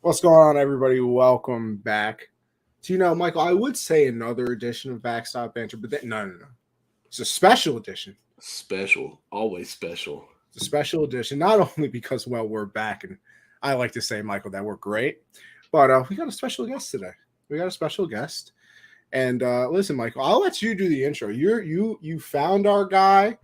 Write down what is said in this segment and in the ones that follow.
What's going on, everybody? Welcome back. So, Michael, I would say another edition of Backstop Banter, but no. It's a special edition. Special. Always special. It's a special edition, not only because, we're back, and I like to say, Michael, that we're great, but we got a special guest today. And listen, Michael, I'll let you do the intro. You found our guy.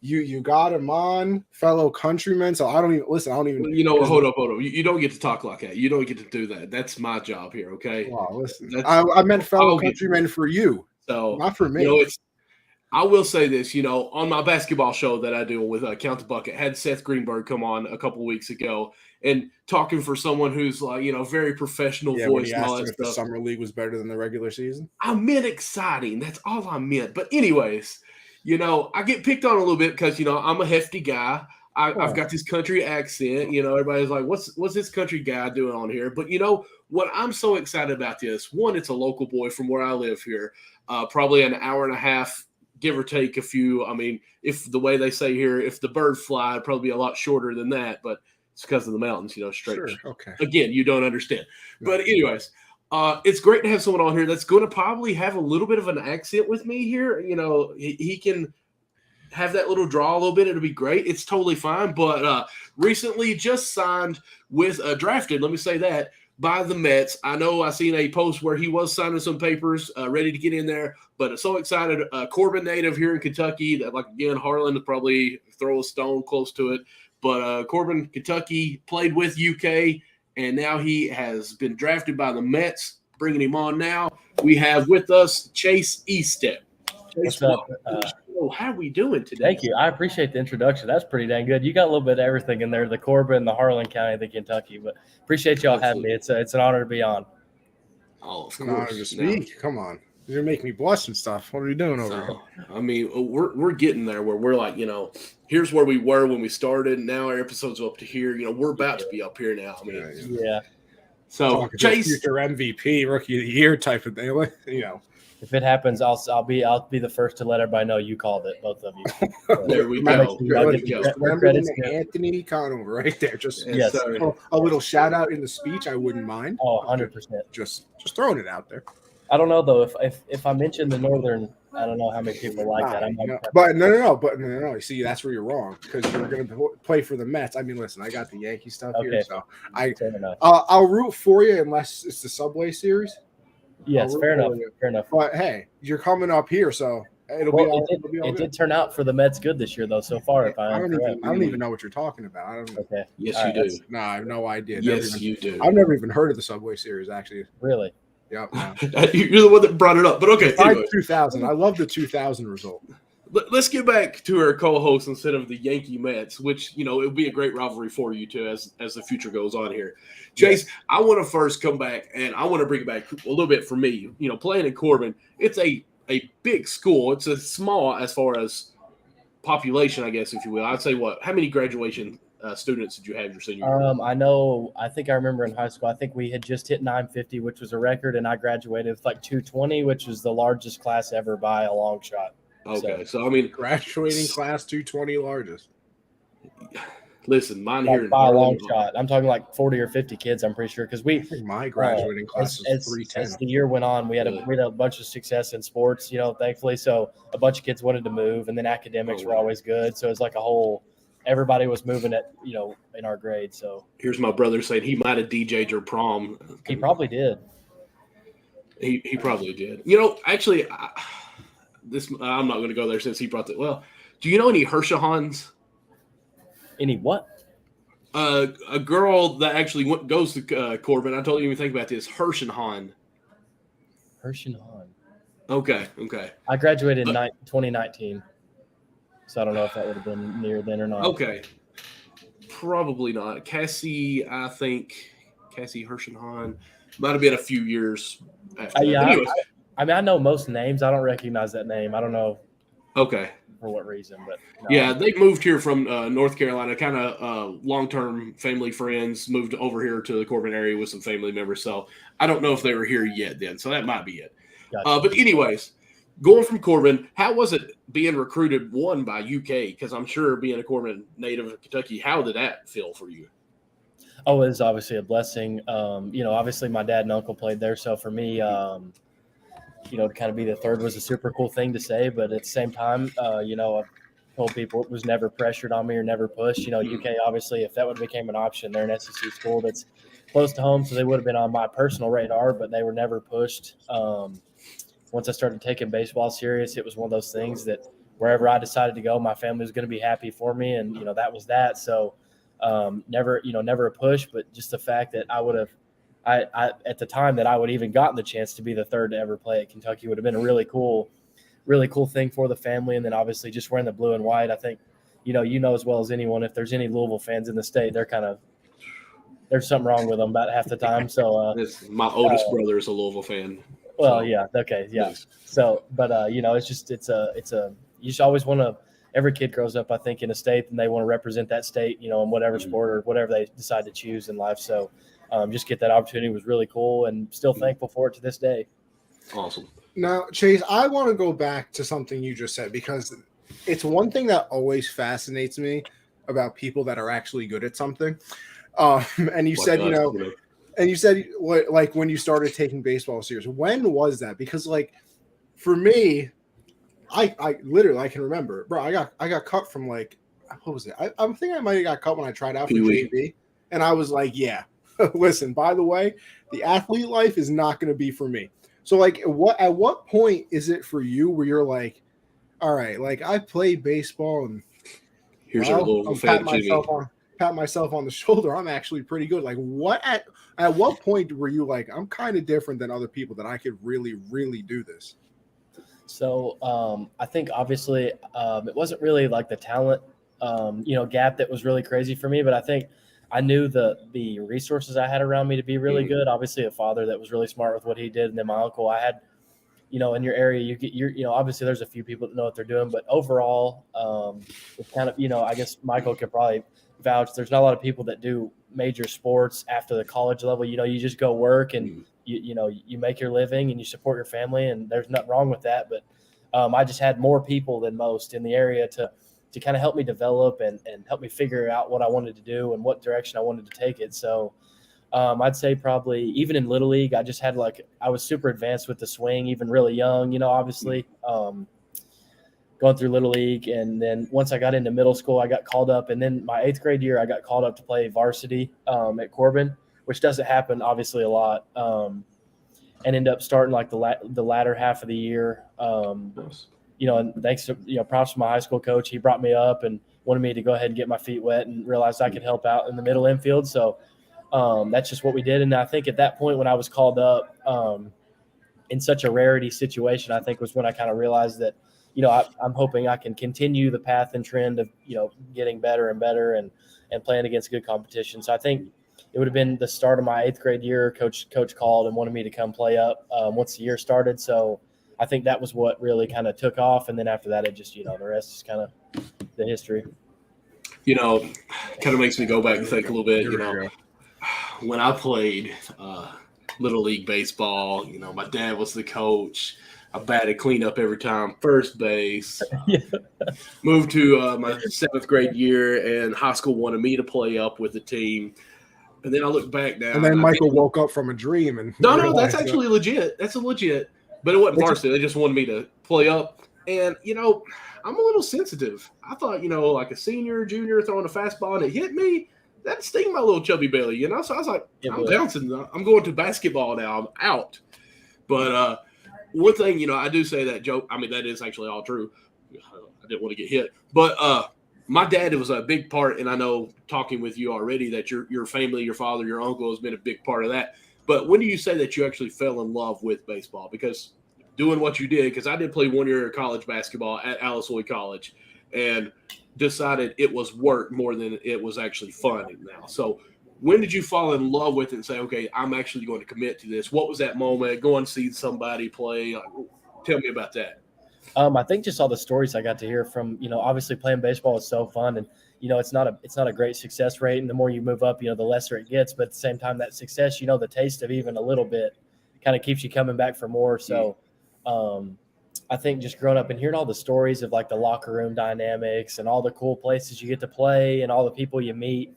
You got him on, fellow countrymen. So I don't even. Hold up. You don't get to talk like that. You don't get to do that. That's my job here, okay? Wow, listen. I meant fellow countrymen for you, so not for me. I will say this. On my basketball show that I do with Count the Bucket, had Seth Greenberg come on a couple of weeks ago and talking for someone who's very professional voice. When he and all asked that him if stuff. the summer league was better than the regular season. I meant exciting. That's all I meant. But anyways. I get picked on a little bit because, I'm a hefty guy. I've got this country accent. Everybody's like, what's this country guy doing on here? But, what I'm so excited about this, one, it's a local boy from where I live here, probably an hour and a half, give or take a few. I mean, if the way they say here, if the bird fly, it'd probably be a lot shorter than that. But it's because of the mountains, straight. Sure, okay. Again, you don't understand. No. But anyways. It's great to have someone on here that's going to probably have a little bit of an accent with me here. He can have that little draw a little bit. It'll be great. It's totally fine. But recently just signed with drafted, let me say that, by the Mets. I know I seen a post where he was signing some papers, ready to get in there. But so excited. Corbin native here in Kentucky. That, again, Harlan would probably throw a stone close to it. But Corbin, Kentucky, played with UK. And now he has been drafted by the Mets. Bringing him on now. We have with us Chase Estep. What's up? How are we doing today? Thank you. I appreciate the introduction. That's pretty dang good. You got a little bit of everything in there, the Corbin, the Harlan County, the Kentucky. But appreciate y'all having me. It's an honor to be on. Oh, it's an honor to speak. Come on. You're making me blush and stuff. What are you doing over here? I mean, we're getting there where we're like, here's where we were when we started. Now our episode's up to here. We're about to be up here now. I mean, yeah. So Chase, future MVP, rookie of the year type of thing. If it happens, I'll be the first to let everybody know you called it, both of you. There we go. Anthony Conover right there. Just yes. A little shout out in the speech. I wouldn't mind. Oh, 100%. Just throwing it out there. I don't know though if I mention the Northern, I don't know how many people like that. But no. You see, that's where you're wrong because you're going to play for the Mets. I mean, listen, I got the Yankee stuff here, so I'll root for you unless it's the Subway Series. Yes, fair enough. But hey, you're coming up here, so it'll be all good. It did turn out for the Mets good this year though. So far, I don't even know what you're talking about. I don't know. Okay. Yes, you do. No, I have no idea. Yes, you do. I've never even heard of the Subway Series, actually. Really? Yeah. You're the one that brought it up, but okay. Anyway. 2000. I love the 2000 result. Let's get back to our co-host instead of the Yankee Mets, which it would be a great rivalry for you too as the future goes on here. Chase, I want to first come back and I want to bring it back a little bit for me. Playing in Corbin, it's a big school. It's a small as far as population, I guess, if you will. I'd say how many graduation students did you have your senior year? I think I remember in high school, I think we had just hit 950, which was a record, and I graduated with 220, which was the largest class ever by a long shot. Okay, so I mean, graduating class 220 largest. Listen, mine here by a long shot. I'm talking 40 or 50 kids. I'm pretty sure because my graduating class was 310. As the year went on, we had a bunch of success in sports, thankfully. So a bunch of kids wanted to move, and then academics were always good. So it's a whole. Everybody was moving at in our grade. So here's my brother saying he might have DJ'd your prom. He probably did. He probably did. Actually, I'm not going to go there since he brought it. Well, do you know any Hershahans? Any what? A girl that actually goes to Corbin. I told you to think about this. Hershenhan. Okay. I graduated in 2019. So I don't know if that would have been near then or not. Okay. Probably not. Cassie Hershenhan might have been a few years after. I know most names. I don't recognize that name. I don't know. Okay. For what reason, but no. Yeah, they moved here from North Carolina, kind of long-term family friends, moved over here to the Corbin area with some family members. So I don't know if they were here yet then. So that might be it. Gotcha. But anyways, going from Corbin, how was it being recruited by UK? Because I'm sure being a Corbin native of Kentucky, how did that feel for you? Oh, it was obviously a blessing. Obviously my dad and uncle played there. So for me, to kind of be the third was a super cool thing to say. But at the same time, I told people it was never pressured on me or never pushed. UK, obviously, if that would have became an option, they're an SEC school that's close to home. So they would have been on my personal radar, but they were never pushed. Once I started taking baseball serious, it was one of those things that wherever I decided to go, my family was going to be happy for me. And, that was that. So never a push, but just the fact that I would have, at the time that I would even gotten the chance to be the third to ever play at Kentucky would have been a really cool thing for the family. And then obviously just wearing the blue and white, I think, as well as anyone, if there's any Louisville fans in the state, there's something wrong with them about half the time. So my oldest brother is a Louisville fan. Well, yeah. Okay. Yeah. Nice. So, but you just always want to, every kid grows up, I think, in a state and they want to represent that state, in whatever sport or whatever they decide to choose in life. So just get that opportunity was really cool and still thankful for it to this day. Awesome. Now, Chase, I want to go back to something you just said because it's one thing that always fascinates me about people that are actually good at something. And you said, and you said like when you started taking baseball serious, when was that? Because like for me, I literally I can remember, bro. I got cut from like what was it? I'm thinking I might have got cut when I tried out for JV, and I was like, yeah. Listen, by the way, the athlete life is not going to be for me. So like at what point is it for you where you're like, all right, like I played baseball and here's our little fan pat myself on the shoulder. I'm actually pretty good. Like at what point were you like, I'm kind of different than other people that I could really, really do this? So I think obviously it wasn't really like the talent, gap that was really crazy for me, but I think I knew the resources I had around me to be really good. Obviously a father that was really smart with what he did. And then my uncle, I had, in your area, obviously there's a few people that know what they're doing, but overall it's kind of, I guess Michael could probably vouch. There's not a lot of people that do major sports after the college level. You just go work and you make your living and you support your family, and there's nothing wrong with that. But I just had more people than most in the area to kind of help me develop and help me figure out what I wanted to do and what direction I wanted to take it. So I'd say probably even in Little League, I just had I was super advanced with the swing, even really young, obviously going through Little League. And then once I got into middle school, I got called up. And then my 8th grade year, I got called up to play varsity at Corbin, which doesn't happen obviously a lot. And end up starting like the latter half of the year. And thanks to, props to my high school coach, he brought me up and wanted me to go ahead and get my feet wet and realized I could help out in the middle infield. So that's just what we did. And I think at that point when I was called up in such a rarity situation, I think was when I kind of realized that, I'm hoping I can continue the path and trend of, getting better and better and playing against good competition. So I think it would have been the start of my 8th grade year. Coach called and wanted me to come play up once the year started. So I think that was what really kind of took off. And then after that, it just, the rest is kind of the history. Kind of makes me go back and think a little bit, when I played Little League baseball, my dad was the coach. I batted cleanup every time, first base. Moved to my 7th grade year, and high school wanted me to play up with the team. And then I look back now. And then Michael woke up from a dream. And no, that's actually legit. That's a legit. But it wasn't varsity. They just wanted me to play up. And, I'm a little sensitive. I thought, like a senior, junior throwing a fastball and it hit me, that'd sting my little chubby belly, So I was like, I'm bouncing. I'm going to basketball now. I'm out. But one thing, I do say that joke. I mean, that is actually all true. I didn't want to get hit. But my dad was a big part, and I know talking with you already that your family, your father, your uncle has been a big part of that. But when do you say that you actually fell in love with baseball? Because doing what you did, because I did play 1 year of college basketball at Alice Lloyd College and decided it was work more than it was actually fun now. So when did you fall in love with it and say, okay, I'm actually going to commit to this? What was that moment? Go and see somebody play. Tell me about that. I think just all the stories I got to hear from, obviously playing baseball is so fun, and it's not a great success rate, and the more you move up, the lesser it gets. But at the same time, that success, the taste of even a little bit kind of keeps you coming back for more. So, I think just growing up and hearing all the stories of like the locker room dynamics and all the cool places you get to play and all the people you meet,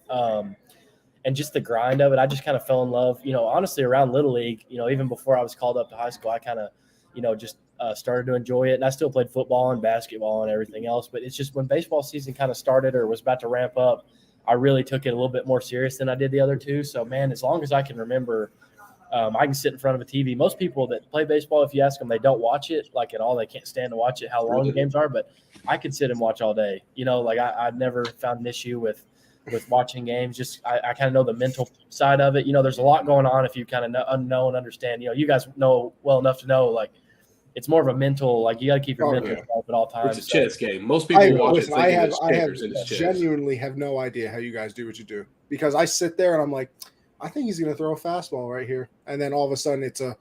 and just the grind of it, I just kind of fell in love, honestly around Little League, even before I was called up to high school, I kind of, just started to enjoy it. And I still played football and basketball and everything else. But it's just when baseball season kind of started or was about to ramp up, I really took it a little bit more serious than I did the other two. So, man, as long as I can remember, I can sit in front of a TV. Most people that play baseball, if you ask them, they don't watch it like at all. They can't stand to watch it, how long the games are. But I could sit and watch all day. I've never found an issue with watching games. Just I kind of know the mental side of it. There's a lot going on if you kind of know and understand. You guys know well enough to know, like, it's more of a mental, like, you got to keep your mental sharp at all times. It's a chess game. Most people watch it thinking it's checkers and it's chess. Genuinely have no idea how you guys do what you do, because I sit there and I'm like, I think he's going to throw a fastball right here. And then all of a sudden it's a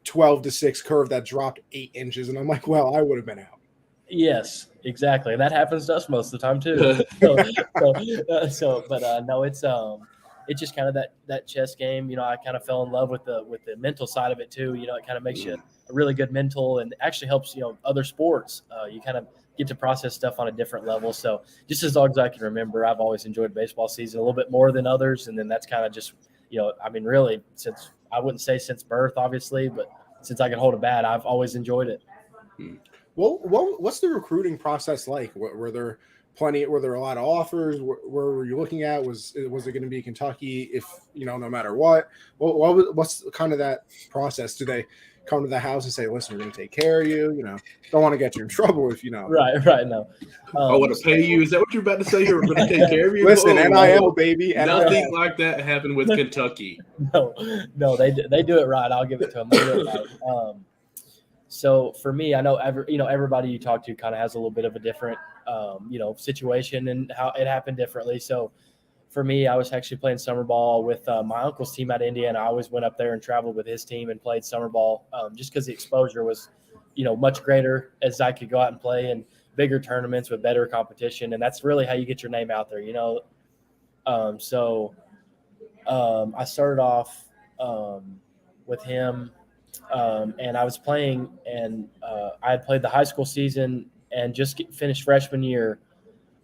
12-6 curve that dropped 8 inches. And I'm like, well, I would have been out. Yes, exactly. And that happens to us most of the time too. No, it's just kind of that chess game. I kind of fell in love with the mental side of it too. It kind of makes you a really good mental, and actually helps, other sports. You kind of get to process stuff on a different level. So just as long as I can remember, I've always enjoyed baseball season a little bit more than others. And then that's kind of just, really since, I wouldn't say since birth, obviously, but since I can hold a bat, I've always enjoyed it. Well, what's the recruiting process like? Were there a lot of offers? Where were you looking at? Was it going to be Kentucky? If no matter what, what's kind of that process? Do they come to the house and say, "Listen, we're going to take care of you"? Don't want to get you in trouble if Right. No. I want to pay you. Is that what you're about to say? We're going to take care of you. Listen, NIL baby. Nothing like that happened with Kentucky. No, they do it right. I'll give it to them. They do it right. So for me, I know everybody you talk to kind of has a little bit of a different situation and how it happened differently. So for me, I was actually playing summer ball with my uncle's team out of Indiana. I always went up there and traveled with his team and played summer ball, just because the exposure was, much greater as I could go out and play in bigger tournaments with better competition. And that's really how you get your name out there, I started off with him, and I was playing, and I had played the high school season and just finished freshman year.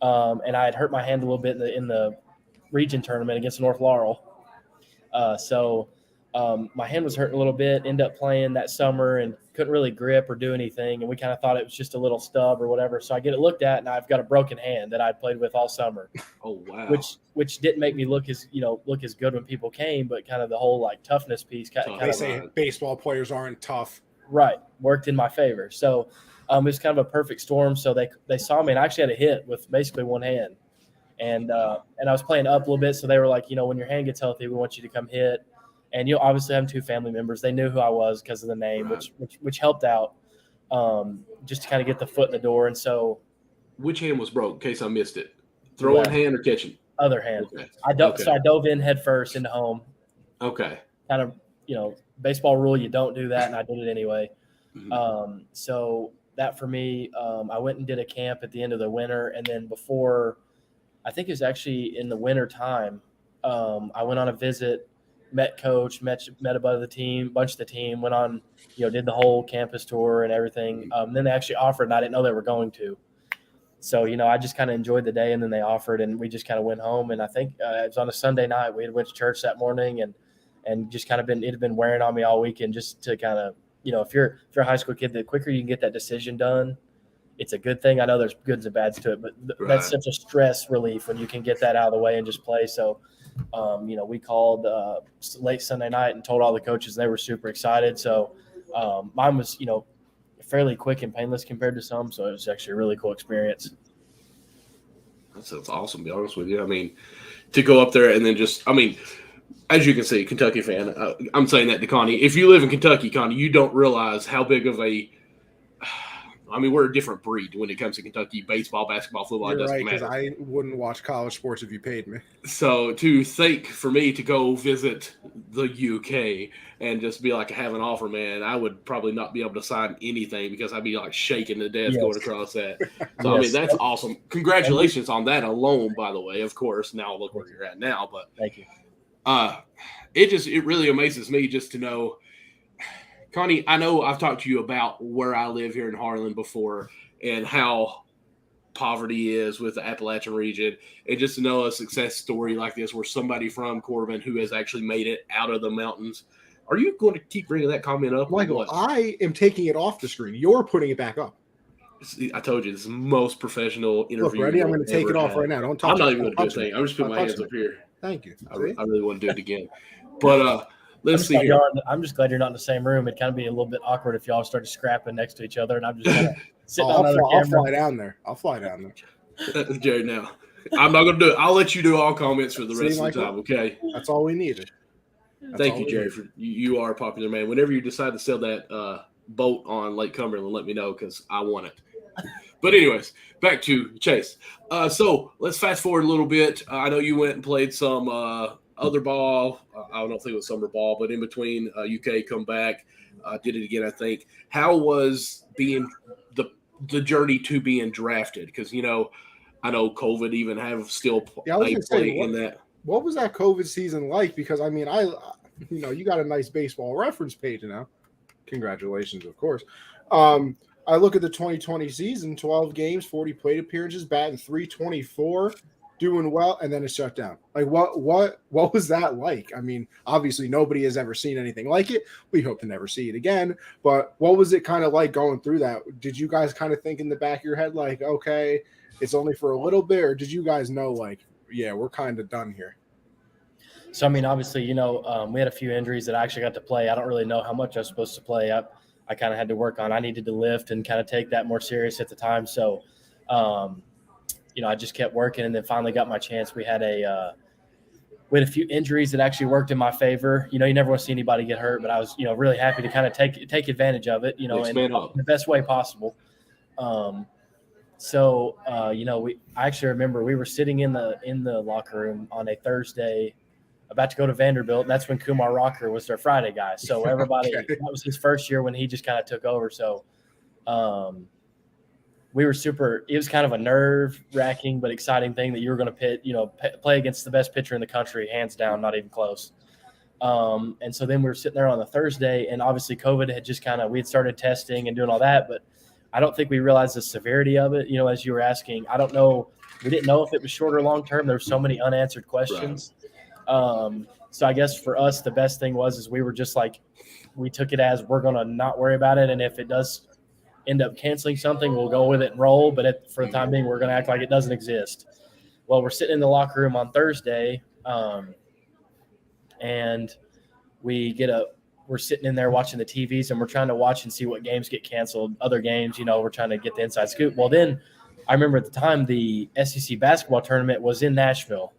And I had hurt my hand a little bit in the region tournament against North Laurel. So my hand was hurting a little bit, ended up playing that summer and couldn't really grip or do anything. And we kind of thought it was just a little stub or whatever. So I get it looked at, and I've got a broken hand that I played with all summer. Oh, wow. Which didn't make me look as good when people came, but kind of the whole like toughness piece. They say baseball players aren't tough. Right. Worked in my favor. So it was kind of a perfect storm. So they saw me, and I actually had a hit with basically one hand. And I was playing up a little bit. So they were like, when your hand gets healthy, we want you to come hit. And obviously having 2 family members, they knew who I was because of the name, right, which helped out, just to kind of get the foot in the door. And so, which hand was broke? In case I missed it, throwing hand or catching? Other hand. Okay. So I dove in head first into home. Okay. Kind of, baseball rule, you don't do that, and I did it anyway. Mm-hmm. So that for me, I went and did a camp at the end of the winter, and then before, I think it was actually in the winter time, I went on a visit. Met coach, met a bunch of the team, went on, did the whole campus tour and everything. Then they actually offered, and I didn't know they were going to. So, I just kind of enjoyed the day, and then they offered, and we just kind of went home. And I think it was on a Sunday night. We had went to church that morning, and just kind of it had been wearing on me all weekend, just to kind of, if you're a high school kid, the quicker you can get that decision done, it's a good thing. I know there's goods and bads to it, but that's such a stress relief when you can get that out of the way and just play. So, we called late Sunday night and told all the coaches, and they were super excited. So mine was, fairly quick and painless compared to some. So it was actually a really cool experience. That sounds awesome, to be honest with you. I mean, to go up there and then as you can see, Kentucky fan, I'm saying that to Connie. If you live in Kentucky, Connie, you don't realize how big of we're a different breed when it comes to Kentucky baseball, basketball, football. It doesn't matter. Because I wouldn't watch college sports if you paid me. So for me to go visit the UK and just be like, have an offer, man, I would probably not be able to sign anything because I'd be like shaking to death going across that. So, Yes. That's awesome. Congratulations on that alone, by the way. Of course, now look where you're at now. But Thank you. it really amazes me just to know, Connie, I know I've talked to you about where I live here in Harlan before and how poverty is with the Appalachian region, and just to know a success story like this where somebody from Corbin who has actually made it out of the mountains. Are you going to keep bringing that comment up? Michael, I am taking it off the screen. You're putting it back up. I told you, this is the most professional interview. Look, ready? I'm going to take it off right now. Don't touch it. I'm not even going to do a thing. I'm just putting my hands up here. Thank you. I really want to do it again. But let's see here. I'm just glad you're not in the same room. It'd kind of be a little bit awkward if y'all started scrapping next to each other, and I'm just kind of sitting on another camera. I'll fly down there. Jerry, now. I'm not going to do it. I'll let you do all comments for the rest of the time, okay? That's all we needed. Thank you, Jerry. You are a popular man. Whenever you decide to sell that boat on Lake Cumberland, let me know because I want it. But anyways, back to Chase. So let's fast forward a little bit. I know you went and played some other ball. I don't think it was summer ball, but in between UK, come back, did it again, I think. How was being the journey to being drafted? Because, I know COVID even have still play in that. What was that COVID season like? Because, I mean, you got a nice baseball reference page now. Congratulations, of course. I look at the 2020 season, 12 games, 40 plate appearances, batting .324, doing well, and then it shut down. Like, what was that like? I mean, obviously nobody has ever seen anything like it. We hope to never see it again. But what was it kind of like going through that? Did you guys kind of think in the back of your head, like, okay, it's only for a little bit, or did you guys know, like, yeah, we're kind of done here? So, I mean, obviously, we had a few injuries that I actually got to play. I don't really know how much I was supposed to play. I kind of had to work on. I needed to lift and kind of take that more serious at the time. So, I just kept working and then finally got my chance. We had a few injuries that actually worked in my favor. You never want to see anybody get hurt, but I was, really happy to kind of take advantage of it, in the best way possible. I actually remember we were sitting in the locker room on a Thursday about to go to Vanderbilt, and that's when Kumar Rocker was their Friday guy. So everybody, that was his first year when he just kind of took over. So we were it was kind of a nerve-wracking but exciting thing that you were going to play against the best pitcher in the country, hands down, not even close. And so then we were sitting there on the Thursday, and obviously COVID had just we had started testing and doing all that, but I don't think we realized the severity of it, as you were asking. I don't know. We didn't know if it was short or long-term. There were so many unanswered questions. Right. So I guess for us, the best thing is we were just like, we took it as we're going to not worry about it. And if it does end up canceling something, we'll go with it and roll. But for the time being, we're going to act like it doesn't exist. Well, we're sitting in the locker room on Thursday. And we're sitting in there watching the TVs and we're trying to watch and see what games get canceled. Other games, we're trying to get the inside scoop. Well, then I remember at the time the SEC basketball tournament was in Nashville.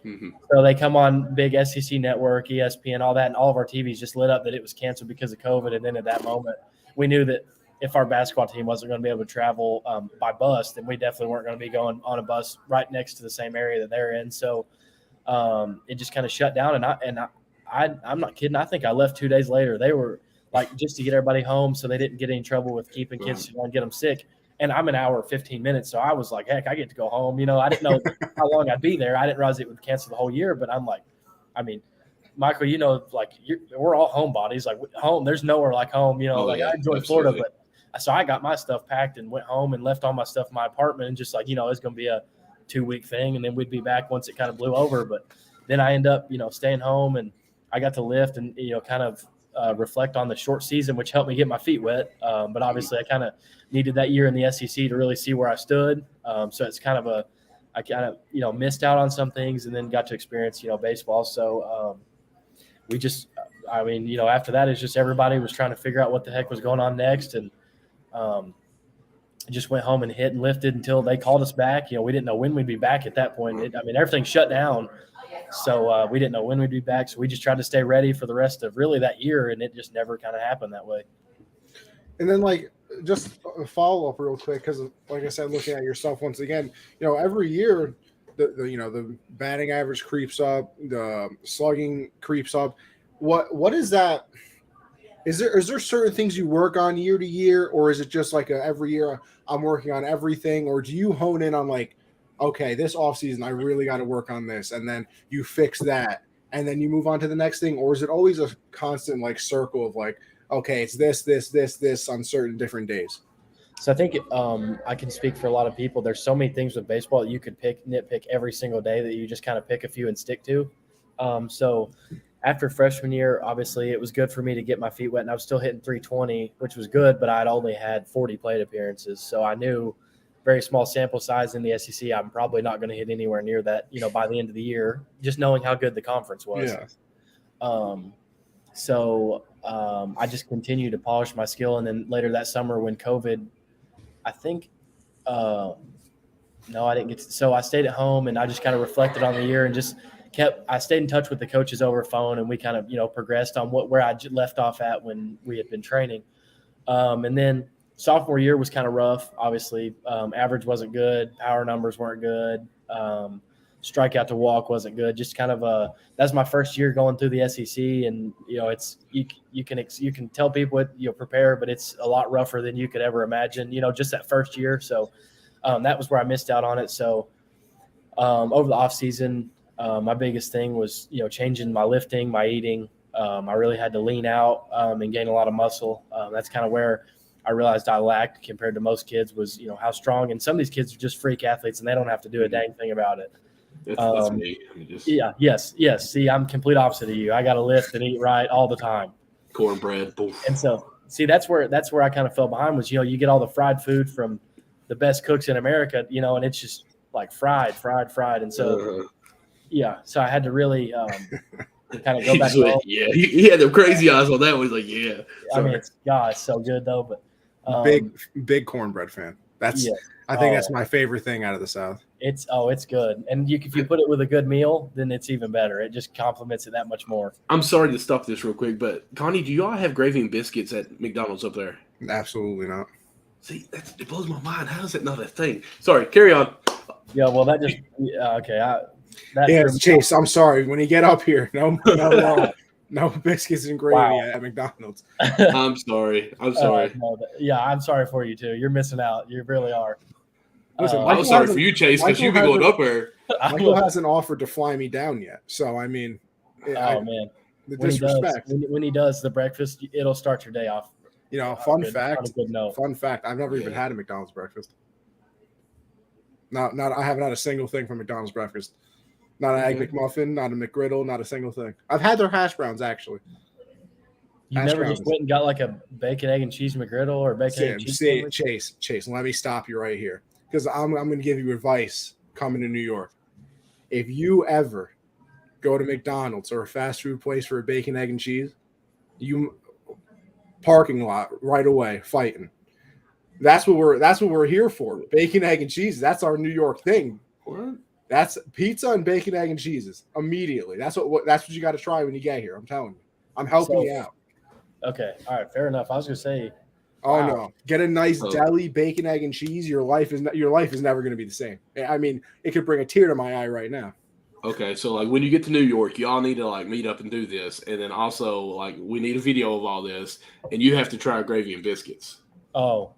Mm-hmm. So they come on big SEC network, ESPN, all that, and all of our TVs just lit up that it was canceled because of COVID. And then at that moment, we knew that if our basketball team wasn't going to be able to travel by bus, then we definitely weren't going to be going on a bus right next to the same area that they're in. So it just kind of shut down. And I'm not kidding. I think I left 2 days later. They were like just to get everybody home so they didn't get any trouble with keeping kids to get them sick. And I'm an hour, 15 minutes. So I was like, heck, I get to go home. I didn't know how long I'd be there. I didn't realize it would cancel the whole year. But I'm like, I mean, Michael, we're all homebodies. Like home, there's nowhere like home. I enjoy Florida. But so I got my stuff packed and went home and left all my stuff in my apartment. And just it's going to be a 2-week thing. And then we'd be back once it kind of blew over. But then I end up, staying home and I got to lift and, kind of reflect on the short season, which helped me get my feet wet. But obviously I kind of needed that year in the SEC to really see where I stood. So it's I kind of, missed out on some things and then got to experience, baseball. So after that, it's just everybody was trying to figure out what the heck was going on next. And just went home and hit and lifted until they called us back. We didn't know when we'd be back at that point. Everything shut down. So we didn't know when we'd be back. So we just tried to stay ready for the rest of really that year. And it just never kind of happened that way. And then just a follow up real quick. Cause like I said, looking at yourself once again, every year the batting average creeps up, the slugging creeps up. What is that? Is there certain things you work on year to year, or is it just like every year I'm working on everything, or do you hone in on okay, this offseason I really got to work on this, and then you fix that, and then you move on to the next thing, or is it always a constant circle of okay, it's this on certain different days? So I think I can speak for a lot of people. There's so many things with baseball that you could nitpick every single day that you just kind of pick a few and stick to. So after freshman year, obviously it was good for me to get my feet wet, and I was still hitting 320, which was good, but I'd only had 40 plate appearances. So I knew very small sample size in the SEC, I'm probably not going to hit anywhere near that, by the end of the year, just knowing how good the conference was. Yeah. I just continued to polish my skill. And then later that summer when COVID, I think no, I didn't get to, so I stayed at home and I just kind of reflected on the year and just I stayed in touch with the coaches over phone, and we kind of, progressed on where I left off at when we had been training. And then sophomore year was kind of rough, obviously. Average wasn't good. Power numbers weren't good. Strikeout to walk wasn't good. Just kind of that's my first year going through the SEC, and it's you can tell people what prepare, but it's a lot rougher than you could ever imagine. Just that first year. So that was where I missed out on it. So over the off season, my biggest thing was changing my lifting, my eating. I really had to lean out and gain a lot of muscle. That's kind of where I realized I lacked compared to most kids was how strong. And some of these kids are just freak athletes, and they don't have to do a dang thing about it. That's me. Yes. See, I'm complete opposite of you. I got to lift and eat right all the time. Cornbread. Boof. And so, see, that's where I kind of fell behind was, you get all the fried food from the best cooks in America, and it's just like fried. And so, so I had to really kind of go back. He had them crazy eyes on that one. He's like, yeah. I mean, it's so good though, but big cornbread fan. I think that's my favorite thing out of the South. It's good, and if you put it with a good meal, then it's even better. It just complements it that much more. I'm sorry to stop this real quick, but Connie, do y'all have gravy and biscuits at McDonald's up there? Absolutely not. See, it blows my mind. How is it not a thing? Sorry, carry on. Yeah, well, that just okay. Chase, I'm sorry. When you get up here, no biscuits and gravy at McDonald's. I'm sorry. I'm sorry for you too. You're missing out. You really are. Listen, I'm sorry for you, Chase, because you've been going up there. Michael hasn't offered to fly me down yet, so I mean, man, the disrespect. When he does the breakfast, it'll start your day off. Fun fact. I've never even had a McDonald's breakfast. Not. I haven't had a single thing from McDonald's breakfast. Not an egg McMuffin, not a McGriddle, not a single thing. I've had their hash browns actually. You never just went and got like a bacon, egg, and cheese McGriddle or bacon, egg, and cheese? Chase, let me stop you right here because I'm going to give you advice coming to New York. If you ever go to McDonald's or a fast food place for a bacon, egg, and cheese, you parking lot right away fighting. That's what we're here for. Bacon, egg, and cheese. That's our New York thing. What? That's pizza and bacon, egg, and cheeses immediately. That's what you got to try when you get here. I'm telling you. I'm helping you out. Okay. All right. Fair enough. I was gonna say. Oh no! Get a nice deli bacon, egg, and cheese. Your life is never going to be the same. I mean, it could bring a tear to my eye right now. Okay, so like when you get to New York, y'all need to like meet up and do this, and then also like we need a video of all this, and you have to try gravy and biscuits. Oh.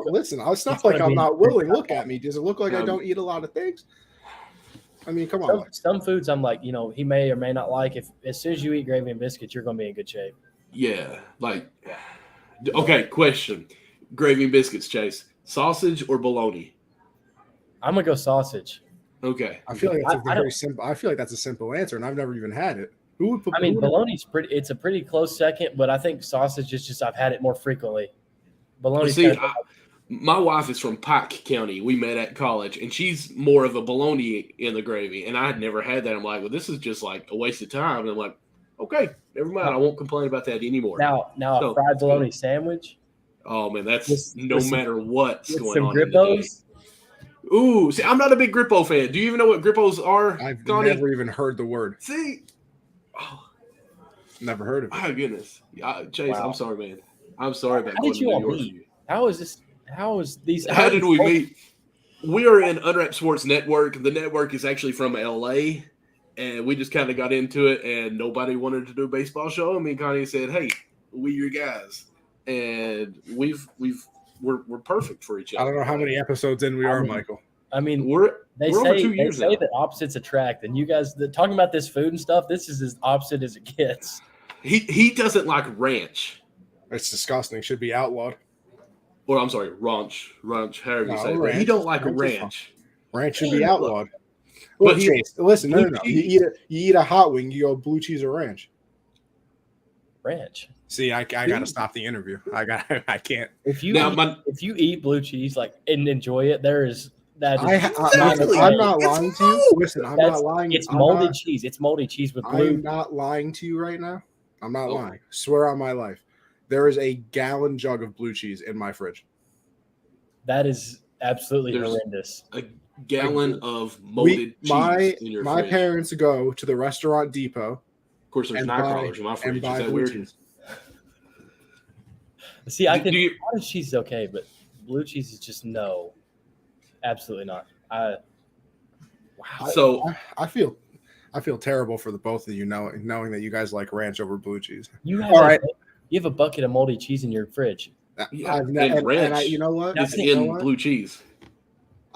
Listen, it's not like I'm not willing. Look at me. Does it look like I don't eat a lot of things? I mean, come on. Some foods I'm like, he may or may not like. If as soon as you eat gravy and biscuits, you're going to be in good shape. Yeah. Okay, question. Gravy and biscuits, Chase. Sausage or bologna? I'm going to go sausage. Okay. I feel like that's very simple. I feel like that's a simple answer, and I've never even had it. Bologna's it's a pretty close second, but I think sausage is just I've had it more frequently. My wife is from Pike County. We met at college, and she's more of a bologna in the gravy, and I had never had that. I'm like, well, this is just like a waste of time. And I'm like, okay, never mind. I won't complain about that anymore. Now a fried bologna sandwich. Oh man, that's no matter what's going on. Grippos. Ooh, see, I'm not a big Grippo fan. Do you even know what Grippos are? I've never even heard the word. See, never heard of it. My goodness, Chase, wow. I'm sorry, man. I'm sorry about going to New York. How did we meet? We are in Unwrapped Sports Network. The network is actually from LA, and we just kind of got into it, and nobody wanted to do a baseball show. And me and Connie said, "Hey, we your guys," and we're perfect for each other. I don't know how many episodes in we are, Michael. I mean, they say that opposites attract, and you guys talking about this food and stuff. This is as opposite as it gets. he doesn't like ranch. It's disgusting. Should be outlawed. Or I'm sorry, ranch, however you say it. But he ranch don't is- like ranch. Ranch should be Look, outlawed. but Look, he- Chase, listen, no. blue You cheese. eat a hot wing, you go blue cheese or ranch. Ranch. See, I got to stop the interview. I can't. If you Now, if you eat blue cheese like and enjoy it, that is Exactly. I'm not It's lying to you. mold. Listen, I'm That's- not lying. it's I'm moldy not- cheese. It's moldy cheese with I blue. am not lying to you right now. I'm not Oh. lying. Swear on my life. There is a gallon jug of blue cheese in my fridge. That is absolutely There's- horrendous. A gallon of molded cheese in your my fridge. parents go to the restaurant depot. Of course, there's and Nightcrawlers in my and fridge. Is buy that blue weird? cheese. See, I Do can you- cottage cheese is okay, but blue cheese is just no, absolutely not. Wow. So I feel terrible for the both of you knowing that you guys like ranch over blue cheese. You have All right. you have a bucket of moldy cheese in your fridge. Yeah, I've and ranch you know what? it's You know in what? blue cheese.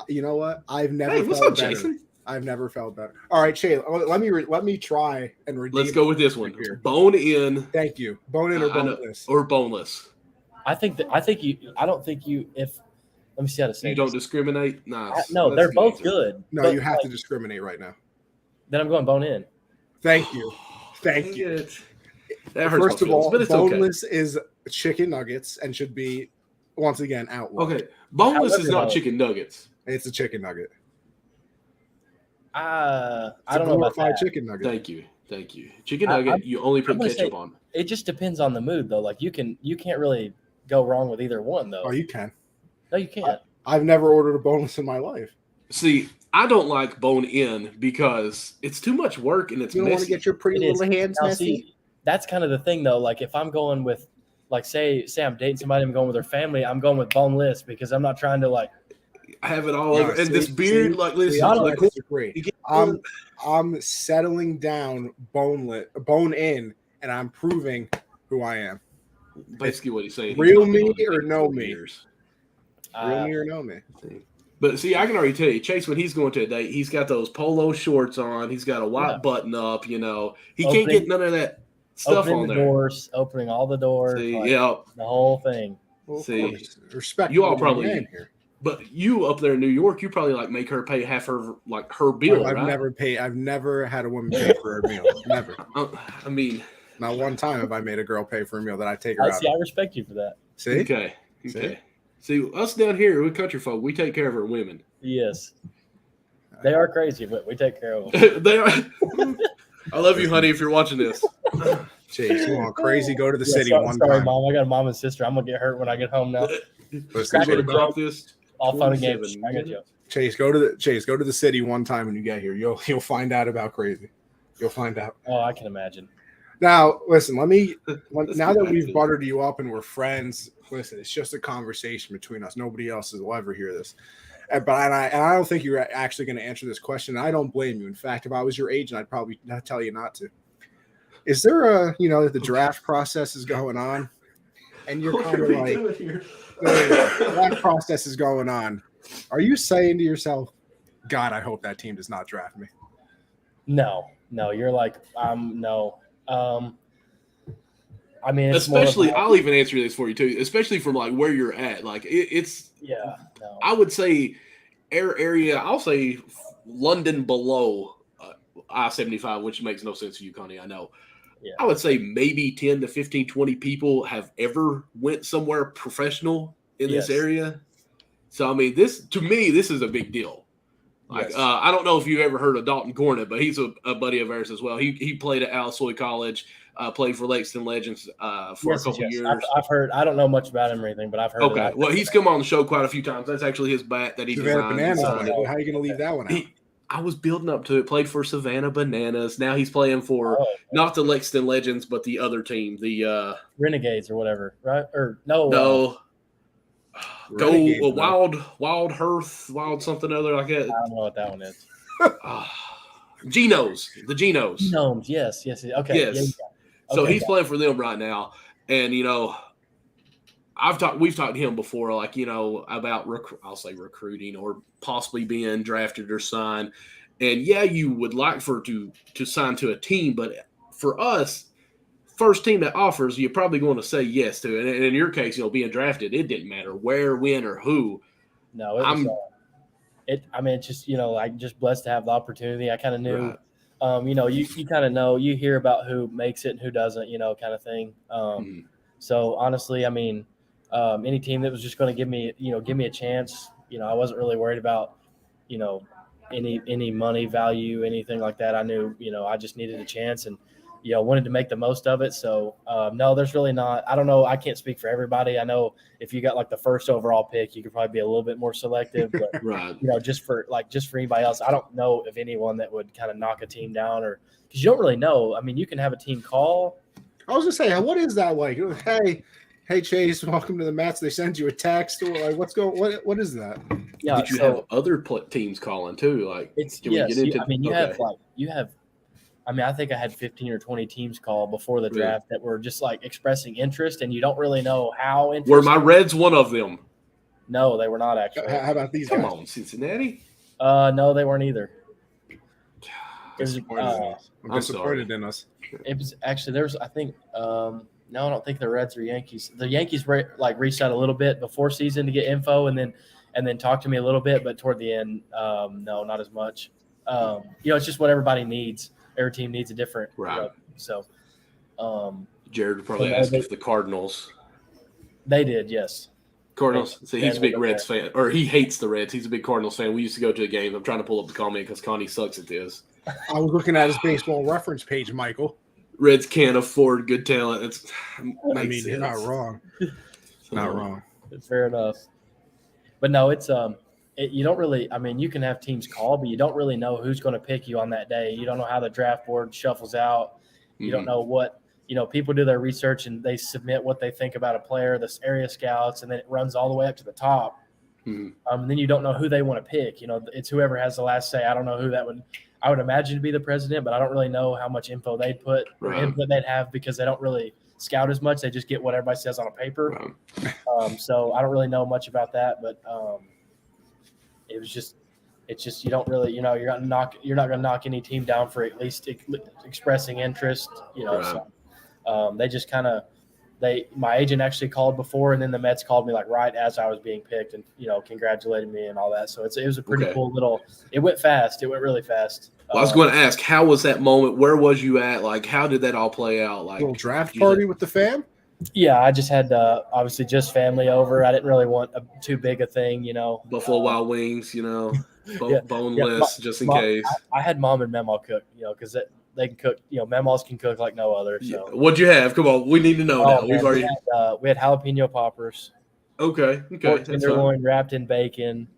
You know what? I've never Hey, what's felt up, better. Jason? I've never felt better. All right, Shay, let me try and redeem. Let's go with this one. Here. Bone in Thank you. Bone in or I know. boneless? or boneless. I don't think you if let me see how to say You don't this. discriminate? Nice. No, That's they're a both answer. good. No, but, you have like, to discriminate right now. Then I'm going bone in. Thank you. Thank Dang you. it. That hurts First my of feelings, all, but it's okay. boneless is chicken nuggets and should be once again outlawed. Okay, boneless is However, not though- chicken nuggets. It's a chicken nugget. I It's don't a know about glorified that. chicken nugget. Thank you. Chicken I- nugget, I'm- you only put gonna ketchup say- on. It just depends on the mood though. Like you can't really go wrong with either one though. Oh, you can. No, you can't. I've never ordered a boneless in my life. See, I don't like bone in because it's too much work and it's You don't want to messy. get your pretty It is. little hands Now, messy. see, that's kind of the thing though. Like if I'm going with, like say I'm dating somebody, I'm going with their family. I'm going with boneless because I'm not trying to like. I have it all Yeah, over. And see- this beard, see- like, See, listen, I like, don't disagree. you get- I'm settling down bone in, and I'm proving who I am. basically what he's saying. Real He's been me on or dating no for me? years. Real me or no me? But see, I can already tell you, Chase, when he's going to a date, he's got those polo shorts on. He's got a white Yeah. button up. You know, he Opening- can't get none of that stuff Opening on the there. doors, opening all the doors, See, like, yeah. the whole thing. Well, of See, course. Respect. you all my probably- man here. But you up there in New York, you probably like make her pay half her bill, I've right? never had a woman pay for a meal. Never. I mean, Not one time have I made a girl pay for a meal that I take her out. I respect you for that. See? okay. See, us down here, we country folk, we take care of our women. Yes, they are crazy, but we take care of them. They are. I love you, honey. If you're watching this, Jeez, you want crazy? Go to the Yeah, city sorry, one sorry, time. Mom. I got a mom and sister. I'm gonna get hurt when I get home now. Listen, I'm going to Chase, drop this. All fun and games. 27 I got you. Chase, go to the city one time when you get here. You'll find out about crazy. You'll find out. Oh, I can imagine. Now, listen. Now Let's that get back we've to buttered you up and we're friends, listen. It's just a conversation between us. Nobody else will ever hear this. And I don't think you're actually going to answer this question. I don't blame you. In fact, if I was your agent, I'd probably not tell you not to. Is there the draft process is going on, and you're What kind are of we like doing here? the draft process is going on? Are you saying to yourself, God, I hope that team does not draft me? No, you're like, no. I mean, it's more of Especially, like- I'll even answer this for you too. Especially from like where you're at, like it's. yeah, no. I would say area. I'll say London below I-75, which makes no sense to you, Connie. I know. Yeah. I would say maybe 10 to 15, 20 people have ever went somewhere professional in this Yes. area. So I mean, this is a big deal. Like Yes. I don't know if you ever heard of Dalton Cornett, but he's a buddy of ours as well. He played at Alloy College, played for Lexington Legends for Yes, a couple yes. years. I've heard. I don't know much about him or anything, but I've heard. Okay, well, he's come on the show quite a few times. That's actually his bat that he Savannah designed. Bananas. and signed. How are you going to leave that one out? I was building up to it. Played for Savannah Bananas. Now he's playing for Oh, not the Lexington Legends, but the other team. The Renegades or whatever, right? Or no, Renegades, go bro. Wild Hearth, Wild something other like that. I don't know what that one is. Genos, the Genos. Gnomes, yes. Okay, Yes. yeah. So Okay, he's playing for them right now, and we've talked to him before, like about I'll say recruiting or possibly being drafted or signed, and yeah, you would like to sign to a team, but for us, first team that offers, you're probably going to say yes to it. And in your case, being drafted, it didn't matter where, when, or who. No, it was. It's just like just blessed to have the opportunity. I kind of knew, right. You kind of know, you hear about who makes it and who doesn't, kind of thing. So honestly, any team that was just going to give me a chance, I wasn't really worried about, any money value, anything like that. I knew, I just needed a chance and, wanted to make the most of it. So no, there's really not. I don't know. I can't speak for everybody. I know if you got like the first overall pick, you could probably be a little bit more selective. But right. just for anybody else, I don't know of anyone that would kind of knock a team down, or because you don't really know. You can have a team call. I was gonna say, what is that like? Hey, Chase, welcome to the Mets. They send you a text, or like, what is that? Yeah. Did you have other teams calling too? Like, I think I had 15 or 20 teams call before the draft that were just like expressing interest, and you don't really know how interested. Were my Reds one of them? No, they were not actually. How about these guys? Come on, Cincinnati? No, they weren't either. I'm disappointed in us. It was actually I think no, I don't think the Reds or Yankees. The Yankees reached out a little bit before season to get info, and then talked to me a little bit, but toward the end, no, not as much. It's just what everybody needs. Every team needs a different. Right. So, Jared would probably ask if the Cardinals. They did, yes. Cardinals. So he's a big Reds fan, or he hates the Reds. He's a big Cardinals fan. We used to go to a game. I'm trying to pull up the comment because Connie sucks at this. I was looking at his baseball reference page, Michael. Reds can't afford good talent. You're not wrong. Not wrong. Fair enough. But no, it's you don't really. You can have teams call, but you don't really know who's going to pick you on that day. You don't know how the draft board shuffles out. You don't know what people do their research and they submit what they think about a player, this area scouts, and then it runs all the way up to the top. Then you don't know who they want to pick. It's whoever has the last say. I don't know who that would. I would imagine to be the president, but I don't really know how much info they'd put or input they'd have because they don't really scout as much. They just get what everybody says on a paper. So I don't really know much about that, but it's just you don't really you're not going to knock any team down for at least expressing interest. So they just kind of. My agent actually called before, and then the Mets called me like right as I was being picked, and congratulated me and all that. So it was a pretty cool little. It went fast. It went really fast. Well, I was going to ask, how was that moment? Where was you at? Like, how did that all play out? Like, little draft party with the fam? Yeah, I just had obviously just family over. I didn't really want too big a thing, Buffalo Wild Wings, boneless, just in case. I had mom and Memo cook, because they can cook. Memos can cook like no other. So. Yeah. What'd you have? Come on, we need to know now. Man, we had jalapeno poppers. Okay. Pork tenderloin wrapped in bacon.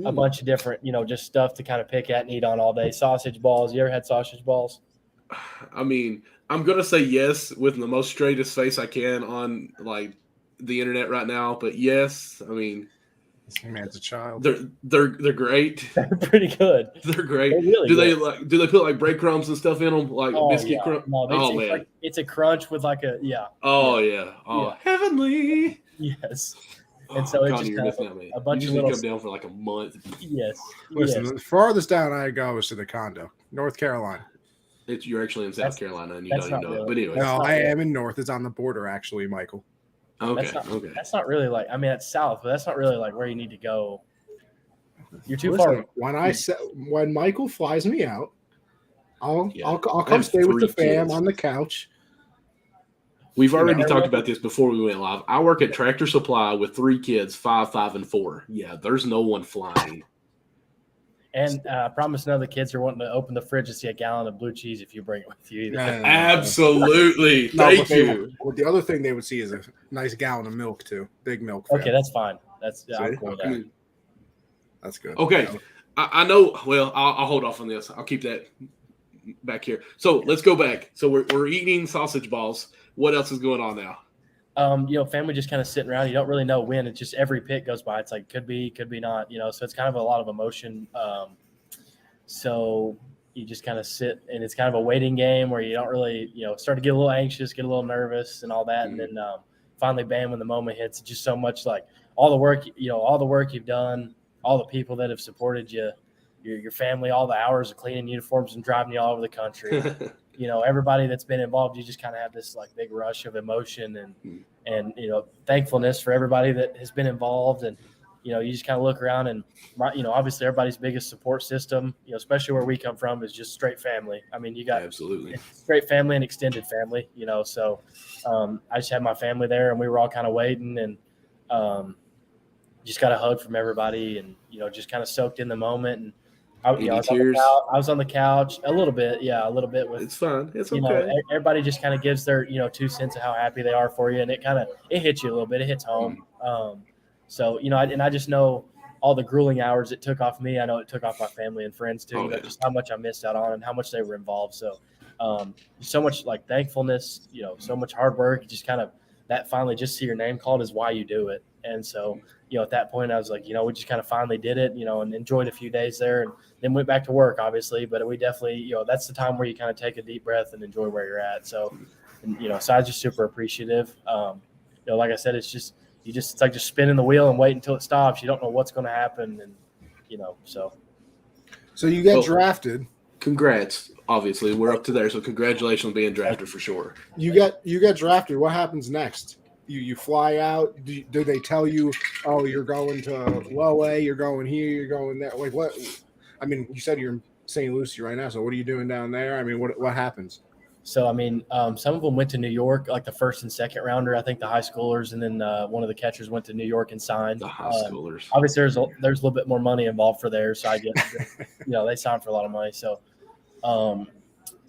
A bunch of different, just stuff to kind of pick at and eat on all day. Sausage balls. You ever had sausage balls? I'm gonna say yes with the most straightest face I can on like the internet right now, but yes. This man's a child. They're great. They're pretty good. They're great. They're really good. Do they put like breadcrumbs and stuff in them, like biscuit crunch? No, man, it's a crunch with like a heavenly. Yes. And so it's just a bunch of little. Come down for like a month. Yes. Listen, the farthest down I go is to the condo, North Carolina. You're actually in South Carolina, and you don't know it. But anyway, no, I am in North. It's on the border, actually, Michael. Okay. That's not really like. It's south, but that's not really like where you need to go. You're too far. When Michael flies me out, I'll come stay with the fam on the couch. We've already talked about this before we went live. I work at Tractor Supply with 3 kids, 5, 5, and 4. Yeah, there's no one flying. And I promise none of the kids are wanting to open the fridge and see a gallon of blue cheese if you bring it with you either. Absolutely. Thank you. The other thing they would see is a nice gallon of milk, too. Big milk. Okay, that's fine. That's cool. That's good. Okay. I know. Well, I'll hold off on this. I'll keep that back here. So let's go back. So we're eating sausage balls. What else is going on now? Family just kind of sitting around. You don't really know when. It's just every pick goes by. It's like could be not. So it's kind of a lot of emotion. So you just kind of sit, and it's kind of a waiting game where you don't really, start to get a little anxious, get a little nervous, and all that, and then finally, bam, when the moment hits, it's just so much like all the work you've done, all the people that have supported you. your family all the hours of cleaning uniforms and driving you all over the country. Everybody that's been involved, you just kind of have this like big rush of emotion and thankfulness for everybody that has been involved. And you just kind of look around and obviously everybody's biggest support system, especially where we come from, is just straight family. I mean, you got absolutely straight family and extended family, so I just had my family there, and we were all kind of waiting, and just got a hug from everybody, and just kind of soaked in the moment. And I was on the couch a little bit. With, it's fine. It's okay. Everybody just kind of gives their 2 cents of how happy they are for you, and it hits you a little bit. It hits home. So I just know all the grueling hours it took off me. I know it took off my family and friends too. Just how much I missed out on and how much they were involved. So so much like thankfulness. So much hard work. Just kind of that finally just see your name called is why you do it. And so at that point I was like, we just kind of finally did it. And enjoyed a few days there, and then went back to work, obviously. But we definitely that's the time where you kind of take a deep breath and enjoy where you're at. So so I was just super appreciative. Like I said, it's like just spinning the wheel and wait until it stops. You don't know what's going to happen. And, So you get drafted. Congrats. Obviously, we're up to there. So congratulations on being drafted for sure. You get drafted. What happens next? You fly out. Do they tell you, oh, you're going to low A, you're going here, you're going there? Like what? I mean, you said you're in St. Lucie right now. So what are you doing down there? I mean, what happens? So, I mean, some of them went to New York, like the first and second rounder, I think the high schoolers, and then one of the catchers went to New York and signed. The high schoolers. Obviously, there's a little bit more money involved for theirs, so I get, they signed for a lot of money. So,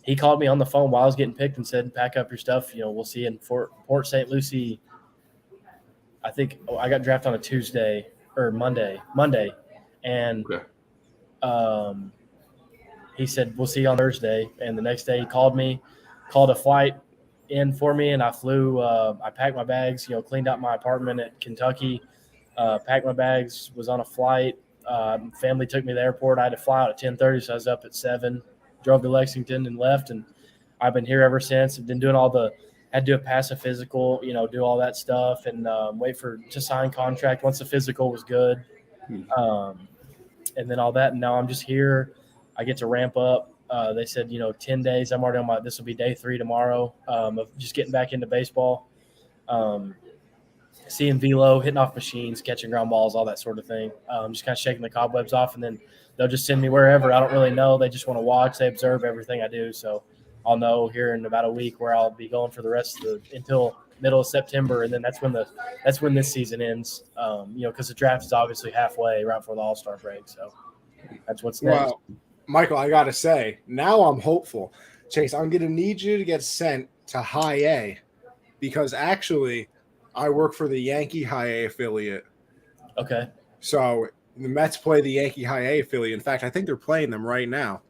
he called me on the phone while I was getting picked and said, pack up your stuff. We'll see you in Port St. Lucie. I think I got drafted on a Tuesday or Monday. And he said, we'll see you on Thursday. And the next day he called a flight in for me, and I flew. I packed my bags, cleaned out my apartment at Kentucky, packed my bags, was on a flight. Family took me to the airport. I had to fly out at 10:30, so I was up at 7, drove to Lexington and left. And I've been here ever since. I've been doing had to pass a physical, do all that stuff, and wait to sign contract once the physical was good. And then all that. And now I'm just here. I get to ramp up. They said, 10 days. I'm already on this will be day 3 tomorrow of just getting back into baseball. Seeing velo, hitting off machines, catching ground balls, all that sort of thing. Just kind of shaking the cobwebs off, and then they'll just send me wherever. I don't really know. They just want to watch. They observe everything I do. So I'll know here in about a week where I'll be going for the rest of until middle of September. And then that's when this season ends. Because the draft is obviously halfway right before the All-Star break. So that's what's next. Well, Michael, I got to say, now I'm hopeful. Chase, I'm going to need you to get sent to High A because actually I work for the Yankee High A affiliate. Okay. So the Mets play the Yankee High A affiliate. In fact, I think they're playing them right now.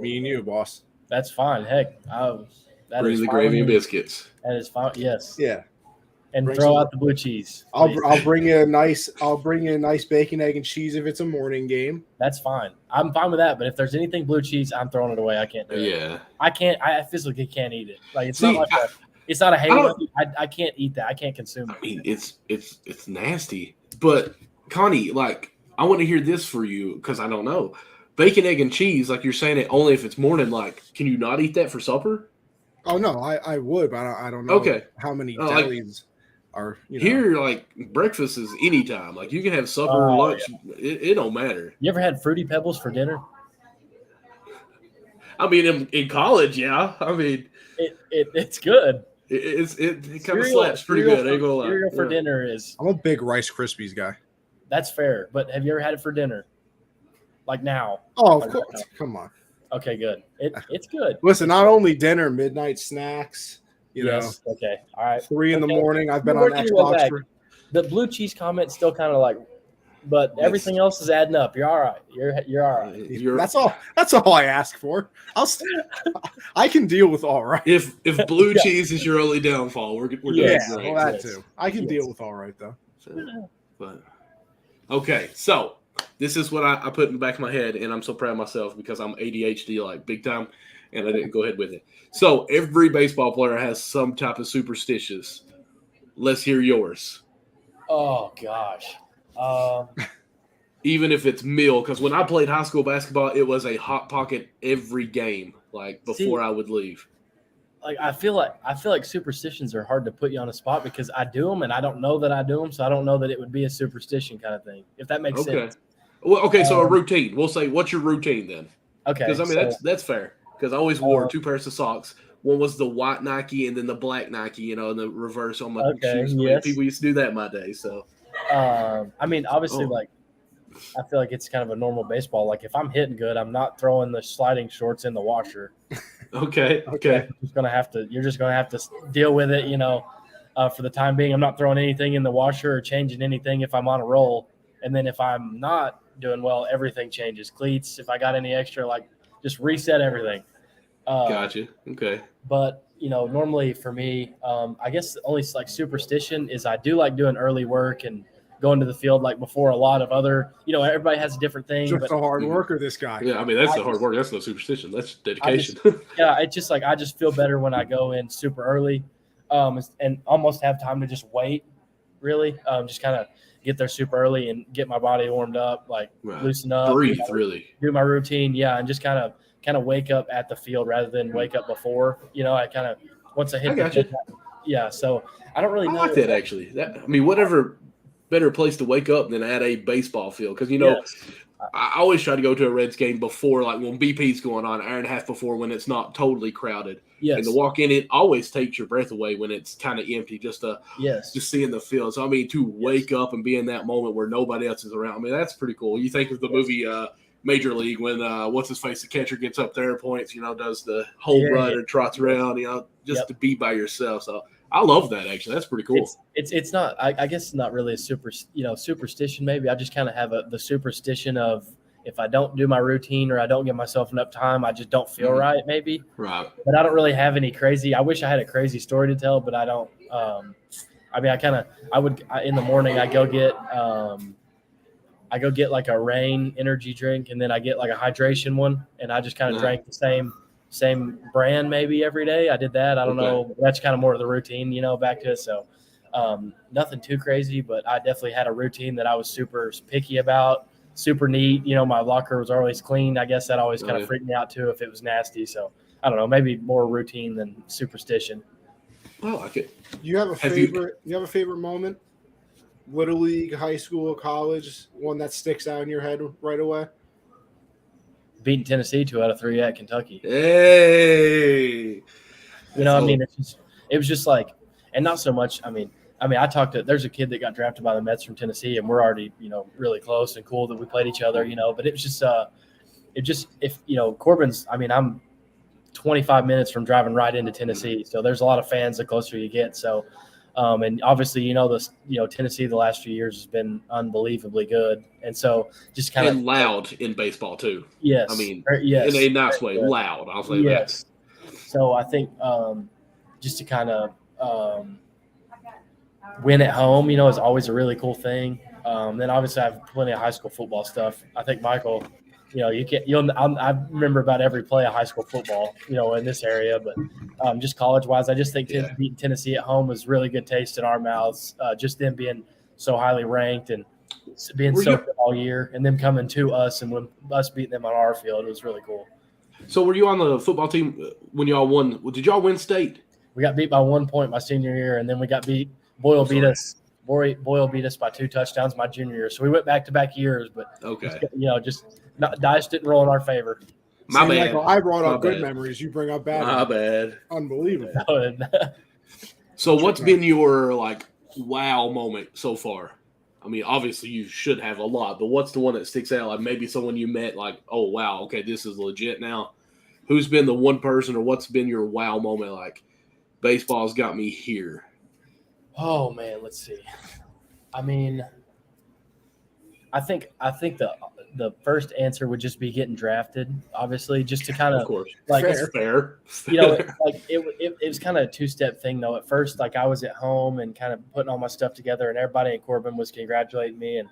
Me and you, boss. That's fine. Heck, bring the gravy and biscuits. That is fine. Yes. Yeah. And throw out the blue cheese. I'll bring you a nice bacon, egg, and cheese if it's a morning game. That's fine. I'm fine with that. But if there's anything blue cheese, I'm throwing it away. I can't do it. Yeah. I can't. I physically can't eat it. Like it's not like it's not a halo. I can't eat that. I can't consume it. I mean, it's nasty. But Connie, like, I want to hear this for you because I don't know. Bacon, egg, and cheese, like you're saying it only if it's morning. Like, can you not eat that for supper? Oh no, I would, but I don't know how many delis are. Here, like breakfast is anytime. Like you can have supper, lunch. Yeah. It don't matter. You ever had Fruity Pebbles for dinner? I mean, in college, yeah. I mean, it's good. It kind of slaps pretty good. Ain't gonna lie. Cereal for dinner is. I'm a big Rice Krispies guy. That's fair, but have you ever had it for dinner? Like now? Oh, of course. Come on. Okay, good. It's good. Listen, not only dinner, midnight snacks. Yes. Okay. All right. 3 in the morning. I've been on Xbox. The blue cheese comment's still kind of like, but everything else is adding up. You're all right. You're all right. That's all I ask for. I can deal with all right. If blue cheese is your only downfall, we're doing great. Well, that too. I can deal with all right though. But okay, so this is what I put in the back of my head, and I'm so proud of myself because I'm ADHD like big time, and I didn't go ahead with it. So every baseball player has some type of superstitious. Let's hear yours. Oh gosh. even if it's meal, because when I played high school basketball, it was a hot pocket every game, like before I would leave. Like I feel like superstitions are hard to put you on a spot because I do them and I don't know that I do them, so I don't know that it would be a superstition kind of thing. If that makes sense. Well, okay, so a routine. We'll say, what's your routine then? Okay, because I mean that's fair. Because I always wore 2 pairs of socks. One was the white Nike and then the black Nike, and the reverse on my shoes. Yes. People used to do that in my day. So, I mean, obviously, like I feel like it's kind of a normal baseball. Like if I'm hitting good, I'm not throwing the sliding shorts in the washer. Okay. You're just gonna have to deal with it, for the time being. I'm not throwing anything in the washer or changing anything if I'm on a roll. And then if I'm not doing well, everything changes. Cleats, if I got any extra, like just reset everything. Gotcha. Okay. But normally for me, I guess the only like superstition is I do like doing early work and going to the field like before a lot of other, everybody has a different thing. Just a hard worker, this guy. Yeah, I mean that's the hard work. That's no superstition. That's dedication. It's just like I just feel better when I go in super early, and almost have time to just wait. Really, just kind of get there super early and get my body warmed up, like loosen up, breathe, really do my routine, and just kind of wake up at the field rather than wake up before. I kind of once I hit so I don't really know. I like that actually. Whatever better place to wake up than at a baseball field, because I always try to go to a Reds game before, like when BP's going on, an hour and a half before, when it's not totally crowded. Yes. And to walk in, it always takes your breath away when it's kind of empty, just seeing the field. So to wake up and be in that moment where nobody else is around, that's pretty cool. You think of the movie Major League when what's his face, the catcher gets up there, points, does the whole run and trots around, to be by yourself. So I love that actually. That's pretty cool. It's not. I guess it's not really a superstition. Maybe I just kind of have the superstition of if I don't do my routine or I don't give myself enough time, I just don't feel right. Maybe. Right. But I don't really have any crazy. I wish I had a crazy story to tell, but I don't. In the morning I go get like a Rain energy drink, and then I get like a hydration one, and I just kind of drank the same brand maybe every day. I did that. I don't know. That's kind of more of the routine, back to it. So nothing too crazy, but I definitely had a routine that I was super picky about, super neat. My locker was always clean. I guess that always kind of freaked me out too if it was nasty. So I don't know, maybe more routine than superstition. I like it. You have a favorite? You have a favorite moment? Little League, high school, college, one that sticks out in your head right away? Beating Tennessee 2 out of 3 at Kentucky. Hey, it was just like, and not so much. I talked to. There's a kid that got drafted by the Mets from Tennessee, and we're already, really close and cool that we played each other, But it was just, if Corbin's. I'm 25 minutes from driving right into Tennessee, so there's a lot of fans the closer you get. So. And obviously, Tennessee the last few years has been unbelievably good, and so just kind of loud in baseball too. Yes, yes, in a nice way, loud. I'll say that. So I think just to kind of win at home, is always a really cool thing. Then obviously I have plenty of high school football stuff. I think Michael. I remember about every play of high school football, in this area, but just college-wise, I just think beating Tennessee at home was really good taste in our mouths. Just them being so highly ranked and being so good all year, and them coming to us and when us beating them on our field, it was really cool. So, were you on the football team when y'all won? Did y'all win state? We got beat by 1 point my senior year, and then we got beat. Boyle beat us by 2 touchdowns my junior year. So we went back-to-back years, but dice didn't roll in our favor. My bad. Michael, I brought up good memories. You bring up bad. My bad. Unbelievable. So what's been your wow moment so far? Obviously you should have a lot, but what's the one that sticks out? Like maybe someone you met, oh wow, okay, this is legit now. Who's been the one person, or what's been your wow moment? Like baseball's got me here. Oh man, let's see. I think the first answer would just be getting drafted, obviously, just to kind of course. Fair. It was kind of a 2-step thing though. At first, I was at home and kind of putting all my stuff together, and everybody in Corbin was congratulating me and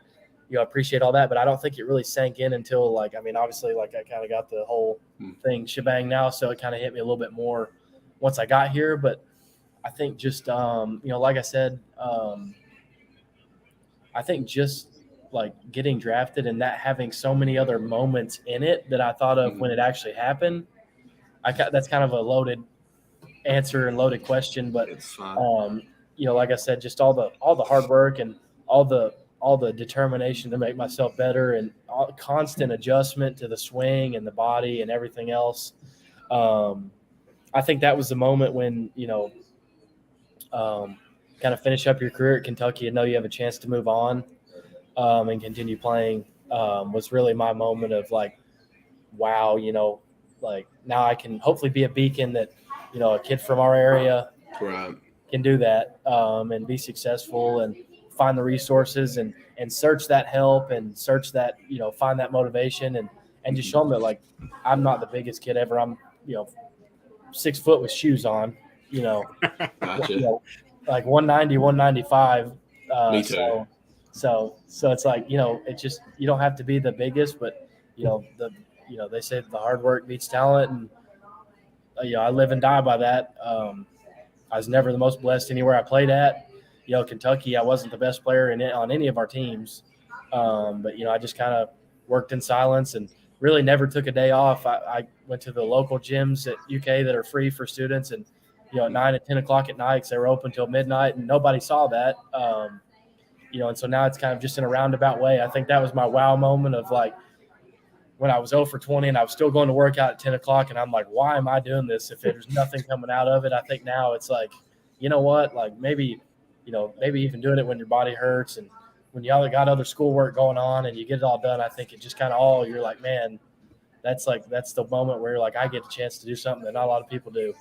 appreciate all that. But I don't think it really sank in until obviously I kind of got the whole thing shebang now, so it kind of hit me a little bit more once I got here. But I think just like I said, I think just like getting drafted and that having so many other moments in it that I thought of when it actually happened. That's kind of a loaded answer and loaded question, but It's fine. like I said, just all the hard work and all the determination to make myself better and constant adjustment to the swing and the body and everything else. I think that was the moment when, kind of finish up your career at Kentucky and know you have a chance to move on and continue playing was really my moment of like, wow, like now I can hopefully be a beacon that, a kid from our area can do that and be successful and find the resources and search that help and search that, find that motivation and just show them that like, I'm not the biggest kid ever. I'm, 6 foot with shoes on, Gotcha. like 190, 195. Me too. So it's like, it's just, you don't have to be the biggest, but they say the hard work beats talent. And, I live and die by that. I was never the most blessed anywhere I played at. Kentucky, I wasn't the best player on any of our teams. But, I just kind of worked in silence and really never took a day off. I went to the local gyms at UK that are free for students and, at 9 and 10 o'clock at night because they were open till midnight and nobody saw that. And so now it's kind of just in a roundabout way. I think that was my wow moment of like when I was 0 for 20 and I was still going to work out at 10 o'clock and I'm like, why am I doing this if there's nothing coming out of it? I think now it's like, you know what, like maybe even doing it when your body hurts and when y'all got other schoolwork going on and you get it all done, I think it just kind of you're like, man, that's the moment where you're like, I get a chance to do something that not a lot of people do.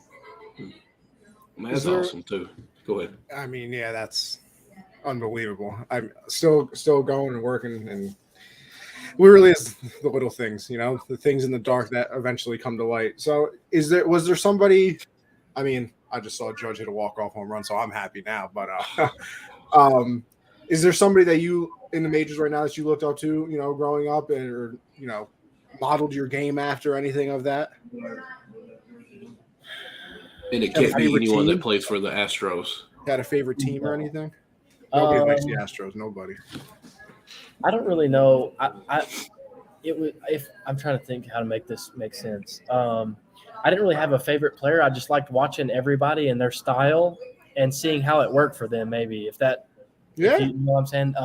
That's awesome too. Go ahead. I mean, yeah, that's unbelievable. I'm still going and working, and it really is the little things, the things in the dark that eventually come to light. So was there somebody, I mean, I just saw Judge hit a walk-off home run, so I'm happy now, but is there somebody that you in the majors right now that you looked up to, growing up or, modeled your game after, anything of that? And it can't be anyone that plays for the Astros. Had a favorite team or anything? Nobody likes the Astros. Nobody. I don't really know. If I'm trying to think how to make this make sense. I didn't really have a favorite player. I just liked watching everybody and their style and seeing how it worked for them. Maybe if you know what I'm saying.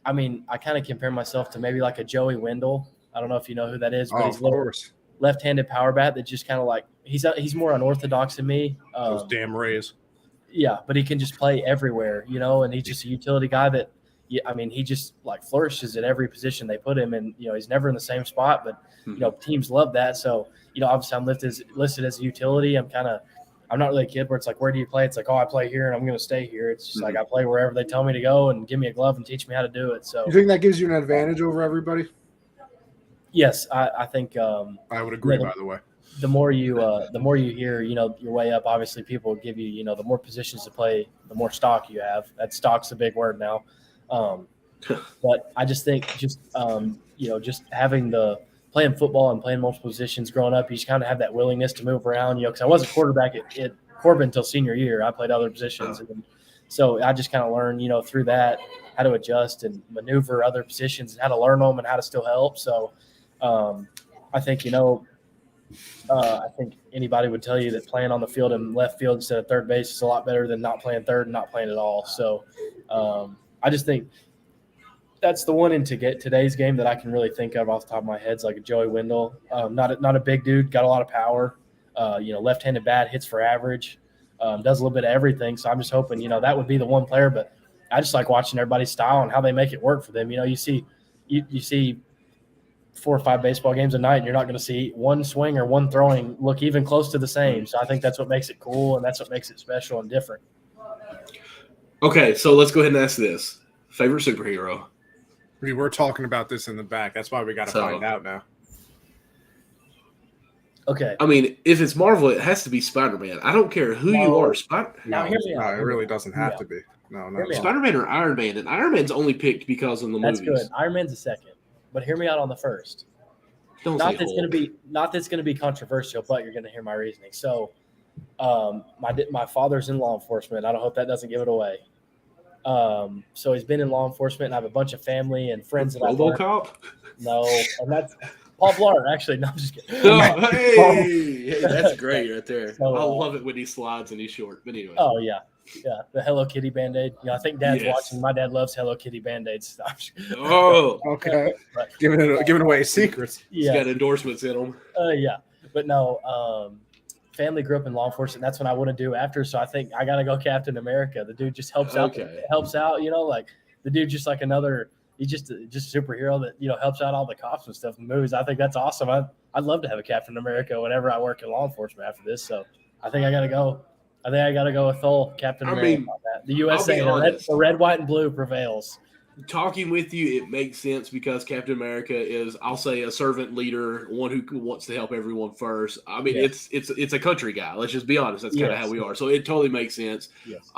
I mean, I kind of compare myself to maybe like a Joey Wendell. I don't know if you know who that is, but he's a left-handed power bat that just kind of like he's more unorthodox than me. Those damn Rays. Yeah, but he can just play everywhere, and he's just a utility guy that, he just like flourishes at every position they put him in. He's never in the same spot, but teams love that. So obviously I'm listed as a utility. I'm not really a kid where it's like, where do you play? It's like, I play here and I'm going to stay here. It's just like I play wherever they tell me to go and give me a glove and teach me how to do it. So you think that gives you an advantage over everybody? Yes, I think. I would agree. By the way, the more you hear, your way up. Obviously, people give you, the more positions to play, the more stock you have. That stock's a big word now. But I just think, just having playing football and playing multiple positions growing up, you just kind of have that willingness to move around. Because I was a quarterback at Corbin until senior year. I played other positions, and so I just kind of learned, through that how to adjust and maneuver other positions and how to learn them and how to still help. So. I think, I think anybody would tell you that playing on the field and left field instead of third base is a lot better than not playing third and not playing at all. So I just think that's the one in today's game that I can really think of off the top of my head. It's like a Joey Wendell, not a big dude, got a lot of power, left-handed bat, hits for average, does a little bit of everything. So I'm just hoping, that would be the one player, but I just like watching everybody's style and how they make it work for them. You see 4 or 5 baseball games a night, and you're not going to see one swing or one throwing look even close to the same. So I think that's what makes it cool, and that's what makes it special and different. Okay, so let's go ahead and ask this. Favorite superhero? We were talking about this in the back. That's why we got to find out now. Okay. I mean, if it's Marvel, it has to be Spider-Man. I don't care who you are. Now, hear me out. It really doesn't have to be. No. Spider-Man or Iron Man, and Iron Man's only picked because of the movies. That's good. Iron Man's a second. But hear me out on the first. Not that's going to be controversial, but you're going to hear my reasoning. So, my father's in law enforcement. I don't hope that doesn't give it away. So he's been in law enforcement, and I have a bunch of family and friends that I've learned. RoboCop? No, and that's Paul Blart. Actually, no, I'm just kidding. Oh, hey, that's great right there. So, I love it when he slides and he's short. But anyway. Oh yeah, the Hello Kitty Band-Aid. I think Dad's Yes. watching. My dad loves Hello Kitty Band-Aids. Oh, Okay. But, Giving away secrets. he's yeah, got endorsements in him. yeah, but no. Family grew up in law enforcement. That's what I want to do after. So I think I gotta go Captain America. The dude just helps out. Okay. Helps out. Like the dude just like another. He's just a superhero that helps out all the cops and stuff in movies. I think that's awesome. I'd love to have a Captain America whenever I work in law enforcement after this. So I think I gotta go. I think I gotta go with full Captain America on that. The USA, the red, white, and blue prevails. Talking with you, it makes sense because Captain America is, I'll say, a servant leader, one who wants to help everyone first. I mean, it's a country guy. Let's just be honest. That's kind of how we are. So it totally makes sense. Yes.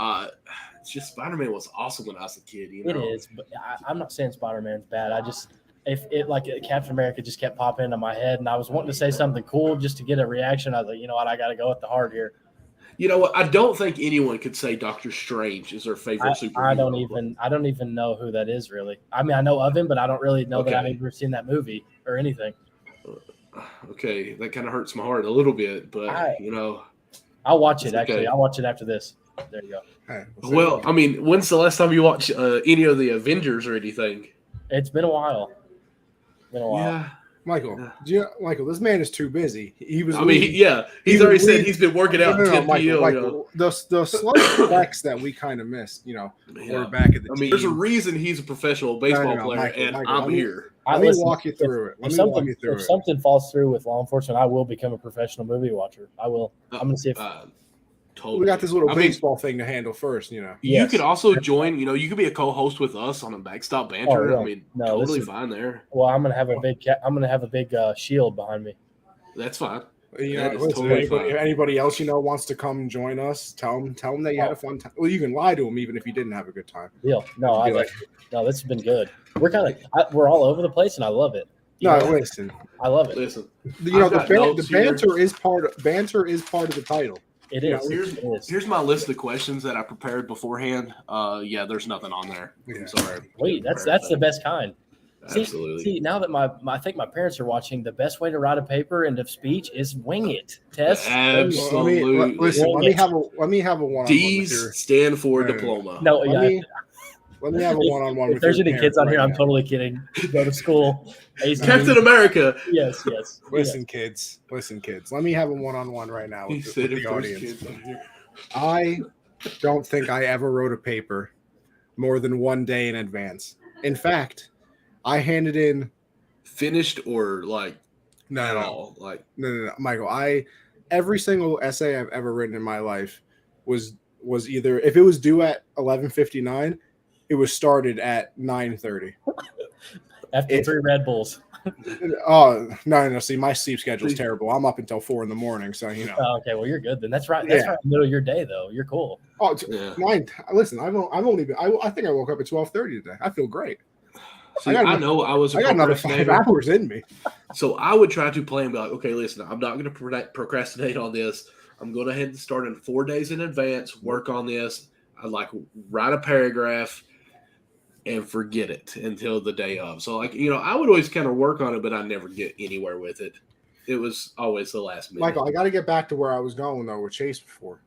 It's just Spider-Man was awesome when I was a kid. It is, but I'm not saying Spider-Man's bad. I just Captain America just kept popping into my head, and I was wanting to say something cool just to get a reaction. I was like, you know what, I got to go with the heart here. You know what? I don't think anyone could say Doctor Strange is their favorite superhero. I don't even know who that is really. I mean, I know of him, but I don't really know that I've ever seen that movie or anything. Okay, that kind of hurts my heart a little bit, but I'll watch it actually. I'll watch it after this. There you go. Right, well, I mean, when's the last time you watched any of the Avengers or anything? It's been a while. Yeah. Michael, this man is too busy. He's already said he's been working out. Michael, the slight flex that we kind of missed, we're back at the team. There's a reason he's a professional baseball player, Michael, I'm here. Let me walk you through it. If something falls through with law enforcement, I will become a professional movie watcher. I will. I'm going to see if totally. We got this little baseball thing to handle first, You could also join, you could be a co-host with us on a Backstop Banter. I mean, totally fine there. Well, I'm gonna have a big shield behind me. That's fine. Anybody else wants to come join us, tell them that you had a fun time. Well, you can lie to them even if you didn't have a good time. Yeah, no, this has been good. We're all over the place, and I love it. Listen, I love it. Listen, the banter is part of the title. It is. Here's my list of questions that I prepared beforehand. There's nothing on there. I'm sorry. Wait, that's the best kind. Absolutely. See, now that I think my parents are watching, the best way to write a paper end of speech is wing it. Test. Absolutely. Let me have a one. D's stand for diploma. No, let me have a one-on-one. If there's any kids on here, I'm totally kidding. Go to school. Captain America. Yes. Listen, kids. Let me have a one-on-one right now with the audience. I don't think I ever wrote a paper more than one day in advance. In fact, I handed in finished or no, Michael. Every single essay I've ever written in my life was either, if it was due at 11:59. It was started at 9:30. After 3 Red Bulls. Oh, no. See, my sleep schedule is terrible. I'm up until 4 a.m. So, Oh, okay, well, you're good then. That's right. That's right in the middle of your day, though. You're cool. Oh, 9. Listen, I've only been. I think I woke up at 12:30 today. I feel great. See, I know I was. I got another 5 hours in me. So I would try to plan, be like, okay, listen, I'm not going to procrastinate on this. I'm going to head and start in 4 days in advance. Work on this. I write a paragraph. And forget it until the day of. So, I would always kind of work on it, but I never get anywhere with it. It was always the last minute. Michael, I got to get back to where I was going, though, with Chase before.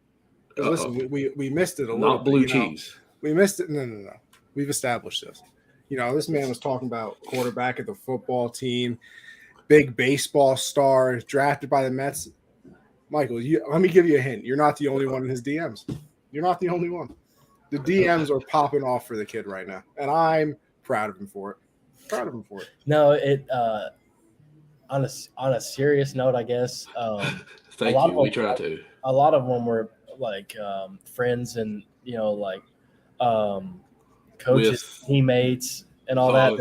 Listen, we missed it a little Not blue cheese. We missed it. No. We've established this. This man was talking about quarterback at the football team, big baseball star, drafted by the Mets. Michael, let me give you a hint. You're not the only one in his DMs. You're not the only one. The DMs are popping off for the kid right now, and I'm proud of him for it. No, on a serious note, I guess. Thank you. We try to. A lot of them were friends and coaches, teammates, and all that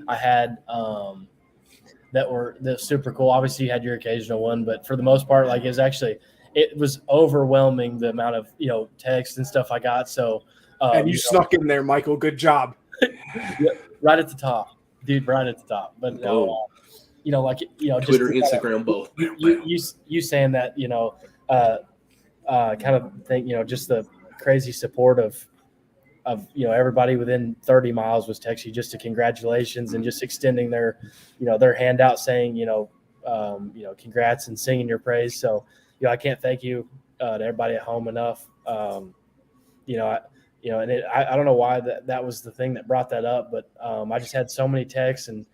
I had that were super cool. Obviously, you had your occasional one, but for the most part, it was overwhelming the amount of text and stuff I got. So and you snuck in there, Michael. Good job. Right at the top, dude. Right at the top. But Twitter, Instagram, both. You saying that kind of thing. Just the crazy support of everybody within 30 miles was texting you just to congratulations and just extending their hand out saying, congrats and singing your praise. So, I can't thank you to everybody at home enough. I don't know why that was the thing that brought that up, but I just had so many texts and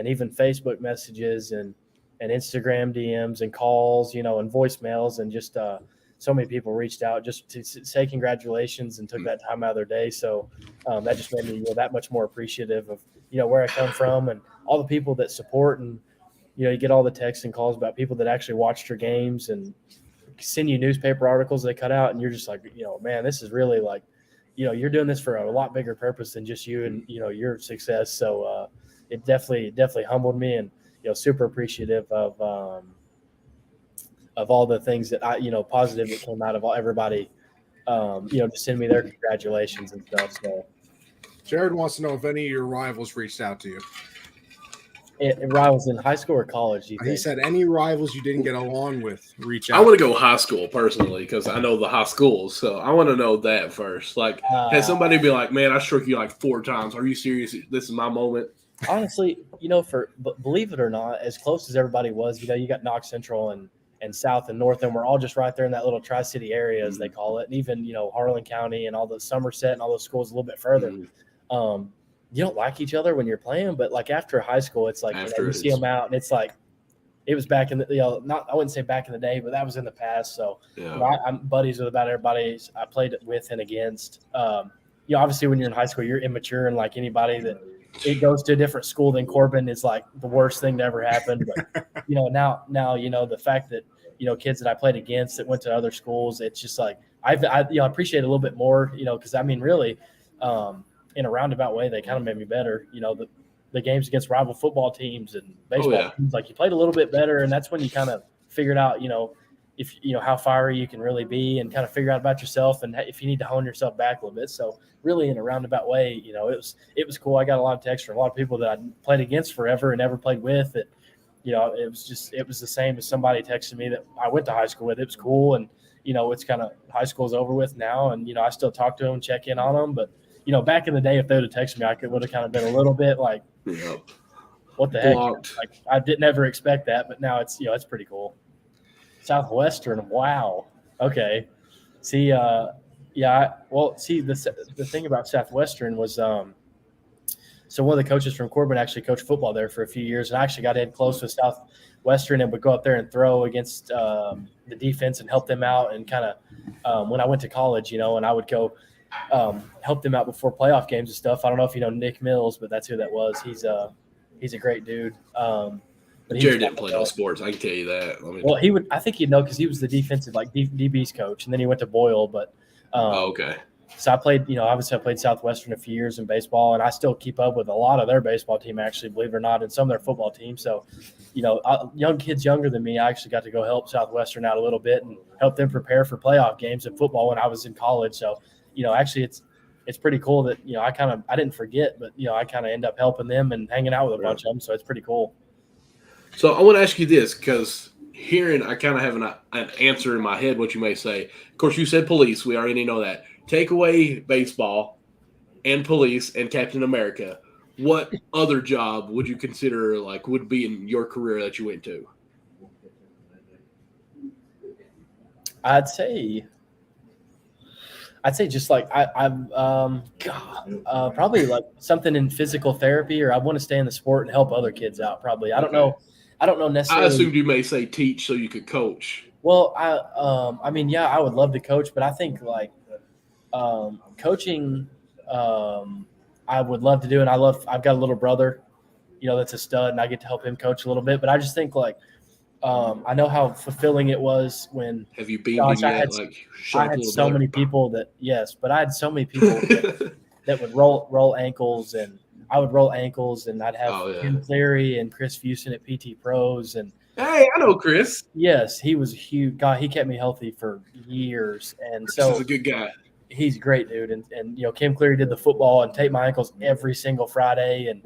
even Facebook messages and Instagram DMs and calls, and voicemails, and just so many people reached out just to say congratulations and took that time out of their day. So that just made me that much more appreciative of, where I come from and all the people that support. And, you get all the texts and calls about people that actually watched your games and send you newspaper articles they cut out. And you're just like, man, this is really like, you're doing this for a lot bigger purpose than just you and, your success. So it definitely humbled me, and, super appreciative of all the things that positive that came out of everybody, to send me their congratulations and stuff. So Jared wants to know if any of your rivals reached out to you. Rivals in high school or college? He said any rivals you didn't get along with reach out. I want to go high school personally because I know the high schools. So I want to know that first. Like, has somebody be like, man, I struck you like 4 times. Are you serious? This is my moment. Honestly, believe it or not, as close as everybody was, you got Knox Central and South and North, and we're all just right there in that little Tri-City area, as they call it. And even, Harlan County and all the Somerset and all those schools a little bit further. You don't like each other when you're playing, but like after high school, it's like you see them out, and it's like it was back in the not I wouldn't say back in the day, but that was in the past. So I'm buddies with about everybody I played with and against. Obviously when you're in high school, you're immature, and like anybody that it goes to a different school than Corbin is like the worst thing to ever happen. But now the fact that kids that I played against that went to other schools, it's just like I appreciate it a little bit more, because I mean really. In a roundabout way, they kind of made me better. The games against rival football teams and baseball teams, like you played a little bit better, and that's when you kind of figured out, if how fiery you can really be, and kind of figure out about yourself, and if you need to hone yourself back a little bit. So really, in a roundabout way, it was cool. I got a lot of texts from a lot of people that I played against forever and never played with. That it was the same as somebody texted me that I went to high school with. It was cool, and it's kind of high school's over with now, and I still talk to them, check in on them, but. Back in the day, if they would have texted me, I would have kind of been a little bit like, what the heck? Like, I didn't ever expect that, but now it's, it's pretty cool. Southwestern, wow. Okay. See, the thing about Southwestern was, so one of the coaches from Corbin actually coached football there for a few years, and I actually got in close with Southwestern and would go up there and throw against the defense and help them out. And kind of when I went to college, and I would go – help them out before playoff games and stuff. I don't know if you know Nick Mills, but that's who that was. He's a great dude. But Jared didn't play no sports. I can tell you that. He would. I think he'd know because he was the defensive DB's coach, and then he went to Boyle. But okay. So I played. Obviously I played Southwestern a few years in baseball, and I still keep up with a lot of their baseball team. Actually, believe it or not, and some of their football team. So, young kids younger than me, I actually got to go help Southwestern out a little bit and help them prepare for playoff games in football when I was in college. So. Actually it's pretty cool that, I didn't forget, but, I kind of end up helping them and hanging out with a bunch of them. So it's pretty cool. So I want to ask you this, because hearing, I kind of have an answer in my head, what you may say. Of course, you said police. We already know that. Take away baseball and police and Captain America. What other job would you consider would be in your career that you went to? I'd say just probably like something in physical therapy, or I want to stay in the sport and help other kids out. Probably. I don't know necessarily. I assumed you may say teach so you could coach. Well, I would love to coach, but I think coaching, I would love to do. And I've got a little brother, that's a stud, and I get to help him coach a little bit, but I just think I know how fulfilling it was when. Have you been yet? I had so many people that that would roll ankles, and I would roll ankles, and I'd have Tim Cleary and Chris Fuson at PT Pros, and hey, I know Chris. Yes, he was a huge guy. He kept me healthy for years, and Chris is a good guy. He's a great dude, and Kim Cleary did the football and tape my ankles every single Friday, and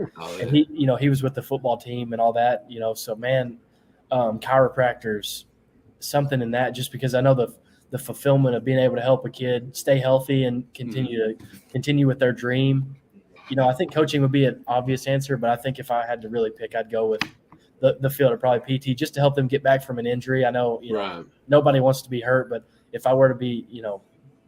he was with the football team and all that, so man. Chiropractors, something in that, just because I know the fulfillment of being able to help a kid stay healthy and continue with their dream. I think coaching would be an obvious answer, but I think if I had to really pick, I'd go with the field or probably PT, just to help them get back from an injury. I know, nobody wants to be hurt, but if I were to be,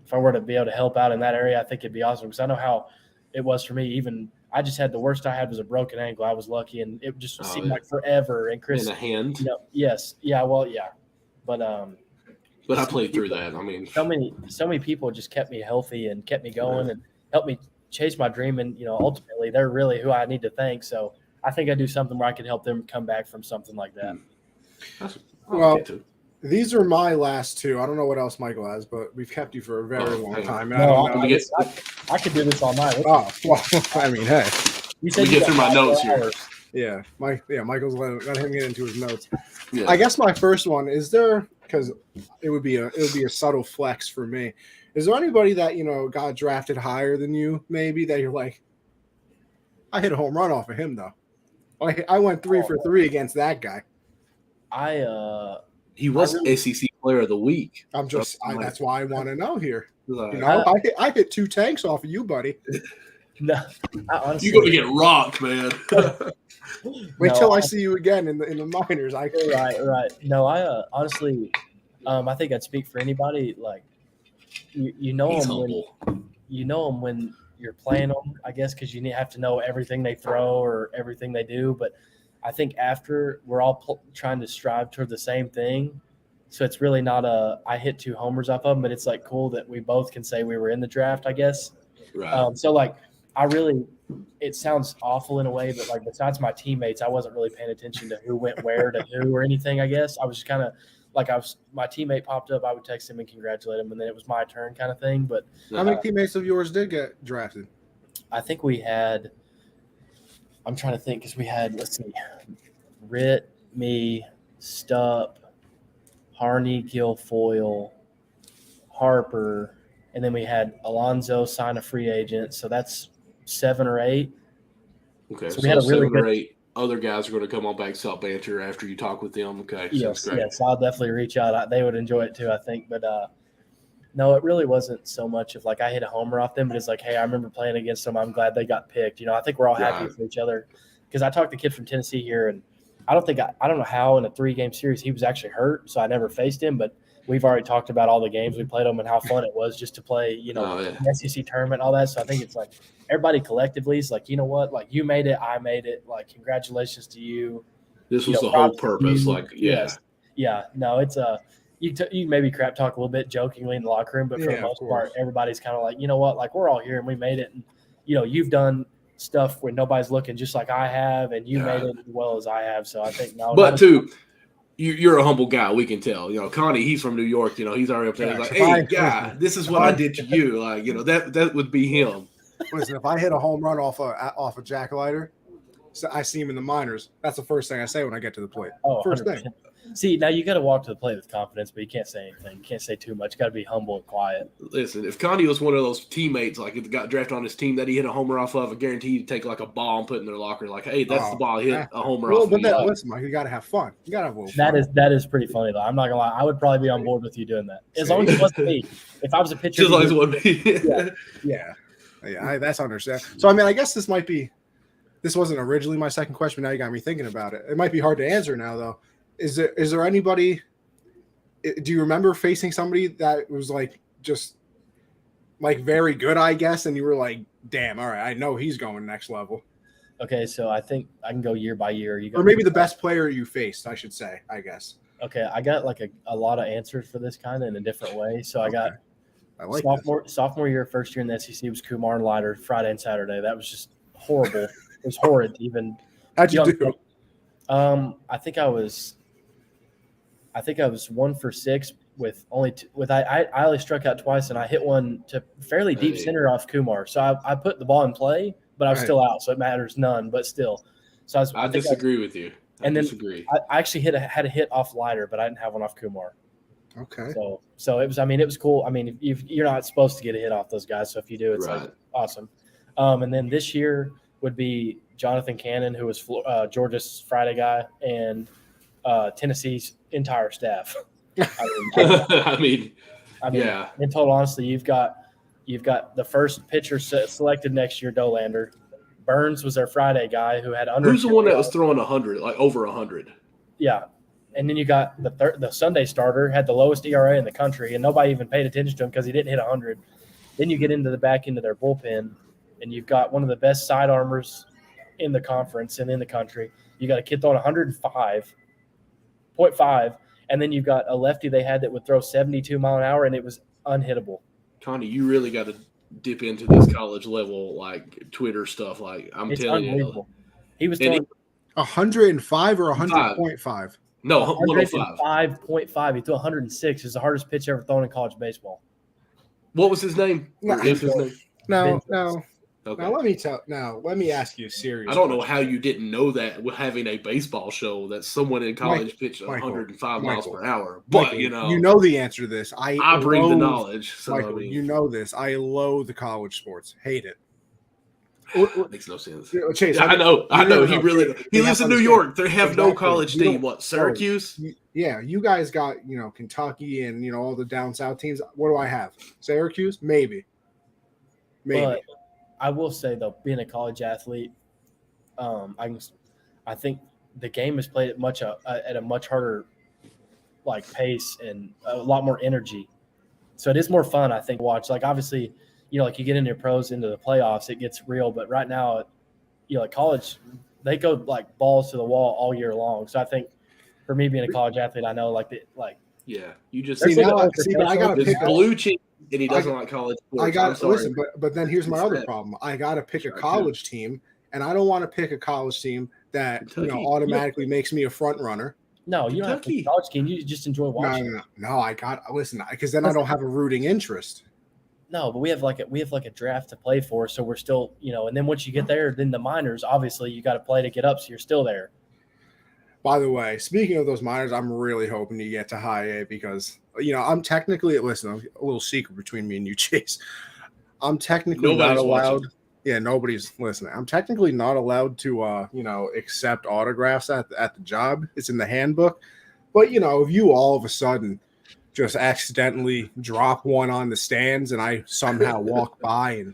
if I were to be able to help out in that area, I think it'd be awesome, because I know how it was for me. Even I just had the worst I had was a broken ankle. I was lucky, and it just seemed like forever. And Chris, in a hand. Yes, yeah, well, yeah, but I played through that. I mean, so many people just kept me healthy and kept me going and helped me chase my dream. And ultimately, they're really who I need to thank. So I think I do something where I can help them come back from something like that. Well, these are my last two. I don't know what else Michael has, but we've kept you for a very long time. And I could do this all night. Oh, well, I mean, hey. You said get through my notes here. Yeah, Michael's let him get into his notes. Yeah. I guess my first one is there, because it would be a subtle flex for me. Is there anybody that got drafted higher than you, maybe, that you're like, I hit a home run off of him though. I went 3 for 3 against that guy. He was SEC Player of the Week. That's why I want to know here. I hit 2 tanks off of you, buddy. No, honestly, you're gonna get rocked, man. Wait till I see you again in the minors. Right. No, I honestly, I think I'd speak for anybody. Like, you know them when you're playing them, I guess, because you have to know everything they throw or everything they do. But I think after, we're all trying to strive toward the same thing. So it's really not I hit 2 homers off of them, but it's like cool that we both can say we were in the draft, I guess. Right. So like, it sounds awful in a way, but like, besides my teammates, I wasn't really paying attention to who went where to who or anything, I guess. I was just kind of like, my teammate popped up, I would text him and congratulate him, and then it was my turn kind of thing. But how many teammates of yours did get drafted? I think we had, I'm trying to think, because we had, let's see, Rit, me, Stupp, Harney, Guilfoyle, Harper, and then we had Alonzo sign a free agent. So that's 7 or 8. Okay, so we had a really 7 or 8 other guys are going to come on Backstop Banter after you talk with them. Okay, yes, I'll definitely reach out. They would enjoy it too, I think. But no, it really wasn't so much of like I hit a homer off them, but it's like, hey, I remember playing against them. I'm glad they got picked. I think we're all happy for each other, because I talked to a kid from Tennessee here, and I don't know how in a 3-game series he was actually hurt, so I never faced him, but we've already talked about all the games we played them and how fun it was just to play, the SEC tournament and all that. So I think it's like everybody collectively is like, you know what, like you made it, I made it, like congratulations to you. This was the whole purpose. Like, yes. Yeah. No, it's you maybe crap talk a little bit jokingly in the locker room, but for the most part, everybody's kind of like, you know what, like we're all here and we made it. And, you've done stuff when nobody's looking, just like I have, and you made it as well as I have. So I think you're a humble guy. We can tell. Connie, he's from New York. He's already up there. He's like, hey, guy, this is what I did to you. Like, that would be him. Listen, if I hit a home run off a Jack Leiter, so I see him in the minors, that's the first thing I say when I get to the plate. Oh, first 100%. thing. See, now you got to walk to the plate with confidence, but you can't say anything. You can't say too much. You got to be humble and quiet. Listen, if Connie was one of those teammates, like if he got drafted on his team that he hit a homer off of, I guarantee he'd take like a ball and put it in their locker. Like, hey, that's the ball I hit a homer off. But listen, Mike, you got to have fun. You got to have a little fun. That is pretty funny though. I'm not gonna lie. I would probably be on board with you doing that, as long as it wasn't me. If I was a pitcher, just as long as it wasn't me. Yeah. That's understandable. So I mean, I guess this wasn't originally my second question. But now you got me thinking about it. It might be hard to answer now though. Is there anybody? Do you remember facing somebody that was like just like very good, I guess, and you were like, "Damn, all right, I know he's going next level." Okay, so I think I can go year by year. Or maybe the best player you faced, I should say. I guess. Okay, I got like a lot of answers for this kind of in a different way. So I got sophomore year, first year in the SEC was Kumar and Leiter, Friday and Saturday. That was just horrible. It was horrid. Even how'd you do? I think I was 1 for 6 with only I only struck out twice, and I hit one to fairly deep center off Kumar. So I put the ball in play, but I was still out, so it matters none. But still, so I disagree with you. I disagree. I actually had a hit off Leiter, but I didn't have one off Kumar. Okay. So it was. I mean, it was cool. I mean, you're not supposed to get a hit off those guys, so if you do, it's like awesome. And then this year would be Jonathan Cannon, who was Georgia's Friday guy, and Tennessee's entire staff. I mean, I mean, in total honesty, you've got the first pitcher selected next year, Dolander. Burns was their Friday guy who had under. Who's the one that was throwing 100, like over 100? Yeah, and then you got the Sunday starter had the lowest ERA in the country, and nobody even paid attention to him because he didn't hit 100. Then you get into the back end of their bullpen, and you've got one of the best side armors in the conference and in the country. You got a kid throwing 105.5, and then you've got a lefty they had that would throw 72 mile an hour, and it was unhittable. Connie, you really got to dip into this college level, like Twitter stuff. Like it's telling you, he was throwing 105 or 100.5. No, 105. 105.5. He threw 106. It's the hardest pitch ever thrown in college baseball. What was his name? His name? No. Okay. Now let me ask you a serious. I don't know how you didn't know that with having a baseball show that someone in college pitched 105 miles per hour. But Michael, you know the answer to this. I bring the knowledge. So Michael, you know this. I loathe the college sports. Hate it. Makes no sense. Chase, I know. He lives in New York. They have no college team. What, Syracuse? Yeah, you guys got Kentucky and all the down south teams. What do I have? Syracuse? Maybe. But I will say though, being a college athlete, I think the game is played at a much harder pace and a lot more energy. So it is more fun, I think, to watch. Like obviously, you get into your pros, into the playoffs, it gets real. But right now, college, they go balls to the wall all year long. So I think for me being a college athlete, I know you just see now. But I got to pick blue cheese, and he doesn't like college sports. I got to listen, but then here's my other problem. I got to pick a college team, and I don't want to pick a college team that automatically makes me a front runner. No, you don't have to pick a college team. You just enjoy watching. No. I got listen because then I don't have a rooting interest. No, but we have a draft to play for, so we're still and then once you get there, then the minors, obviously you got to play to get up, so you're still there. By the way, speaking of those minors, I'm really hoping you get to high A because I'm technically a little secret between me and you, Chase. I'm technically not allowed. Watching. Yeah, nobody's listening. I'm technically not allowed to accept autographs at the job. It's in the handbook. But if you all of a sudden just accidentally drop one on the stands and I somehow walk by and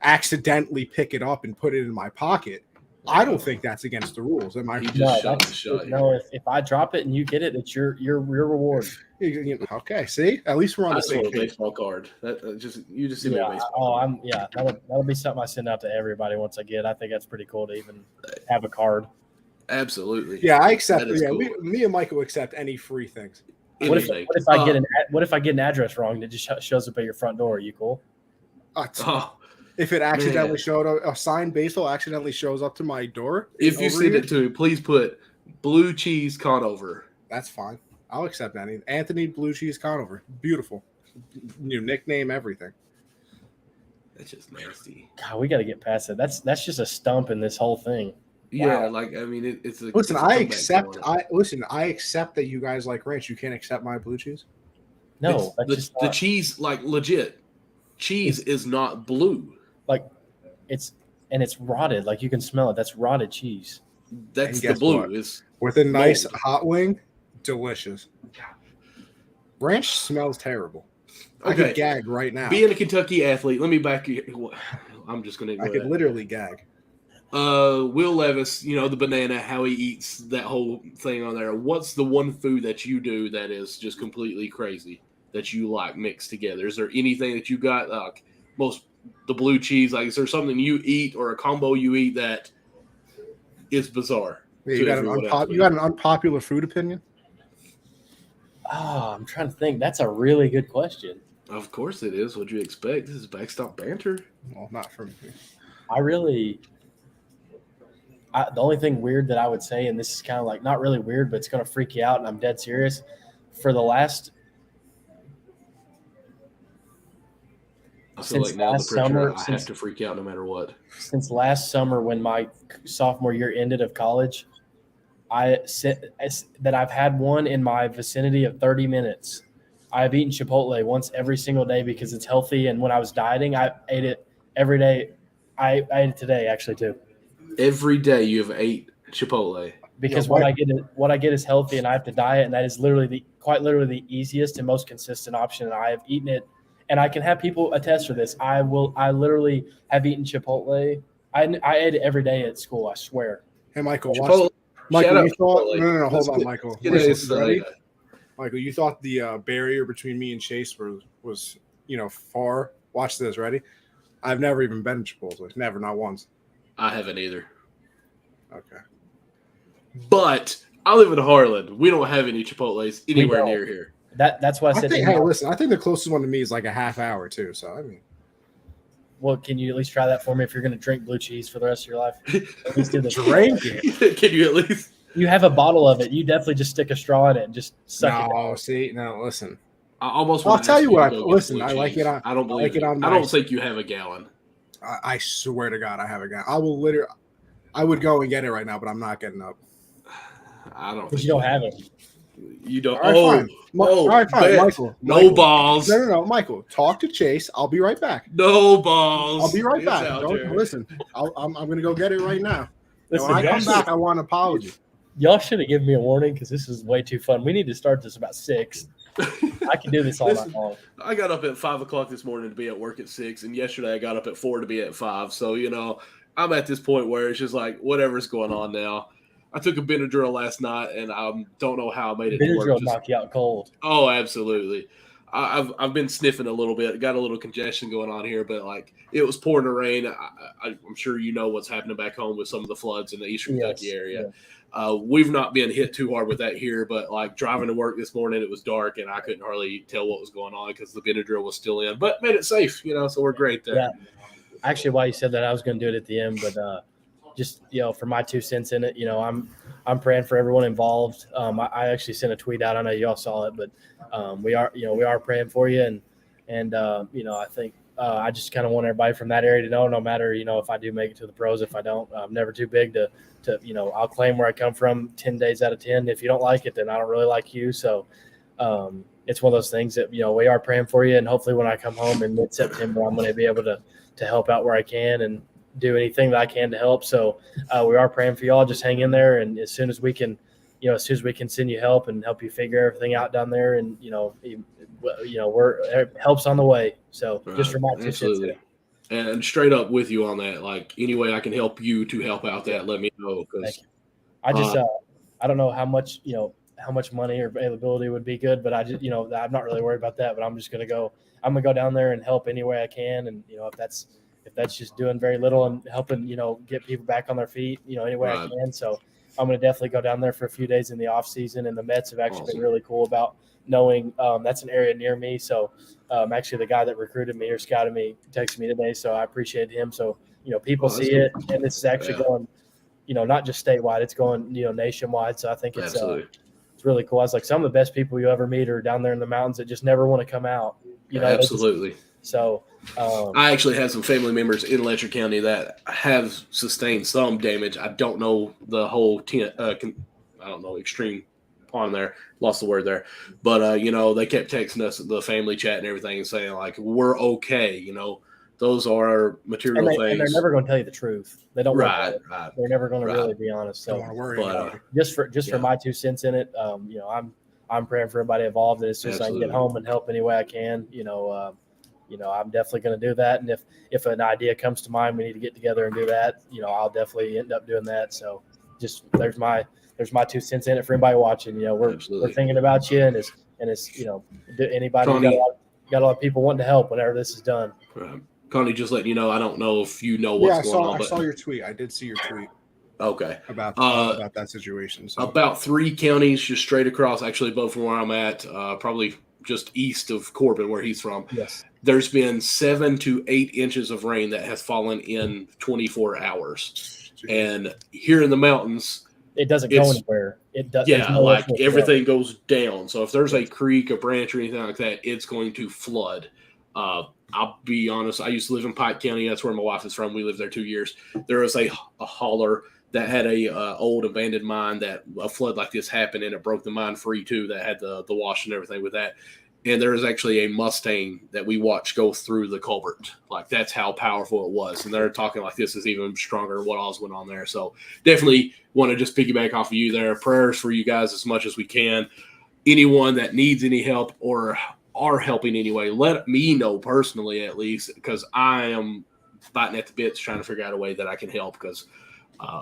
accidentally pick it up and put it in my pocket, I don't think that's against the rules. Am I? No, if I drop it and you get it, it's your reward. Okay, see, at least we're on the same page. Baseball card. You just see me a baseball. That'll be something I send out to everybody once I get. I think that's pretty cool to even have a card. Absolutely. Yeah, I accept. Yeah, cool. Me and Michael accept any free things. What if I get an address wrong that just shows up at your front door? Are you cool? If it accidentally showed up, a signed baseball accidentally shows up to my door. If you send it to me, please put Blue Cheese Conover. That's fine. I'll accept that. Anthony Blue Cheese Conover. Beautiful. New nickname, everything. That's just nasty. God, we got to get past it. That's just a stump in this whole thing. Yeah, it's a listen. I accept that you guys like ranch. You can't accept my blue cheese. No, the cheese, legit cheese, is not blue. It's rotted. You can smell it. That's rotted cheese. That's the blue. Is with a nice hot wing, delicious. Ranch smells terrible. Okay. I could gag right now. Being a Kentucky athlete, let me back you. I'm just gonna. I could literally gag. Will Levis, the banana, how he eats that whole thing on there. What's the one food that you do that is just completely crazy that you like mixed together? Is there anything that you got the blue cheese? Is there something you eat or a combo you eat that is bizarre? Yeah, you got an unpopular food opinion? Oh, I'm trying to think. That's a really good question. Of course it is. What'd you expect? This is Backstop Banter. Well, not from me. The only thing weird that I would say, and this is kind of not really weird, but it's going to freak you out, and I'm dead serious. For the last I feel like now the pressure, I have to freak out no matter what. Since last summer when my sophomore year ended of college, that I've had one in my vicinity of 30 minutes. I've eaten Chipotle once every single day because it's healthy, and when I was dieting, I ate it every day. I ate it today, actually, too. Every day you have ate Chipotle. because what I get is healthy, and I have to diet, and that is quite literally the easiest and most consistent option. And I have eaten it, and I can have people attest to this. I literally have eaten Chipotle. I ate it every day at school. I swear. Hey, Michael, Chipotle. Michael, you thought no, hold on, Michael. Listen, ready? Michael, you thought the barrier between me and Chase was far. Watch this, ready? I've never even been to Chipotle. Never, not once. I haven't either. Okay. But I live in Harlan. We don't have any Chipotles anywhere near here. That's why I said. Listen, I think the closest one to me is like a half hour too. So I mean, well, can you at least try that for me if you're going to drink blue cheese for the rest of your life? At least do the drink it. Can you at least? You have a bottle of it. You definitely just stick a straw in it and just suck it. Oh, see, no, listen. I'll tell you what. Listen, I like it on. I don't believe it. I don't think you have a gallon. I swear to God, I have a gallon. I would go and get it right now, but I'm not getting up. I don't. Because you don't have it. You don't. All right, fine. All right, fine. Michael. No balls. No. Michael, talk to Chase. I'll be right back. No balls. I'll be right back. Listen, I'm going to go get it right now. Listen, when I come back, I want an apology. Y'all should have given me a warning because this is way too fun. We need to start this about 6. I can do this all night long. I got up at 5 o'clock this morning to be at work at 6, and yesterday I got up at 4 to be at 5. So, I'm at this point where it's just like whatever's going on now. I took a Benadryl last night, and I don't know how I made it to work. Benadryl knock you out cold. Oh, absolutely. I've been sniffing a little bit. Got a little congestion going on here, but it was pouring rain. I'm sure you know what's happening back home with some of the floods in the Eastern Kentucky area. Yeah. We've not been hit too hard with that here, but driving to work this morning, it was dark and I couldn't hardly tell what was going on because the Benadryl was still in, but made it safe, so we're great there. Yeah. Actually, while you said that, I was going to do it at the end, but just, for my 2 cents in it, I'm praying for everyone involved. I actually sent a tweet out. I know y'all saw it, but we are praying for you. And I think I just kind of want everybody from that area to know, no matter, if I do make it to the pros, if I don't, I'm never too big to I'll claim where I come from 10 days out of 10. If you don't like it, then I don't really like you. So it's one of those things that, we are praying for you. And hopefully when I come home in mid-September, I'm going to be able to help out where I can and do anything that I can to help. So we are praying for y'all. Just hang in there. And as soon as we can, send you help and help you figure everything out down there, and help's on the way. So just for my 2 cents. And straight up with you on that, any way I can help you to help out that, let me know. Thank you. I just I don't know how much money or availability would be good, but I just I'm not really worried about that. But I'm just gonna go down there and help any way I can, and if that's just doing very little and helping, get people back on their feet, any way I can. So I'm going to definitely go down there for a few days in the off season. And the Mets have actually been really cool about knowing that's an area near me. So actually the guy that recruited me or scouted me texted me today. So I appreciate him. So, people see it, and this is actually going, not just statewide, it's going, nationwide. So I think it's really cool. I was like, some of the best people you ever meet are down there in the mountains that just never want to come out. Absolutely. So I actually have some family members in Letcher County that have sustained some damage. I don't know the whole extreme on there. Lost the word there. But, they kept texting us, the family chat and everything, and saying, we're okay. Those are material things. And they're never going to tell you the truth. They don't. Right. They're never going to really be honest. So don't want to worry about it. Just for my 2 cents in it, I'm praying for everybody involved, and it's just I can get home and help any way I can. I'm definitely going to do that. And if an idea comes to mind, we need to get together and do that. I'll definitely end up doing that. So just there's my 2 cents in it for anybody watching. We're thinking about you, and it's anybody got a lot of people wanting to help whenever this is done. Right. Connie, just letting you know, I don't know if you know what's going on. I saw your tweet. I did see your tweet. Okay. About that situation. So. About 3 counties just straight across, actually both from where I'm at, probably just east of Corbin where he's from. Yes. There's been 7 to 8 inches of rain that has fallen in 24 hours. And here in the mountains, it doesn't go anywhere. It does. Yeah, everything goes down. So if there's a creek, a branch, or anything like that, it's going to flood. I'll be honest. I used to live in Pike County. That's where my wife is from. We lived there 2 years. There was a holler that had a old abandoned mine that a flood like this happened, and it broke the mine free too. That had the wash and everything with that. and there is actually a Mustang that we watched go through the culvert. Like, that's how powerful it was. And they're talking like this is even stronger than what else went on there. So definitely want to just piggyback off of you there. Prayers for you guys as much as we can. Anyone that needs any help or are helping anyway, let me know personally at least, because I am biting at the bits trying to figure out a way that I can help, because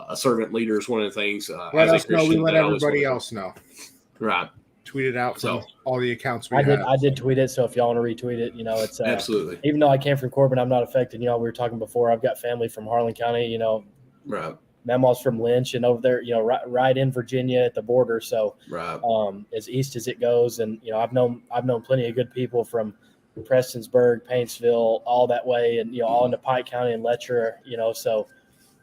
a servant leader is one of the things. Let us know. We let everybody else know. Right. Tweet it out from all the accounts we have. have. I did tweet it, so if y'all want to retweet it, it's absolutely. Even though I came from Corbin, I'm not affected. We were talking before. I've got family from Harlan County. Right. Mama's from Lynch, and over there, right in Virginia at the border. So, right. As east as it goes, and I've known plenty of good people from Prestonsburg, Paintsville, all that way, and all into Pike County and Letcher. So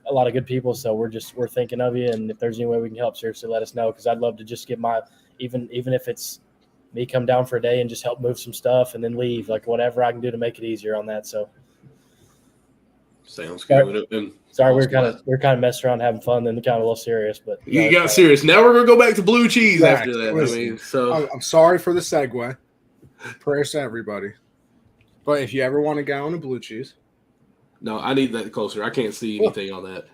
a lot of good people. So we're thinking of you, and if there's any way we can help, seriously, let us know, because I'd love to just give my even if it's me come down for a day and just help move some stuff and then leave, like whatever I can do to make it easier on that. So sounds good. Sorry, we're kind of messing around, having fun, then kind of a little serious, but you got serious. Now we're gonna go back to blue cheese after that. Listen, I'm sorry for the segue. Prayers to everybody. But if you ever want a gallon of blue cheese, no, I need that closer. I can't see anything on that.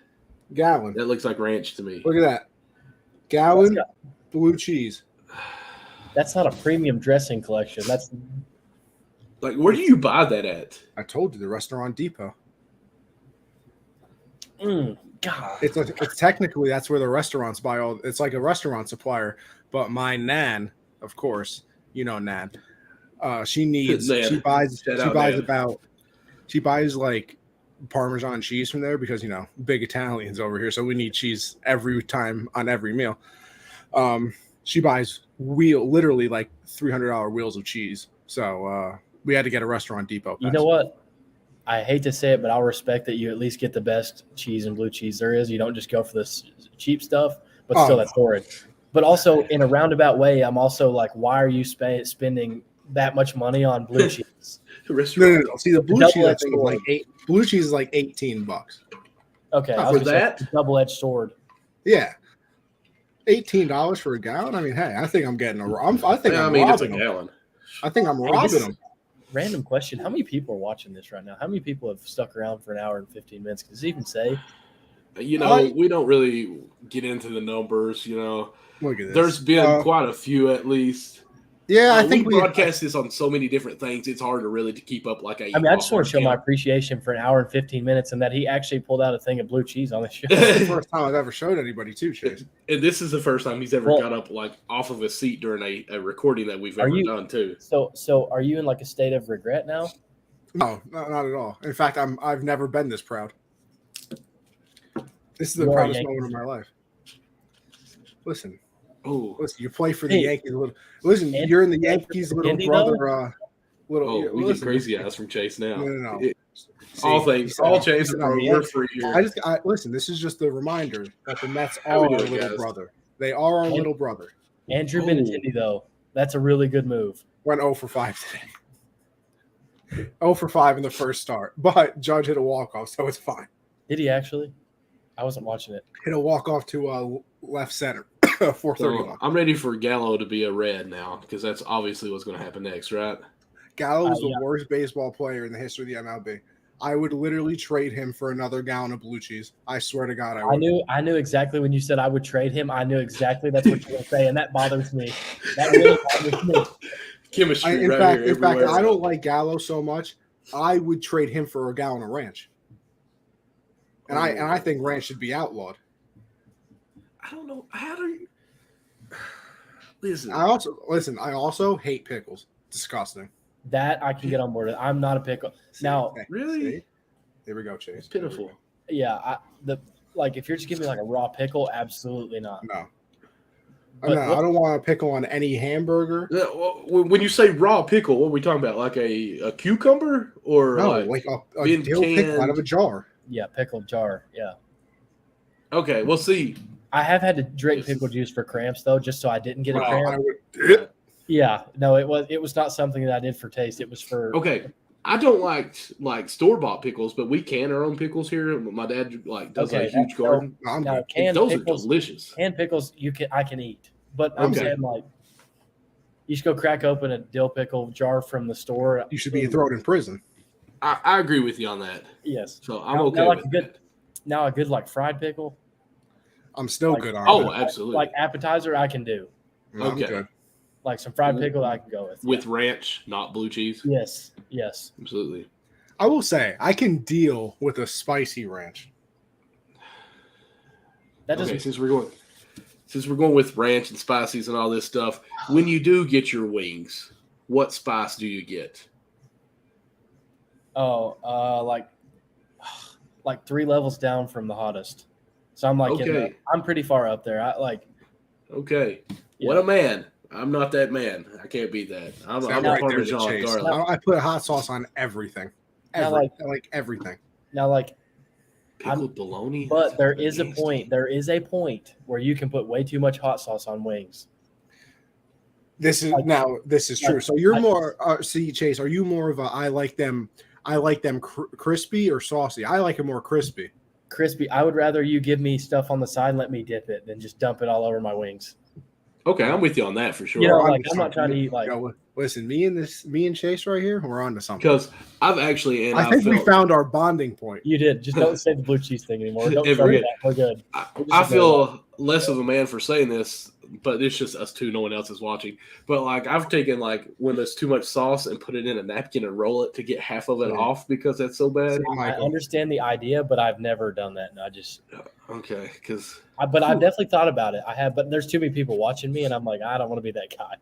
Gallon. That looks like ranch to me. Look at that. Gallon blue cheese. That's not a premium dressing collection. That's like, where do you buy that at? I told you, the Restaurant Depot. God. It's technically that's where the restaurants buy all. It's like a restaurant supplier. But my Nan, of course, Nan. She buys like Parmesan cheese from there because big Italians over here, so we need cheese every time on every meal. She buys literally like $300 wheels of cheese. So we had to get a Restaurant Depot pass. You know what? I hate to say it, but I'll respect that you at least get the best cheese and blue cheese there is. You don't just go for this cheap stuff, but still that's horrid. But also in a roundabout way, I'm also like, why are you spending that much money on blue cheese? No. See, the blue cheese is like $18. Okay, I was that double-edged sword. Yeah, $18 for a gallon. I mean, hey, I think I'm getting it's a gallon. I think I'm robbing them. Random question: how many people are watching this right now? How many people have stuck around for an hour and 15 minutes? Does it even say? We don't really get into the numbers. Look at this. There's been quite a few, at least. Yeah, I think we broadcast this on so many different things. It's hard to really keep up like I just want to show my appreciation for an hour and 15 minutes, and that he actually pulled out a thing of blue cheese on this show. It's the first time I've ever showed anybody too, Chase. And this is the first time he's ever got up like off of a seat during a recording that we've ever done too. So are you in like a state of regret now? No, not at all. In fact, I've never been this proud. This is the proudest moment of my life. Listen. Oh, listen! You play for the Yankees. Listen, you're in the Yankees' little brother. We get crazy eyes from Chase now. No. All Chase. We're free here. Listen. This is just a reminder that the Mets are our little brother. They are our little brother. Andrew Benintendi, though, that's a really good move. Went 0 for 5 today. 0 for 5 in the first start, but Judge hit a walk-off, so it's fine. Did he actually? I wasn't watching it. Hit a walk-off to left center. 4:30. So I'm ready for Gallo to be a red now, because that's obviously what's going to happen next, right? Gallo is the worst baseball player in the history of the MLB. I would literally trade him for another gallon of blue cheese. I swear to God, I would. I knew exactly when you said I would trade him. I knew exactly that's what you're going to say, and that bothers me. That really bothers me. Chemistry in fact, I don't like Gallo so much. I would trade him for a gallon of ranch. And I think ranch should be outlawed. I don't know. How do you listen? I also hate pickles. Disgusting. That I can get on board with. I'm not a pickle. Now, really? Here we go, Chase. It's pitiful. Yeah, if you're just giving me like a raw pickle, absolutely not. No. I don't want a pickle on any hamburger. When you say raw pickle, what are we talking about? Like a cucumber or like a dill pickle out of a jar? Yeah, pickled jar. Yeah. Okay, we'll see. I have had to drink pickle juice for cramps though, just so I didn't get a cramp. Yeah, no, it was not something that I did for taste. It was for I don't like store-bought pickles, but we can our own pickles here. My dad does a huge garden. Now, those pickles are delicious. Canned pickles I can eat, but I'm saying You should go crack open a dill pickle jar from the store. You should be thrown in prison. I agree with you on that. Yes. So I'm okay with that. Now a good like fried pickle. I'm still like, good on Oh, it. absolutely. Like appetizer, I can do. I'm Okay. good. Like some fried pickle, I can go with. With ranch, not blue cheese. Yes. Yes. Absolutely. I will say I can deal with a spicy ranch. That doesn't. Okay, since we're going with ranch and spices and all this stuff, when you do get your wings, what spice do you get? Oh, like 3 levels down from the hottest. So I'm like, Okay. I'm pretty far up there. Okay. Yeah. What a man. I'm not that man. I can't beat that. I'm See, a I'm right there Parmesan with Chase. garlic. I put hot sauce on everything. Now, Like everything. Now, like, Pickled bologna. but there is a nasty. point. There is a point where you can put way too much hot sauce on wings. This is true. So you're more. See, Chase, are you more of a I like them crispy or saucy? I like it more crispy. Crispy. I would rather you give me stuff on the side and let me dip it than just dump it all over my wings. Okay, I'm with you on that for sure. You know, We're like onto I'm not trying to eat like. Listen, me and Chase right here, we're on to something. Because I've actually, and I think we found our bonding point. You did. Just don't say the blue cheese thing anymore. Don't If say we're that. We're good. I feel less of a man for saying this, but it's just us two. No one else is watching. But like I've taken like when there's too much sauce and put it in a napkin and roll it to get half of it off because that's so bad. I understand the idea, but I've never done that. And I just okay, because but I've definitely thought about it. I have, but there's too many people watching me, and I'm like, I don't want to be that guy.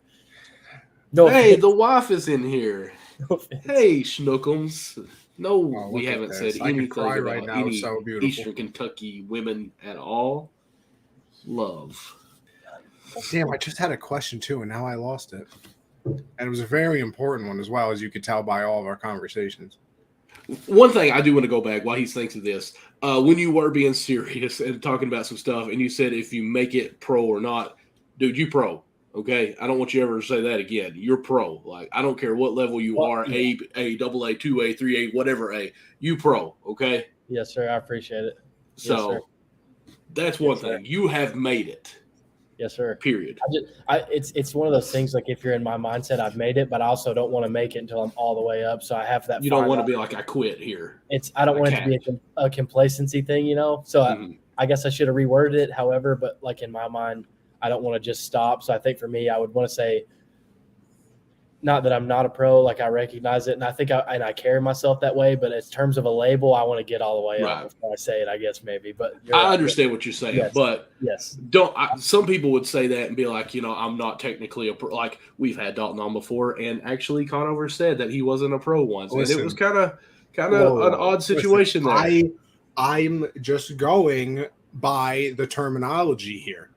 No, hey, offense. the wife is in here. No offense. Hey, Schnookums. No, look we at haven't this. said I could anything cry about right now. any It's so beautiful. Eastern Kentucky women at all. Love. Damn, I just had a question too, and now I lost it. And it was a very important one as well, as you could tell by all of our conversations. One thing I do want to go back while he thinks of this. When you were being serious and talking about some stuff, and you said if you make it pro or not, dude, you pro. Okay, I don't want you ever to say that again. You're pro. Like I don't care what level you are, A, double A, 2A, 3A, whatever A. You pro. Okay. Yes, sir. I appreciate it. So that's one thing. You have made it. Yes, sir. Period. It's one of those things. Like if you're in my mindset, I've made it, but I also don't want to make it until I'm all the way up. So I have that. You don't want to be like I quit here. I don't want it to be a complacency thing, you know. So I guess I should have reworded it. However, but like in my mind, I don't want to just stop. So I think for me, I would want to say, not that I'm not a pro, like I recognize it, and I think I carry myself that way. But in terms of a label, I want to get all the way up before I say it. I guess maybe, but I understand what you're saying. Yes. But yes, some people would say that and be like, I'm not technically a pro. Like we've had Dalton on before, and actually Conover said that he wasn't a pro once, and it was kind of an odd situation there. I'm just going by the terminology here.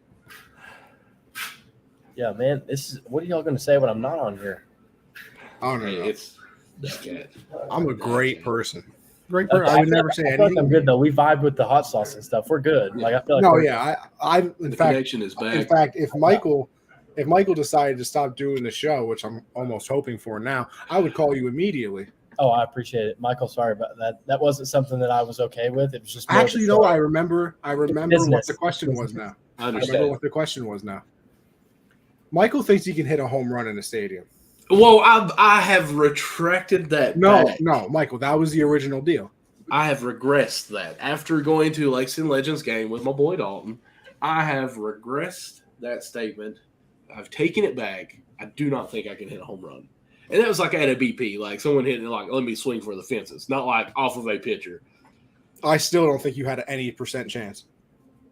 Yeah, man. What are y'all going to say when I'm not on here? I don't know. It's I'm a great person. Great person. I would never say anything. Like I'm good though. We vibe with the hot sauce and stuff. We're good. Yeah. Like I feel like in the fact, connection is back. In fact, if Michael decided to stop doing the show, which I'm almost hoping for now, I would call you immediately. Oh, I appreciate it, Michael. Sorry about that. That wasn't something that I was okay with. It was just actually, I remember what the question was now. I understand. remember what the question was now. Michael thinks he can hit a home run in a stadium. Well, I have retracted that. No, Michael, that was the original deal. I have regressed that. After going to Lexington Legends game with my boy Dalton, I have regressed that statement. I've taken it back. I do not think I can hit a home run. And that was like at a BP, like someone hitting it like, let me swing for the fences, not like off of a pitcher. I still don't think you had any % chance.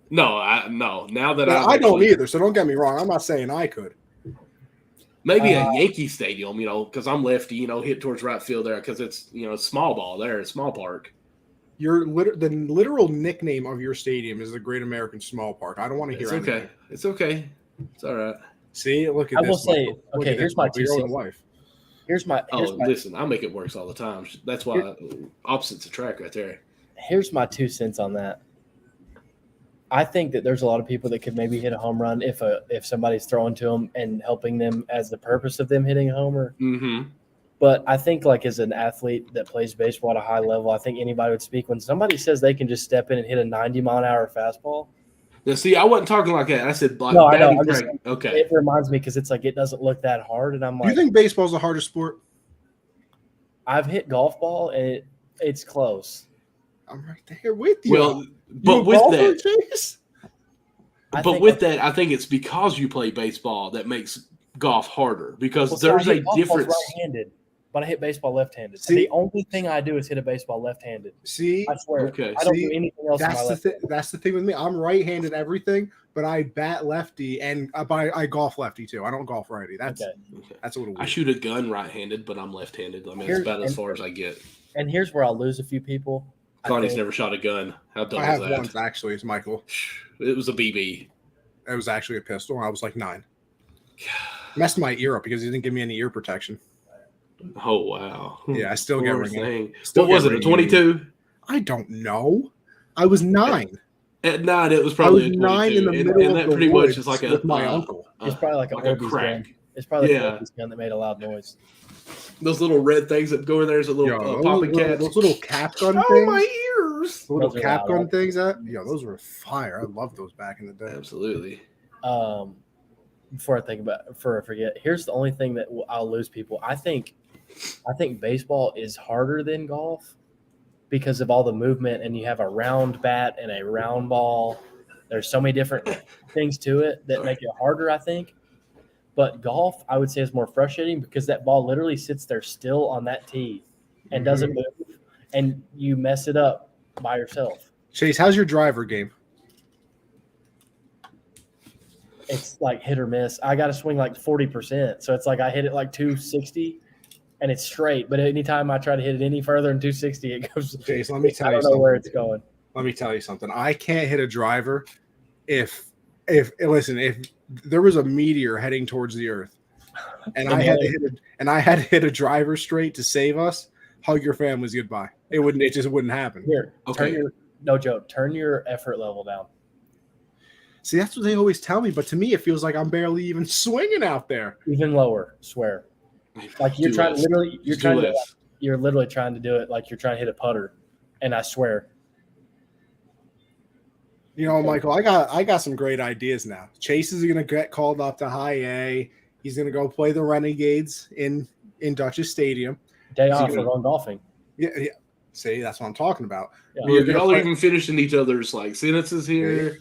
No. Now that I don't either, so don't get me wrong. I'm not saying I could. Maybe a Yankee stadium, because I'm lefty, hit towards right field there because it's, small ball there, a small park. The literal nickname of your stadium is the Great American Small Park. I don't want to hear anything. It's okay. It's all right. See, look at this. I will say, okay, here's my 2 cents. Listen, I make it worse all the time. That's why opposites attract right there. Here's my 2 cents on that. I think that there's a lot of people that could maybe hit a home run if somebody's throwing to them and helping them as the purpose of them hitting a homer. Mm-hmm. But I think like as an athlete that plays baseball at a high level, I think anybody would speak when somebody says they can just step in and hit a 90-mile-an-hour fastball. Now, see, I wasn't talking like that. I said like No, I know. batting practice. Okay. It reminds me because it's like it doesn't look that hard, and I'm Do you like, think baseball's the hardest sport? I've hit golf ball, and it's close. I'm right there with you. Well, but with that, Chase? I think it's because you play baseball that makes golf harder because there's a difference. Right-handed, but I hit baseball left-handed. See, the only thing I do is hit a baseball left-handed. See, I swear. Okay. I don't do anything else. That's the thing with me. I'm right-handed everything, but I bat lefty and I golf lefty too. I don't golf righty. That's a little weird. I shoot a gun right-handed, but I'm left-handed. I mean, it's about as far as I get. And here's where I'll lose a few people. Connie's never shot a gun. How dumb I is have that? once actually. It's Michael. It was a BB. It was actually a pistol. I was like 9. Messed my ear up because he didn't give me any ear protection. Oh wow! Yeah, I still get ringing. What was it? A 22? I don't know. I was 9. At 9, it was probably a 22. 9 in the middle and that of the pretty woods much is like with my uncle. It's probably like a crack. Gun. It's probably like a Orbeez gun that made a loud noise. Those little red things that go in there is a little popping cat. Those little cap gun things. Oh, my ears! The little cap gun things. Those were fire. I loved those back in the day. Absolutely. Before I forget, here's the only thing that I'll lose people. I think baseball is harder than golf because of all the movement, and you have a round bat and a round ball. There's so many different things to it that make it harder, I think. But golf, I would say, is more frustrating because that ball literally sits there still on that tee and doesn't move, and you mess it up by yourself. Chase, how's your driver game? It's like hit or miss. I got to swing like 40%. So it's like I hit it like 260 and it's straight. But anytime I try to hit it any further than 260, it goes. Chase, let me tell you something. I don't know where it's going. Let me tell you something. I can't hit a driver if there was a meteor heading towards the earth and I had to hit a driver straight to save us, hug your family's goodbye. It just wouldn't happen. Here, turn your effort level down. See, that's what they always tell me, but to me, it feels like I'm barely even swinging out there. Even lower, swear. Like you're you're literally trying to do it like you're trying to hit a putter, and I swear. You know, Michael, I got some great ideas now. Chase is going to get called up to High A. He's going to go play the Renegades in Dutchess Stadium. Day off for going golfing. Yeah. See, that's what I'm talking about. Yeah. Y'all are even finishing each other's like sentences here.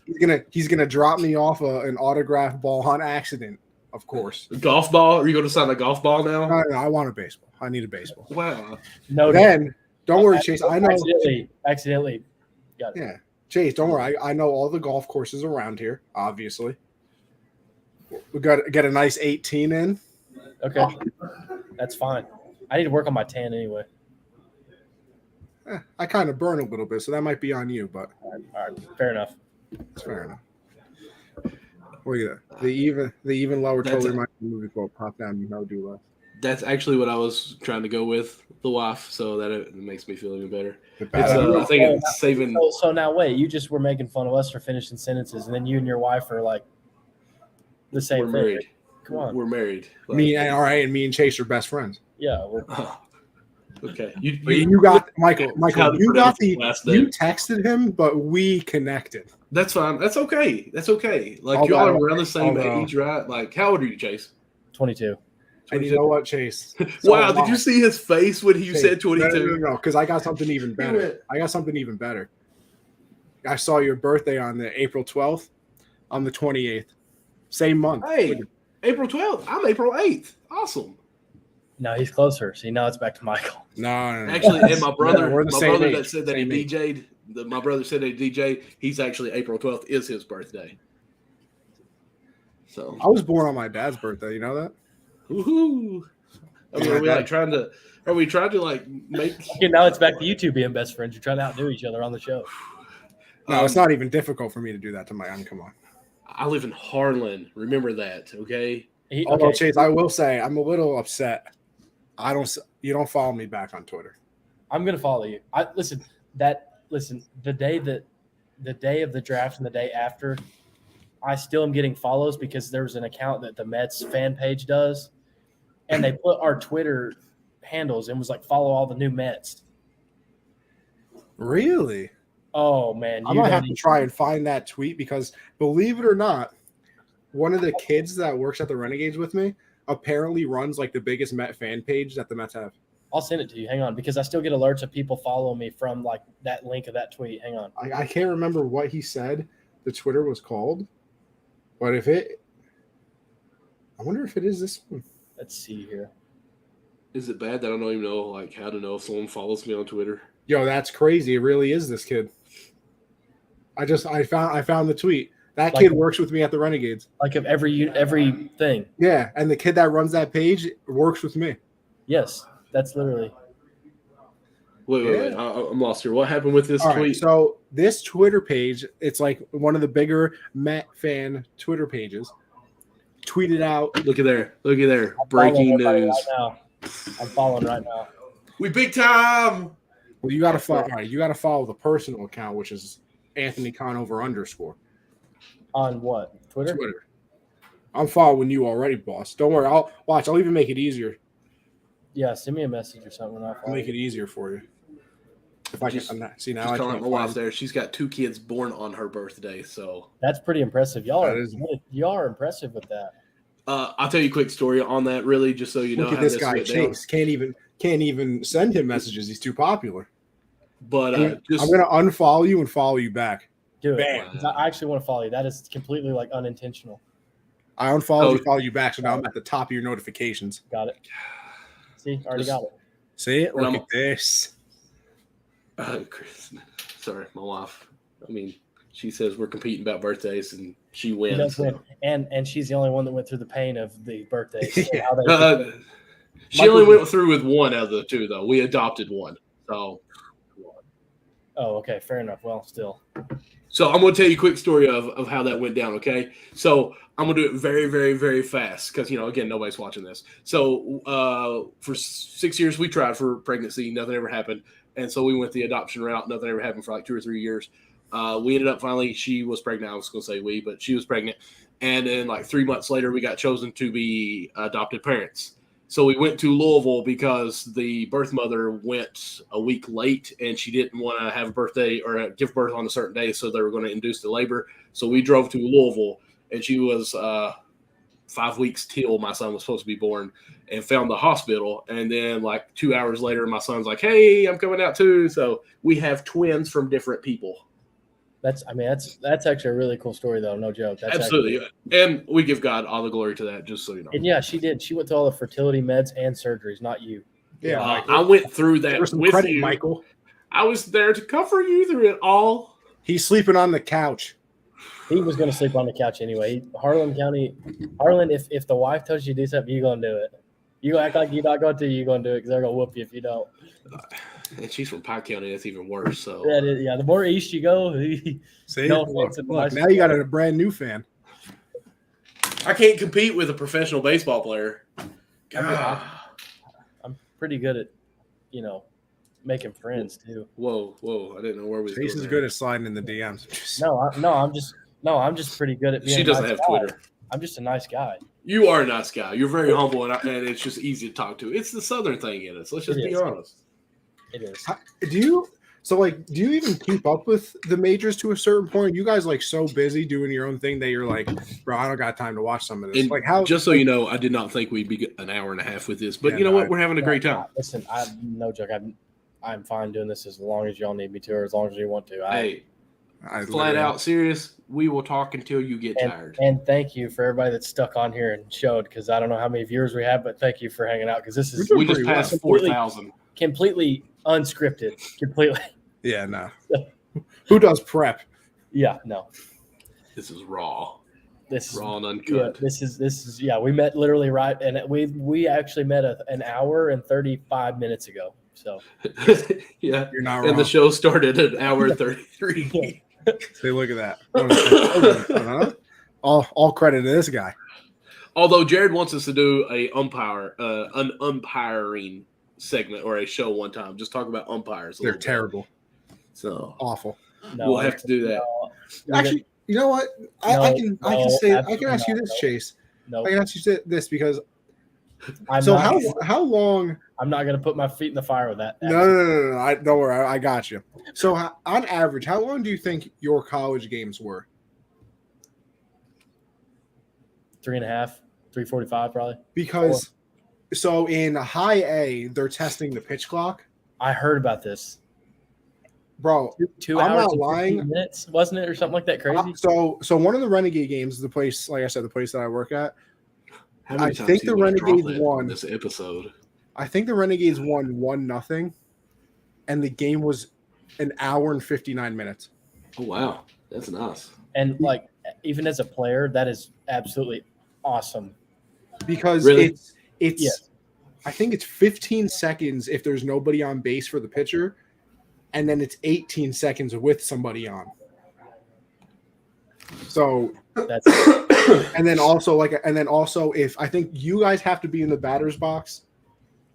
He's gonna drop me off an autographed ball on accident, of course. A golf ball? Are you going to sign a golf ball now? No, I want a baseball. I need a baseball. Wow. No. Then don't worry, Chase. I know. Accidentally. Got it. Yeah, Chase. Don't worry. I know all the golf courses around here. Obviously, we got to get a nice 18 in. Okay, that's fine. I need to work on my tan anyway. I kind of burn a little bit, so that might be on you, but all right, fair enough. It's fair enough. Look at that. The even lower totally reminds me of a movie called Pop Down, You Know, Do Less. That's actually what I was trying to go with, the wife, so that it makes me feel even better. I think it's saving. So now wait, you just were making fun of us for finishing sentences, and then you and your wife are like the same thing. Married. Come on, we're married. All right, and me and Chase are best friends. Yeah. Okay. You got Michael. You texted him, but we connected. That's fine. That's okay. Like y'all are around the same age, right? Like, how old are you, Chase? 22. And you know what, Chase? Wow, did you see his face when he said 22? No, because I got something even better. I saw your birthday on the April 12th, on the 28th. Same month. Hey, April 12th. I'm April 8th. Awesome. No, he's closer. See, now it's back to Michael. No. Actually, and my brother, that said that he age. DJ'd, my brother said that he DJ'd, he's actually April 12th is his birthday. So I was born on my dad's birthday. You know that? Woohoo! I mean, are we trying to like make? Okay, now it's back to you two being best friends. You're trying to outdo each other on the show. No, it's not even difficult for me to do that to my aunt. Come on. I live in Harlan. Remember that, okay? Although, Chase, I will say I'm a little upset. You don't follow me back on Twitter. I'm gonna follow you. Listen. The day of the draft and the day after, I still am getting follows because there's an account that the Mets fan page does, and they put our Twitter handles and was like, follow all the new Mets. Really? Oh man, I'm gonna have to try and find that tweet because, believe it or not, one of the kids that works at the Renegades with me apparently runs like the biggest Met fan page that the Mets have. I'll send it to you. Hang on, because I still get alerts of people following me from like that link of that tweet. Hang on. I can't remember what he said the Twitter was called, but I wonder if it is this one. Let's see here. Is it bad that I don't even know like how to know if someone follows me on Twitter? Yo, that's crazy. It really is this kid. I found the tweet. That kid works with me at the Renegades. Like of every thing. Yeah, and the kid that runs that page works with me. Yes, that's literally. Wait. I'm lost here. What happened with this tweet? Right, so this Twitter page, it's like one of the bigger Met fan Twitter pages. Tweeted out. Look at there. Breaking news. Right now. I'm following right now. We big time. Well, you got to follow. All right, you got to follow the personal account, which is Anthony Conover _ On what? Twitter. I'm following you already, boss. Don't worry. I'll even make it easier. Yeah, send me a message or something. I'll make it easier for you. If I can see now, I can't my wife there. She's got 2 kids born on her birthday, so that's pretty impressive. Y'all are impressive with that. I'll tell you a quick story on that, really, just so you know. Look at this guy, Chase. Can't even send him messages. He's too popular. But I'm gonna unfollow you and follow you back. Do it. I actually want to follow you. That is completely like unintentional. I unfollowed you, follow you back, so now I'm at the top of your notifications. Got it. See, already got it. See it? Look at this. Chris, sorry, my wife. I mean, she says we're competing about birthdays, and she wins. And she's the only one that went through the pain of the birthdays. She only went through with one out of the 2, though. We adopted one. So. Oh, okay. Fair enough. Well, still. So I'm going to tell you a quick story of how that went down, okay? So I'm going to do it very, very, very fast because, again, nobody's watching this. So for 6 years, we tried for pregnancy. Nothing ever happened. And so we went the adoption route. Nothing ever happened for like 2 or 3 years. We ended up finally, she was pregnant. I was going to say we, but she was pregnant. And then like 3 months later, we got chosen to be adopted parents. So we went to Louisville because the birth mother went a week late and she didn't want to have a birthday or give birth on a certain day. So they were going to induce the labor. So we drove to Louisville and she was 5 weeks till my son was supposed to be born and found the hospital. And then like 2 hours later, my son's like, hey, I'm coming out too. So we have twins from different people. That's actually a really cool story, though. No joke. That's absolutely. And we give God all the glory to that, just so you know. And yeah, she did. She went through all the fertility meds and surgeries, not you. Yeah, I went through that with credit, you. Michael. I was there to cover you through it all. He's sleeping on the couch. He was going to sleep on the couch anyway. Harlan, if the wife tells you to do something, you're going to do it. You act like you're not going to, you're going to do it because they're going to whoop you if you don't. And she's from Pike County. That's even worse. So yeah, the more east you go, see, look, now you got a brand new fan. I can't compete with a professional baseball player. I'm pretty good at, making friends too. Whoa! I didn't know where we. Chase is good at sliding in the DMs. I'm just pretty good at being. She doesn't have Twitter. I'm just a nice guy. You are a nice guy. You're very humble, and it's just easy to talk to. It's the Southern thing in us. Let's just be honest. It is. Do you even keep up with the majors to a certain point? You guys like so busy doing your own thing that you're like, bro, I don't got time to watch some of this. And like how? Just so you know, I did not think we'd be an hour and a half with this, but you know what? We're having a great time. Listen, no joke. I'm fine doing this as long as y'all need me to, or as long as you want to. I flat out serious. We will talk until you get tired. And thank you for everybody that's stuck on here and showed, because I don't know how many viewers we have, but thank you for hanging out, because this is we just passed 4,000. Completely unscripted. Completely. Yeah, no. Who does prep? Yeah, no. This is raw. This raw and uncut. Yeah, this is. Yeah, we met literally right, and we actually met an hour and 35 minutes ago. So yeah, you're not wrong. And the show started at an hour and 33. See, look at that. All credit to this guy. Although Jared wants us to do an umpiring segment or a show one time. Just talk about umpires. They're terrible. So awful. We'll have to do that. Actually, you know what? I can ask you this, Chase. No. I can ask you this because So how long? I'm not going to put my feet in the fire with that. No. Don't worry. I got you. So on average, how long do you think your college games were? 3.5, 3:45 probably. Because so in high A, they're testing the pitch clock. I heard about this. Bro, 2 I'm hours not and lying. 15 minutes, wasn't it, or something like that? Crazy. So one of the Renegade games, the place, like I said, the place that I work at. How many I times think do the you wanna drop Renegades that won on this episode. I think the Renegades won 1-0, and the game was an hour and 59 minutes. Oh wow, that's nice. And like, even as a player, that is absolutely awesome. Because Really? it's Yes. I think it's 15 seconds if there's nobody on base for the pitcher, and then it's 18 seconds with somebody on. So That's and then also if I think you guys have to be in the batter's box.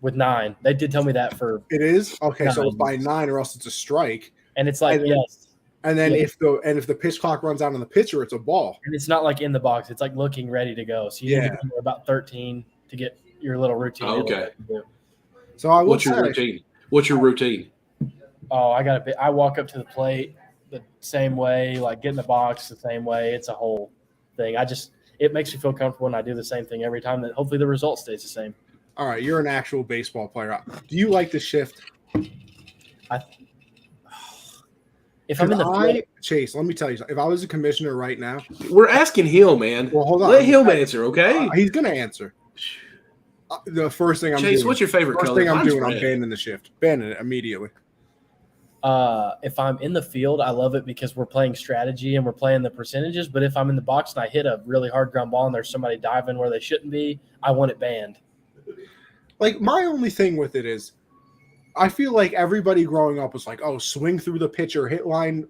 with 9. They did tell me that for, It is okay. So 9. it's by 9, or else it's a strike. and it's like, And then- yes. And then Yeah. if the pitch clock runs out on the pitcher, it's a ball. And it's not like in the box. It's like looking ready to go. So you need Yeah. to be about 13 to get your little routine. Oh, okay. So I will What's your say, routine? What's your routine? Oh, I walk up to the plate the same way, like get in the box the same way. It's a whole thing. It makes me feel comfortable when I do the same thing every time, that hopefully the result stays the same. all right, you're an actual baseball player. Do you like the shift? If I'm in the field, Chase, let me tell you something. If I was a commissioner right now, We're asking Hill, man. well, hold on. Let Hill answer, okay? He's gonna answer. The first thing I'm Chase, doing. what's your favorite First color? thing I'm Mine's doing, I'm red. banning the shift. Banning it immediately. if I'm in the field, I love it because we're playing strategy and we're playing the percentages. But if I'm in the box and I hit a really hard ground ball and there's somebody diving where they shouldn't be, I want it banned. Like, my only thing with it is, I feel like everybody growing up was like, "Oh, swing through the pitcher, hit line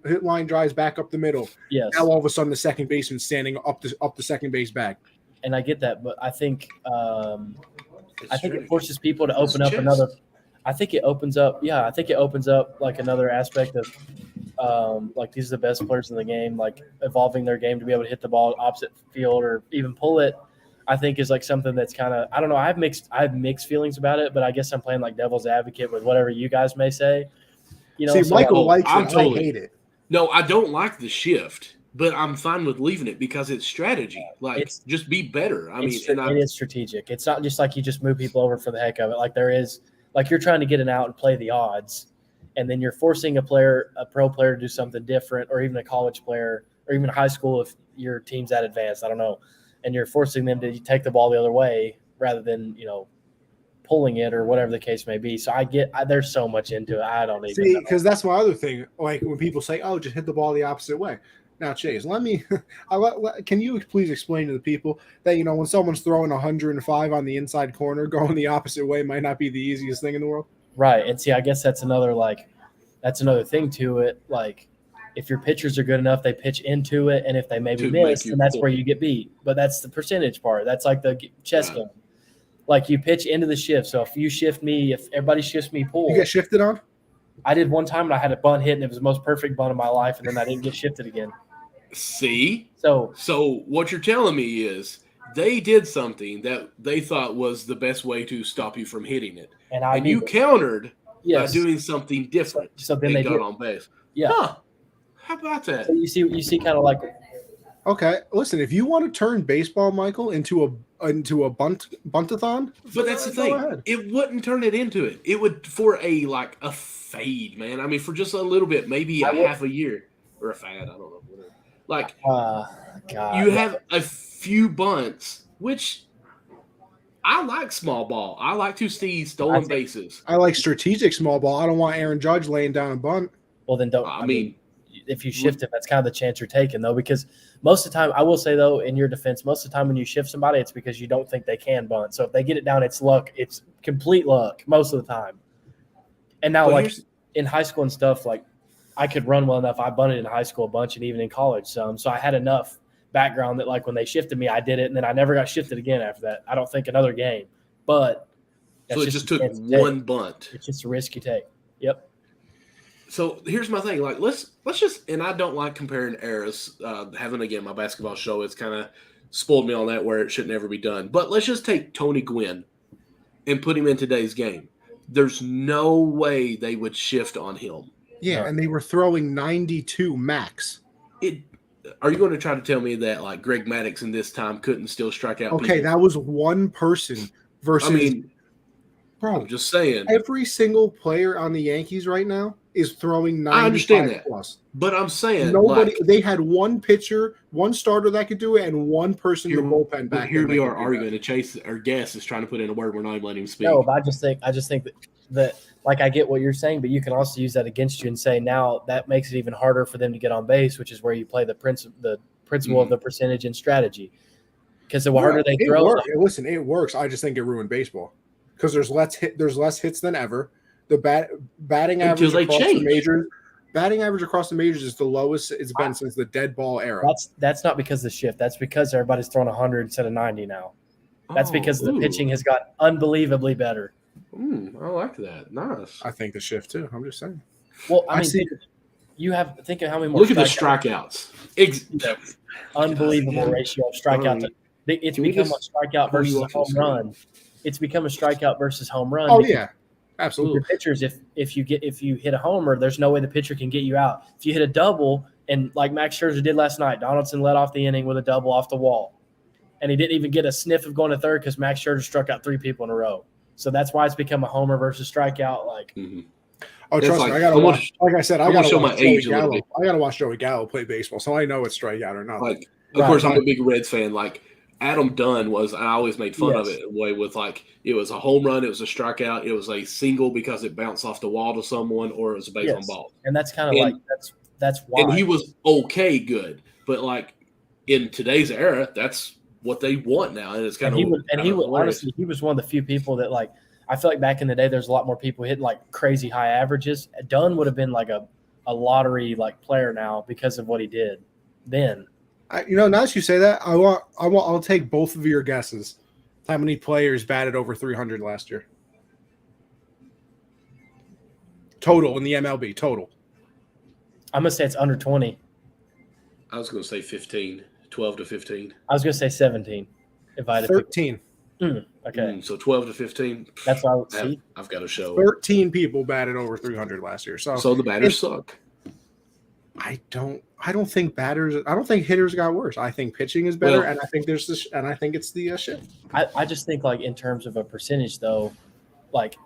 drives back up the middle." Yes, Now all of a sudden, the second baseman standing up the second base bag. and I get that, but I think it forces people to open up chess. another. I think it opens up. Yeah, I think it opens up like another aspect of like these are the best players in the game, like evolving their game to be able to hit the ball opposite field or even pull it. I think is like something that's kind of, I don't know. I have mixed feelings about it, but I guess I'm playing like devil's advocate with whatever you guys may say. You know, See, so Michael like- likes I'm it. totally- I hate it. No, I don't like the shift, but I'm fine with leaving it because it's strategy. Like, It's- just be better. I mean, it is strategic. It's not just like you just move people over for the heck of it. Like there is, like you're trying to get an out and play the odds, and then you're forcing a pro player to do something different, or even a college player, or even high school if your team's that advanced. I don't know, and you're forcing them to take the ball the other way rather than pulling it or whatever the case may be. So there's so much into it. I don't even See, know. because that's my other thing. Like when people say, "Oh, just hit the ball the opposite way." Now, Chase, can you please explain to the people that when someone's throwing 105 on the inside corner, going the opposite way might not be the easiest thing in the world. Right. And see, I guess that's another thing to it. Like if your pitchers are good enough, they pitch into it. And if they maybe To make miss, you then that's pull. where you get beat. But that's the percentage part. That's like the chess game. Like you pitch into the shift. So if everybody shifts me pull. You get shifted on? I did one time and I had a bunt hit and it was the most perfect bunt of my life. And then I didn't get shifted again. see? So So what you're telling me is they did something that they thought was the best way to stop you from hitting it. and You countered yes. by doing something different. So then and they got did. on base. Yeah. Huh. How about that? So you see kind of like Okay, listen. If you want to turn baseball, Michael, into a buntathon, But that's the go thing. ahead. It wouldn't turn it into it. It would for a fade, man. I mean, for just a little bit, maybe half a year or a fad. I don't know. Whatever. Like God. you have a few bunts, which I like small ball. I like to see stolen bases. I like strategic small ball. I don't want Aaron Judge laying down a bunt. Well, then don't. I mean, if you shift it, that's kind of the chance you're taking, though, because most of the time, I will say, though, in your defense, most of the time when you shift somebody, it's because you don't think they can bunt. So if they get it down, it's luck. It's complete luck most of the time. And now, Well, like here's- in high school and stuff, like I could run well enough. I bunted in high school a bunch and even in college some. So I had enough background that, like, when they shifted me, I did it, and then I never got shifted again after that. I don't think another game. But so it just took a chance you take. one bunt. It's just a risk you take. Yep. So here's my thing. Like, let's just, and I don't like comparing eras. Having again my basketball show, it's kind of spoiled me on that where it should never be done. But let's just take Tony Gwynn and put him in today's game, there's no way they would shift on him. Yeah, and they were throwing 92 max. Are you going to try to tell me that like Greg Maddux in this time couldn't still strike out? Okay, people? that was one person versus. I mean, bro, I'm just saying. Every single player on the Yankees right now is throwing 95 I understand that, plus. But I'm saying nobody. They had one pitcher, one starter that could do it, and one person in the bullpen back. Here we are arguing. To Chase or Guess is trying to put in a word. We're not even letting him speak. No, but I just think that like I get what you're saying, but you can also use that against you and say now that makes it even harder for them to get on base, which is where you play the principle of the percentage and strategy. Because the harder they throw, listen, it works. I just think it ruined baseball because there's less hits than ever. The batting average across the majors. Batting average across the majors is the lowest it's been since the dead ball era. That's not because of the shift. That's because everybody's throwing 100 instead of 90 now. That's because the pitching has got unbelievably better. I like that. Nice. I think the shift too. I'm just saying. Well, I mean, think of how many more. Look at the strikeouts. Unbelievable ratio of strikeout. It's become a strikeout versus a home run. It's become a strikeout versus home run. Oh yeah. Absolutely. Your pitchers, if you hit a homer, there's no way the pitcher can get you out. If you hit a double, and like Max Scherzer did last night, Donaldson led off the inning with a double off the wall, and he didn't even get a sniff of going to third because Max Scherzer struck out 3 people in a row. So that's why it's become a homer versus strikeout. Like, oh, trust me, I gotta watch. Like I said, I gotta show my age a little bit. I gotta watch Joey Gallo play baseball, so I know it's strikeout or not. Like, of course, I'm a big Reds fan. Like, Adam Dunn was, I always made fun of it way with like it was a home run, it was a strikeout, it was a single because it bounced off the wall to someone, or it was a base on ball. And that's kind of like that's why. And he was okay good, but like in today's era, that's what they want now, and it's kind of. He was honestly, he was one of the few people that like. I feel like back in the day, there's a lot more people hitting like crazy high averages. Dunn would have been like a lottery like player now because of what he did then. Now that you say that, I'll take both of your guesses. How many players batted over 300 last year? Total in the MLB, total. I'm going to say it's under 20. I was going to say 15, 12 to 15. I was going to say 17. If I had 13. Okay. So 12 to 15. That's what I would see. I've got to show. 13 people batted over 300 last year. So the batters suck. I don't think hitters got worse. I think pitching is better, and I think I think it's the shift. I just think like in terms of a percentage though, like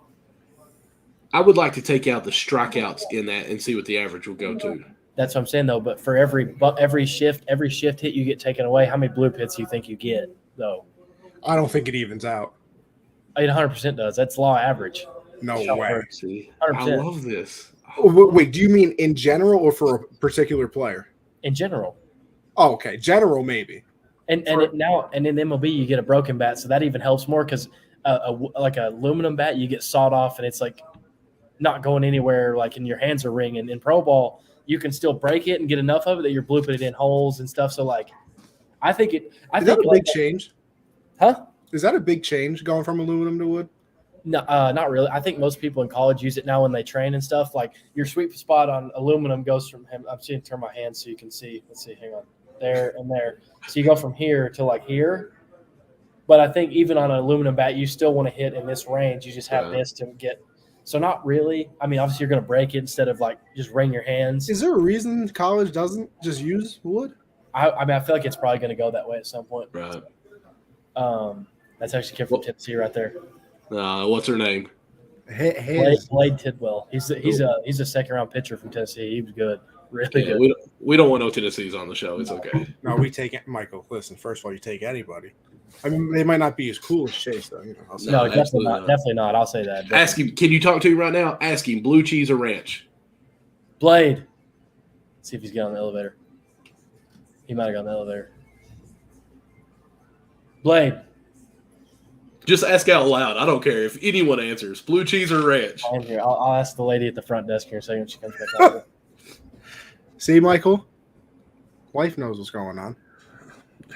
I would like to take out the strikeouts in that and see what the average will go to. That's what I'm saying though. But for every shift hit you get taken away, how many blue hits do you think you get though? I don't think it evens out. It 100% does. That's law average. No way. 100%. I love this. Wait, do you mean in general or for a particular player? In general. Oh, okay. General, maybe. And in MLB, you get a broken bat, so that even helps more because like an aluminum bat, you get sawed off and it's like not going anywhere, like, and your hands are ringing. In pro ball, you can still break it and get enough of it that you're blooping it in holes and stuff. So, like, I think is that a big change? Huh? Is that a big change going from aluminum to wood? No, not really. I think most people in college use it now when they train and stuff. Like your sweet spot on aluminum goes from him. I'm seeing turn my hand so you can see. Let's see. Hang on. There and there. So you go from here to like here. But I think even on an aluminum bat, you still want to hit in this range. You just have this to get. So not really. I mean, obviously you're going to break it instead of like just wring your hands. Is there a reason college doesn't just use wood? I mean, I feel like it's probably going to go that way at some point. Right. That's actually came from Tennessee right there. What's her name? Blade Tidwell. He's a second round pitcher from Tennessee. He was good, really good. We don't want no Tennessee's on the show. It's okay. No, we take it. Michael, listen. First of all, you take anybody. I mean, they might not be as cool as Chase, though. No, definitely not. Definitely not. I'll say that. Ask him. Can you talk to him right now? Ask him. Blue cheese or ranch? Blade. Let's see if he's getting on the elevator. He might have got on the elevator. Blade. Just ask out loud. I don't care if anyone answers. Blue cheese or ranch? I'm here. I'll ask the lady at the front desk here in a second when she comes back out. See, Michael? Wife knows what's going on.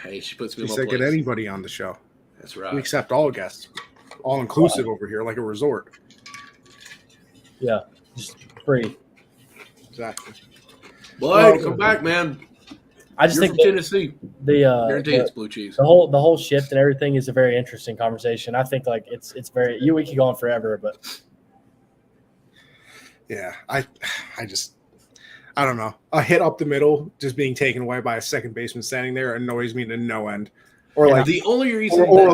Hey, she puts me She in my said place. get anybody on the show. That's right. We accept all guests. All inclusive over here, like a resort. Yeah, just free. Exactly. Boy, come back, man. I just You're think from Tennessee. Guarantee it's blue cheese. The whole shift and everything is a very interesting conversation. I think like it's very we could go on forever, but yeah, I don't know. A hit up the middle just being taken away by a second baseman standing there annoys me to no end. Or like the only reason or a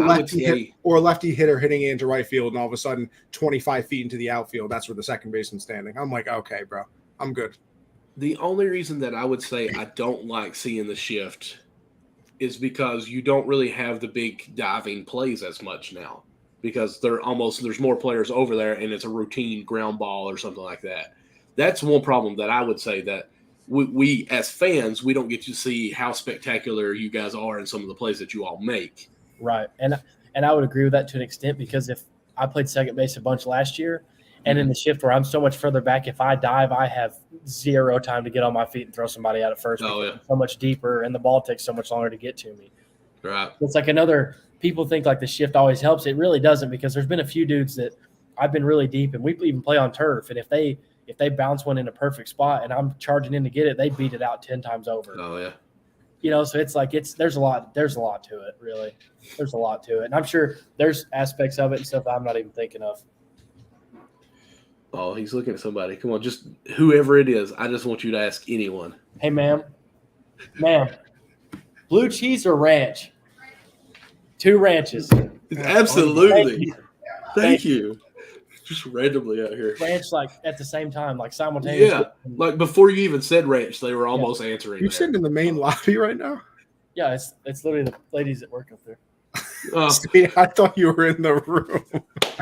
lefty hitter hitting it into right field and all of a sudden 25 feet into the outfield, that's where the second baseman's standing. I'm like, okay, bro, I'm good. The only reason that I would say I don't like seeing the shift is because you don't really have the big diving plays as much now because there's more players over there and it's a routine ground ball or something like that. That's one problem that I would say that we as fans, we don't get to see how spectacular you guys are in some of the plays that you all make. Right. And I would agree with that to an extent because if I played second base a bunch last year and in the shift where I'm so much further back, if I dive, I have zero time to get on my feet and throw somebody out at first because it's so much deeper and the ball takes so much longer to get to me. Right. It's like people think like the shift always helps. It really doesn't because there's been a few dudes that I've been really deep and we even play on turf. And if they bounce one in a perfect spot and I'm charging in to get it, they beat it out 10 times over. Oh yeah. You know, so it's like there's a lot to it, really. There's a lot to it. And I'm sure there's aspects of it and stuff I'm not even thinking of. Oh, he's looking at somebody. Come on, just whoever it is. I just want you to ask anyone. Hey, ma'am, blue cheese or ranch? 2 ranches. Absolutely. Thank you. Just randomly out here. Ranch, like at the same time, like simultaneously. Yeah, like before you even said ranch, they were almost answering. You're sitting in the main lobby right now? Yeah, it's literally the ladies that work up there. See, I thought you were in the room.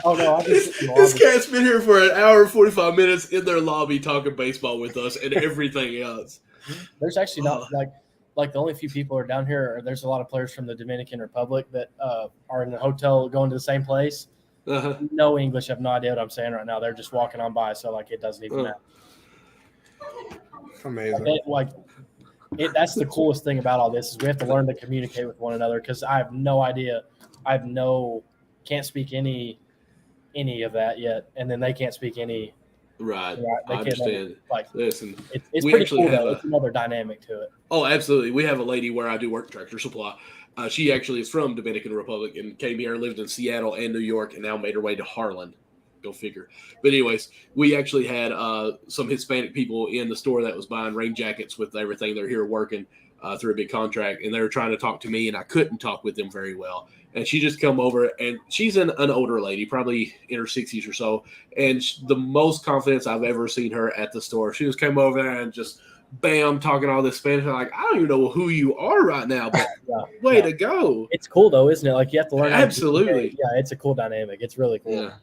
Oh no, this cat's been here for an hour and 45 minutes in their lobby talking baseball with us and everything else. There's actually not like the only few people are down here. There's a lot of players from the Dominican Republic that are in the hotel going to the same place. No English, have no idea what I'm saying right now. They're just walking on by, so like it doesn't even matter. Amazing. That's the coolest thing about all this is we have to learn to communicate with one another because I have no idea. Can't speak any of that yet, and then they can't speak any. Right. I understand. Listen, it's pretty cool though. It's another dynamic to it. Oh, absolutely. We have a lady where I do work Tractor Supply. She actually is from Dominican Republic and came here, lived in Seattle and New York, and now made her way to Harlan. Go figure. But anyways, we actually had some Hispanic people in the store that was buying rain jackets with everything. They're here working through a big contract, and they were trying to talk to me, and I couldn't talk with them very well. And she just come over, and she's an older lady, probably in her 60s or so, and the most confidence I've ever seen her at the store. She just came over there and just bam, talking all this Spanish. I'm like, I don't even know who you are right now, but way to go. It's cool though, isn't it? Like you have to learn. Absolutely. Yeah, it's a cool dynamic. It's really cool. Yeah.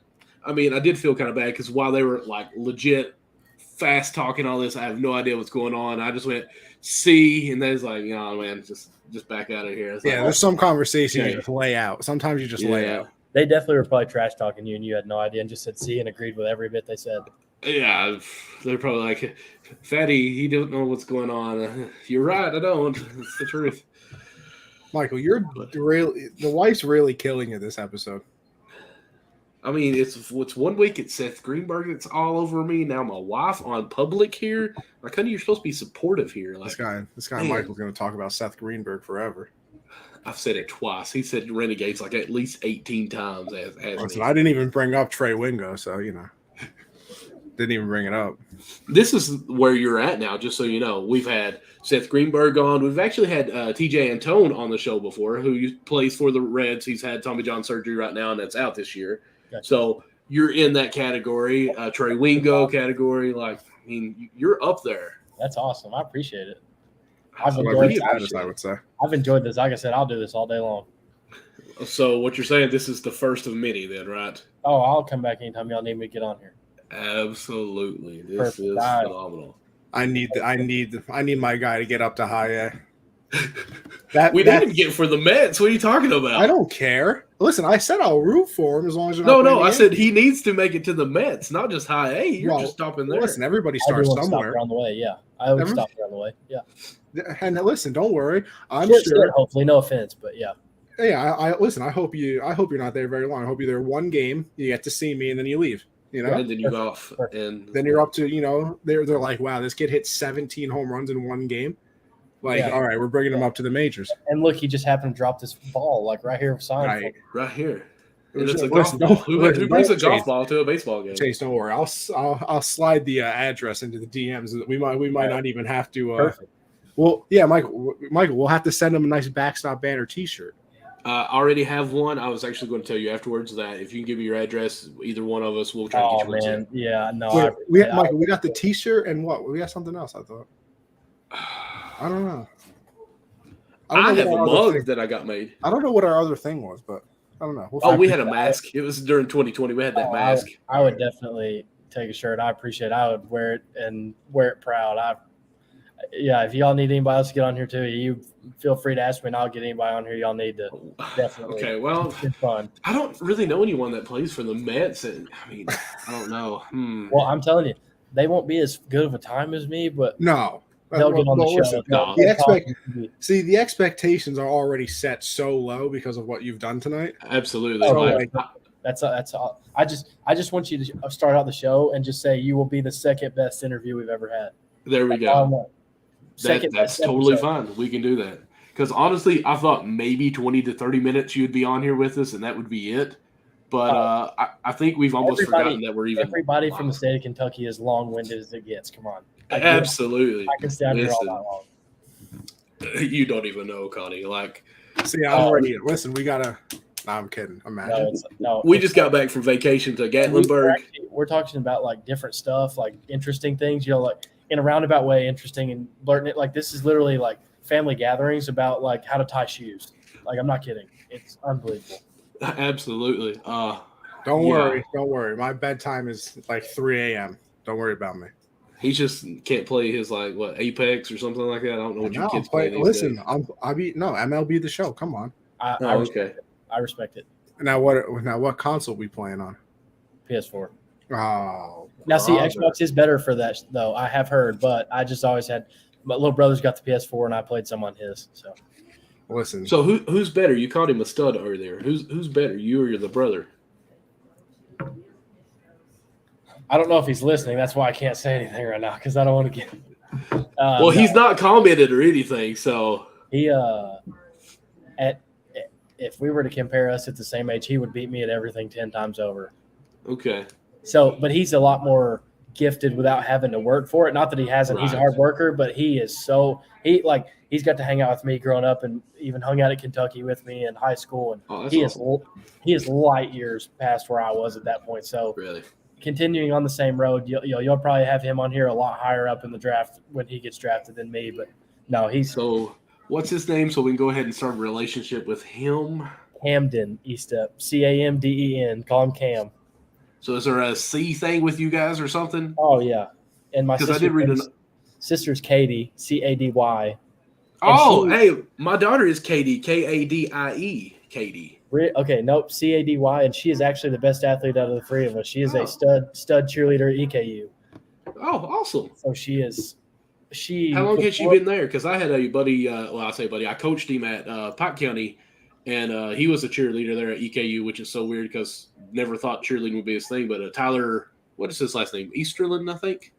I mean, I did feel kind of bad because while they were like legit fast talking all this, I have no idea what's going on. I just went see, and they was like, "Oh man, just back out of here." It's there's some conversation you just lay out. Sometimes you just lay out. They definitely were probably trash talking you, and you had no idea, and just said "see" and agreed with every bit they said. Yeah, they're probably like, "Fatty, he don't know what's going on." You're right, I don't. It's the truth. Michael, the wife's really killing it this episode. I mean, it's 1 week it's Seth Greenberg that's all over me. Now my wife on public here. Like, honey, you're supposed to be supportive here. Like, this guy Michael's going to talk about Seth Greenberg forever. I've said it twice. He said Renegades like at least 18 times. Listen, I didn't even bring up Trey Wingo, so didn't even bring it up. This is where you're at now, just so you know. We've had Seth Greenberg on. We've actually had TJ Antone on the show before, who plays for the Reds. He's had Tommy John surgery right now, and that's out this year. Gotcha. So you're in that category, Trey Wingo category. Like, I mean, you're up there. That's awesome. I appreciate it. I would say. I've enjoyed this. Like I said, I'll do this all day long. So what you're saying, this is the first of many then, right? Oh, I'll come back anytime y'all need me to get on here. Absolutely. This is phenomenal. I need my guy to get up to high A. We didn't get for the Mets. What are you talking about? I don't care. Listen, I said I'll root for him as long as you're not. I said he needs to make it to the Mets, not just high A. You're just stopping there. Listen, everybody starts somewhere. On the way, yeah. I always stop there on the way, yeah. And listen, don't worry. I'm sure. Hopefully, no offense, but yeah. Yeah, I listen. I hope you're not there very long. I hope you're there one game. You get to see me, and then you leave. And then you go off, and then you're up to they're like, wow, this kid hit 17 home runs in one game. Like, all right, we're bringing him up to the majors. And look, he just happened to drop this ball like right here, right here. And it's a listen, golf ball. Who brings a golf Chase, ball to a baseball game? Chase, don't worry. I'll slide the address into the DMs. We might not even have to. Perfect. Well, yeah, Michael, we'll have to send him a nice Backstop Banter T-shirt. I already have one. I was actually going to tell you afterwards that if you can give me your address, either one of us will try to get you one. Man, yeah, no. Wait, Michael, we got the T-shirt and what? We got something else. I thought. I don't know. I have a mug that I got made. I don't know what our other thing was, but I don't know. We had a mask. It was during 2020. We had that mask. I would definitely take a shirt. I appreciate it. I would wear it and wear it proud. If y'all need anybody else to get on here too, you feel free to ask me and I'll get anybody on here y'all need to. Definitely. Okay, well, it's fun. I don't really know anyone that plays for the Mets. And I mean, I don't know. Well, I'm telling you, they won't be as good of a time as me, but no. They'll get on the show. The expectations are already set so low because of what you've done tonight. Absolutely. That's all. I just want you to start out the show and just say you will be the second best interview we've ever had. There we go. That's totally fine. We can do that. Because honestly, I thought maybe 20 to 30 minutes you'd be on here with us and that would be it. But I think we've almost forgotten that we're even. Everybody from the state of Kentucky is long-winded as it gets. Come on. Absolutely. I can stay out here all night long. You don't even know, Connie. See, I'm ready. Listen, we got to. No, I'm kidding. Imagine. We just got back from vacation to Gatlinburg. We're talking about different stuff, interesting things, in a roundabout way, interesting and blurting it. This is literally family gatherings about how to tie shoes. I'm not kidding. It's unbelievable. Absolutely. Don't worry. My bedtime is 3 a.m. Don't worry about me. He just can't play his Apex or something like that. I don't know what your kids play. Listen, MLB the Show. Come on. I respect it. Now what console we playing on? PS4. Oh. Now see, Xbox is better for that though. I have heard, but I just always had my little brother's got the PS4 and I played some on his. So. Listen. So who's better? You called him a stud earlier. Who's better, you or the brother? I don't know if he's listening. That's why I can't say anything right now because I don't want to get. He's not commented or anything. So he if we were to compare us at the same age, he would beat me at everything 10 times over. Okay. So, but he's a lot more gifted without having to work for it. Not that he hasn't. Right. He's a hard worker, but he is he's got to hang out with me growing up and even hung out at Kentucky with me in high school. And he is light years past where I was at that point. So really. Continuing on the same road, you'll probably have him on here a lot higher up in the draft when he gets drafted than me. But no, he's so. What's his name? So we can go ahead and start a relationship with him. Camden Estep, Camden. Call him Cam. So is there a C thing with you guys or something? Oh yeah, and my sister's Katie, Cady. Hey, my daughter is Katie, Kadie, Katie. Okay, nope, Cady, and she is actually the best athlete out of the three of us. She is a stud cheerleader at EKU. Oh, awesome! So she is. How long has she been there? Because I had a buddy. I coached him at Pike County, and he was a cheerleader there at EKU, which is so weird because never thought cheerleading would be his thing. But Tyler, what is his last name? Easterlin, I think.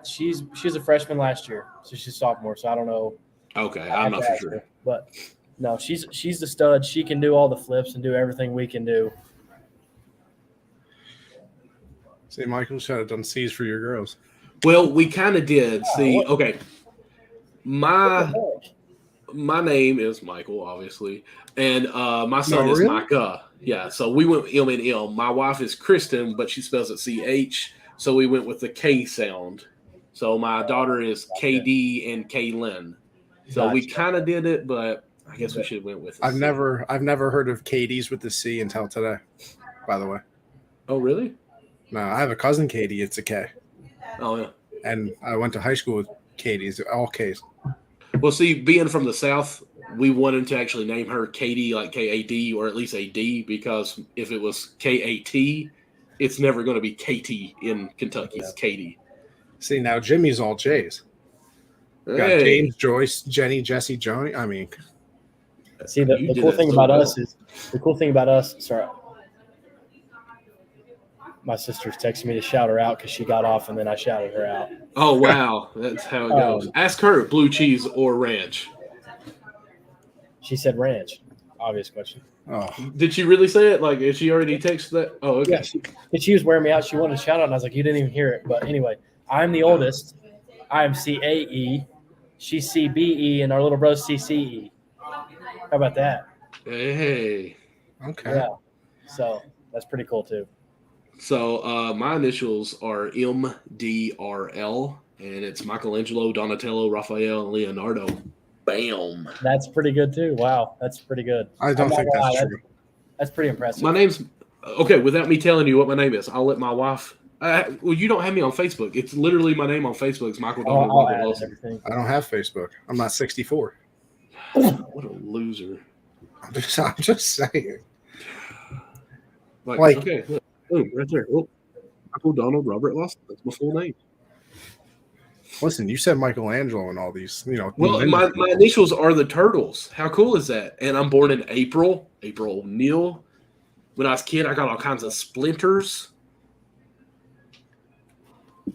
She's a freshman last year, so she's a sophomore. So I don't know. Okay, I'm not for sure. But no, she's the stud. She can do all the flips and do everything we can do. See, Michael should have done C's for your girls. Well, we kind of did. See, okay. My name is Michael, obviously, and my son is Micah. Yeah, so we went M and M. My wife is Kristen, but she spells it CH, so we went with the K sound. So my daughter is KD and Kaylin. So we kind of did it, but I guess we should have went with it. I've never heard of Katie's with the C until today, by the way. Oh, really? No, I have a cousin Katie. It's a K. Oh, yeah. And I went to high school with Katie's, all K's. Well, see, being from the South, we wanted to actually name her Katie, like K-A-D, or at least a D, because if it was K-A-T, it's never going to be Katie in Kentucky. It's Katie. See, now Jimmy's all J's. Got James, Joyce, Jenny, Jesse, Joni. I mean. See, the cool thing about us is – the cool thing about us – sorry. My sister's texting me to shout her out because she got off, and then I shouted her out. Oh, wow. That's how it goes. Ask her, blue cheese or ranch. She said ranch. Obvious question. Oh. Did she really say it? Like, did she already text that? Oh, okay. Yeah, she was wearing me out. She wanted to shout out, and I was like, you didn't even hear it. But anyway, I'm the oldest. I am CAE. She's CBE, and our little bro's CCE. How about that? Hey. Okay. Yeah. So that's pretty cool, too. So my initials are MDRL, and it's Michelangelo, Donatello, Raphael, and Leonardo. Bam. That's pretty good, too. Wow. That's pretty good. I don't think that's true. That's pretty impressive. My name's – okay, without me telling you what my name is, I'll let my wife well, you don't have me on Facebook. It's literally my name on Facebook. It's Michael Donald Wilson. I don't have Facebook. I'm not 64. What a loser. I'm just saying. Like okay, look, boom, right there. Oh, Michael Donald Robert Lawson. That's my full name. Listen, you said Michelangelo and all these, Well, my initials are the Turtles. How cool is that? And I'm born in April O'Neil. When I was a kid, I got all kinds of splinters.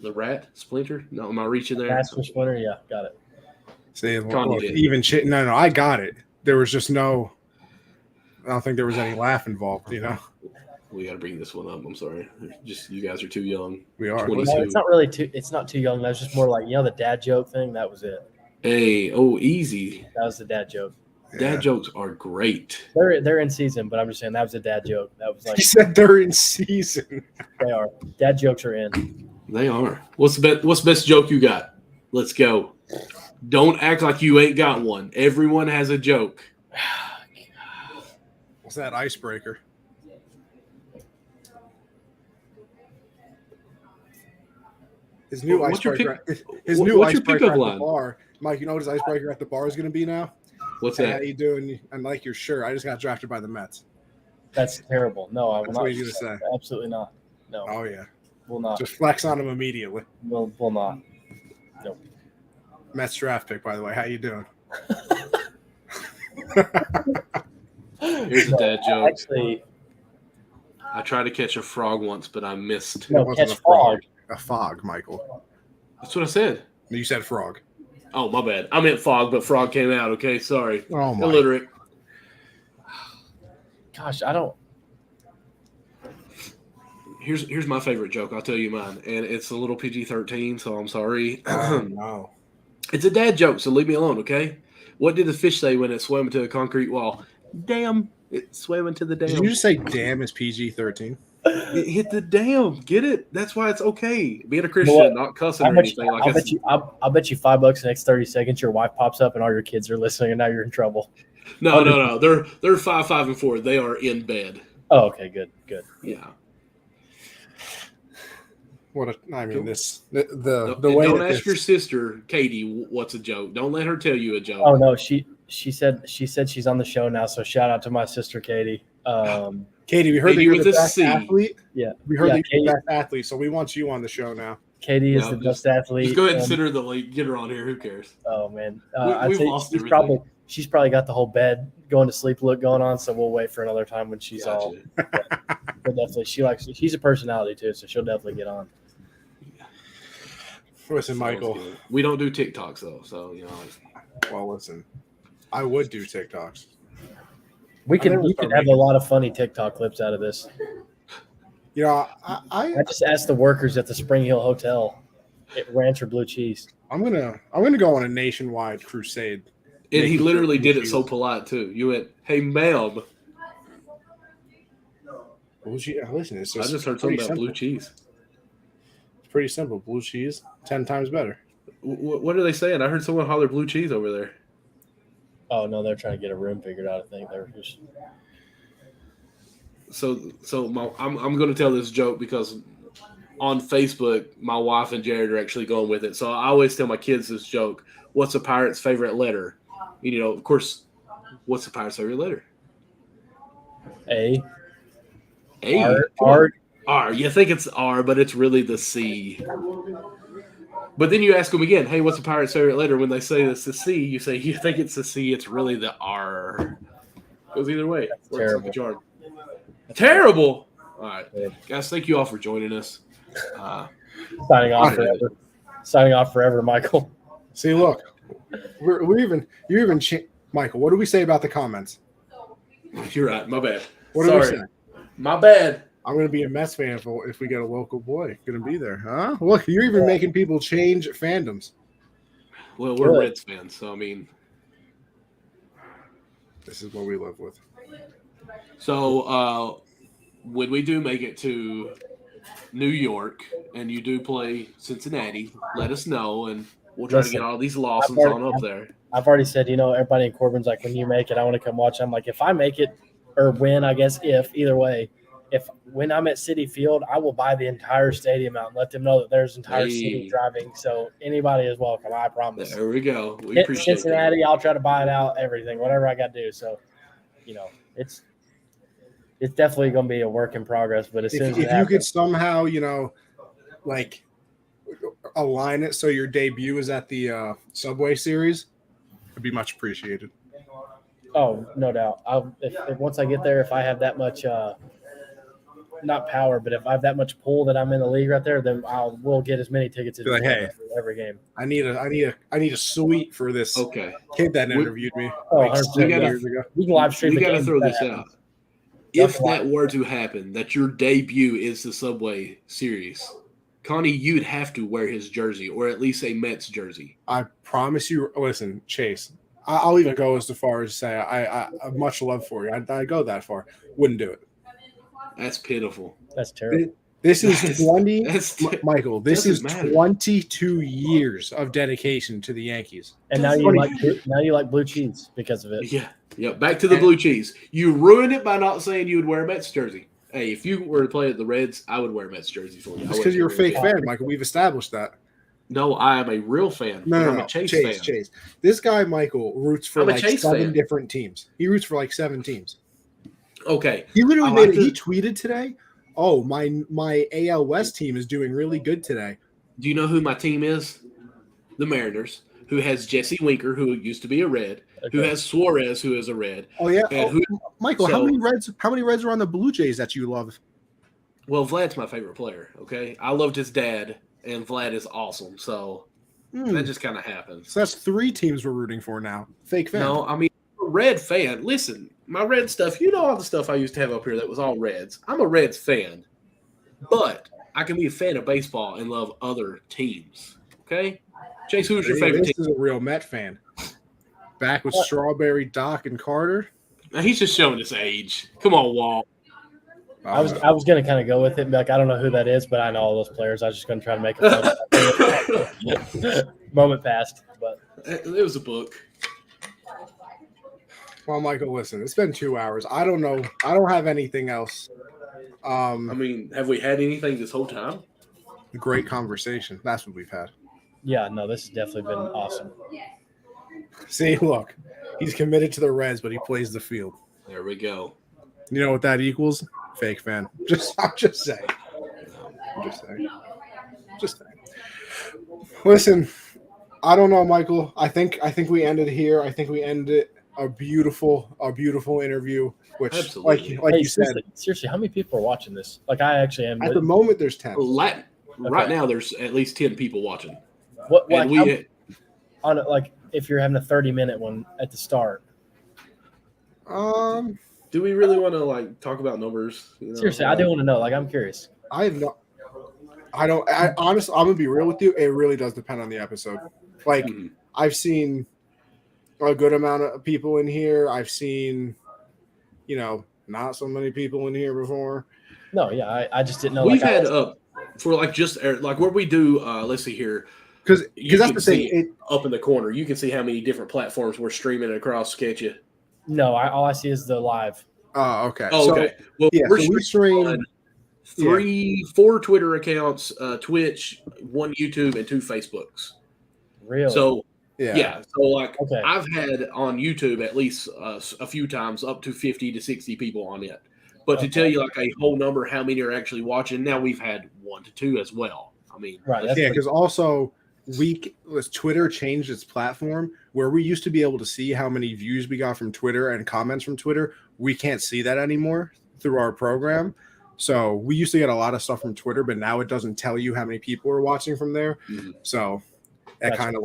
The rat splinter? No, am I reaching there? That's for splinter, yeah, got it. See, look, even shit. No, I got it. There was just no. I don't think there was any laugh involved. We got to bring this one up. I'm sorry. Just you guys are too young. We are. No, it's not really too. It's not too young. That's just more like the dad joke thing. That was it. Hey, easy. That was the dad joke. Dad jokes are great. They're in season, but I'm just saying that was a dad joke. That was like he said they're in season. They are. Dad jokes are in. They are. What's the best joke you got? Let's go. Don't act like you ain't got one. Everyone has a joke. What's that icebreaker? His new icebreaker. His new icebreaker at the bar. Mike, you know what his icebreaker at the bar is going to be now? What's that? How you doing? I like your shirt. I just got drafted by the Mets. That's terrible. No, I will That's not. What are you going to say? Absolutely not. No. Oh yeah. Will not. Just flex on him immediately. Will not. Nope. Mets draft pick, by the way. How you doing? Here's a dad joke. Actually, I tried to catch a frog once, but I missed. No, catch a frog. A fog, Michael. That's what I said. You said frog. Oh, my bad. I meant fog, but frog came out. Okay, sorry. Oh my. Illiterate. Gosh, I don't. Here's my favorite joke. I'll tell you mine, and it's a little PG-13, so I'm sorry. Oh, no. It's a dad joke, so leave me alone, okay? What did the fish say when it swam into a concrete wall? Damn! It swam into the dam. Did you just say "damn" is PG-13? It hit the dam. Get it? That's why it's okay. Being a Christian, not cussing or anything. I'll bet you $5 the next 30 seconds. Your wife pops up and all your kids are listening, and now you're in trouble. No. They're 5, 5, and 4. They are in bed. Oh, okay, good. Yeah. The way. Don't ask your sister Katie what's a joke. Don't let her tell you a joke. Oh no, she said she's on the show now. So shout out to my sister Katie. Katie, we heard that you're the best athlete. Yeah, we heard that you're the best athlete. So we want you on the show now. Katie is the best athlete. Just go ahead and sit her the league. Get her on here. Who cares? Oh man, she's probably got the whole bed going to sleep look going on. So we'll wait for another time when she's all. But definitely, she's a personality too, so she'll definitely get on. Listen, Michael. We don't do TikToks though, so Well, listen, I would do TikToks. We could have a lot of funny TikTok clips out of this. I just asked the workers at the Spring Hill Hotel at Ranch or Blue Cheese. I'm gonna go on a nationwide crusade. And he literally did it so polite too. You went, "Hey, ma'am." Listen, it's I just heard something about blue cheese. It's pretty simple. Blue cheese, 10 times better. What are they saying? I heard someone holler blue cheese over there. Oh no, they're trying to get a room figured out. I think they're just. I'm going to tell this joke because on Facebook, my wife and Jared are actually going with it. So I always tell my kids this joke: "What's a pirate's favorite letter?" Of course, what's a pirate's favorite letter? A. R. You think it's R, but it's really the C. But then you ask them again, "Hey, what's a pirate's favorite letter?" When they say it's the C, you say, "You think it's the C? It's really the R." Goes either way. That's terrible. Terrible. All right, guys. Thank you all for joining us. Signing off forever. Signing off forever, Michael. See, look, Michael. What do we say about the comments? You're right. My bad. What do we say? My bad. I'm going to be a Mets fan if we get a local boy. Going to be there, huh? Look, you're even making people change fandoms. Well, we're Reds fans, so I mean, this is what we live with. So, when we do make it to New York and you do play Cincinnati, let us know, and we'll try to get all these Lawsons on up there. I've already said, everybody in Corbin's like, when you make it, I want to come watch. I'm like, if I make it, or win, I guess, either way, when I'm at Citi Field, I will buy the entire stadium out and let them know that there's entire city driving. So anybody is welcome, I promise. There we go. We Hit appreciate Cincinnati, that. I'll try to buy it out, everything, whatever I got to do. So, it's definitely going to be a work in progress. But as soon as you could somehow, like align it so your debut is at the Subway Series, it'd be much appreciated. Oh, no doubt. If once I get there, if I have that much, not power, but if I have that much pull that I'm in the league right there, then we'll get as many tickets as every game. I need a suite for this. Okay. Kid that interviewed me. Oh, years ago. We can live stream. We got to throw this out. If that were to happen, that your debut is the Subway Series, Connie, you'd have to wear his jersey, or at least a Mets jersey. I promise you. Listen, Chase, I'll even go as far as say I much love for you. I go that far. Wouldn't do it. That's pitiful. That's terrible. This is 20. Michael, this is 22 years of dedication to the Yankees. And now you like blue cheese because of it. Yeah. Back to the blue cheese. You ruined it by not saying you would wear a Mets jersey. Hey, if you were to play at the Reds, I would wear a Mets jersey for you. Just because you're a fake fan, Michael. We've established that. No, I am a real fan. No, I'm a Chase fan. Chase. This guy, Michael, roots for like 7 different teams. He roots for like 7 teams. Okay. He literally made it. He tweeted today, "Oh, my AL West team is doing really good today." Do you know who my team is? The Mariners, who has Jesse Winker, who used to be a Red, who has Suarez, who is a Red. Oh yeah, Michael. How many Reds are on the Blue Jays that you love? Well, Vlad's my favorite player. Okay, I loved his dad, and Vlad is awesome. So that just kind of happens. So that's 3 teams we're rooting for now. Fake fan. No, I mean, I'm a Red fan. Listen, my Red stuff. You know all the stuff I used to have up here that was all Reds. I'm a Reds fan, but I can be a fan of baseball and love other teams. Okay, Chase, who's your favorite team? This is a real Met fan. Back with Strawberry, Doc, and Carter. Now, he's just showing his age. Come on, Walt. I was going to kind of go with it and be like, I don't know who that is, but I know all those players. I was just going to try to make a moment passed. But it was a book. Well, Michael, listen, it's been 2 hours. I don't know. I don't have anything else. I mean, have we had anything this whole time? Great conversation. That's what we've had. Yeah, no, this has definitely been awesome. See, look, he's committed to the Reds, but he plays the field. There we go. You know what that equals? Fake fan. I'm just saying. Just saying. Listen, I don't know, Michael. I think we ended here. I think we ended a beautiful interview. Which, absolutely, like you said, seriously, how many people are watching this? Like, I actually am. At the moment, there's 10. Right now, there's at least 10 people watching. What? Like, if you're having a 30-minute one at the start. Do we really want to talk about numbers? Seriously, I do want to know. Like, I'm curious. Honestly, I'm gonna be real with you. It really does depend on the episode. I've seen a good amount of people in here. I've seen, not so many people in here before. No, yeah, I just didn't know. We've had for where we do. Let's see here. Because that's the thing. Up in the corner, you can see how many different platforms we're streaming across. Can't you? No, all I see is the live. Oh, okay. Okay. Well, we stream 4 Twitter accounts, Twitch, 1 YouTube, and 2 Facebooks. Really? So yeah. So I've had on YouTube at least a few times up to 50 to 60 people on it. But to tell you a whole number, how many are actually watching? Now we've had 1 to 2 as well. I mean, right? Because also Twitter changed its platform where we used to be able to see how many views we got from Twitter and comments from Twitter. We can't see that anymore through our program. So we used to get a lot of stuff from Twitter, but now it doesn't tell you how many people are watching from there. Mm-hmm. So that kind of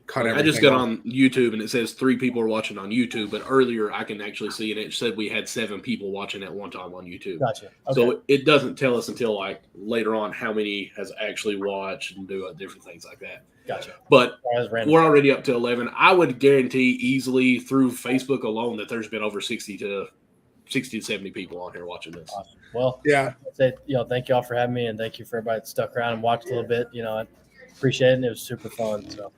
cut everything. I just got on YouTube and it says 3 people are watching on YouTube, but earlier I can actually see, and it said we had 7 people watching at one time on YouTube. Gotcha. Okay. So it doesn't tell us until like later on how many has actually watched and do different things like that. Gotcha. But we're already up to 11. I would guarantee easily through Facebook alone that there's been over 60 to 70 people on here watching this. Awesome. Well, yeah. I'd say, thank you all for having me, and thank you for everybody that stuck around and watched a little bit. I appreciate it, and it was super fun. So,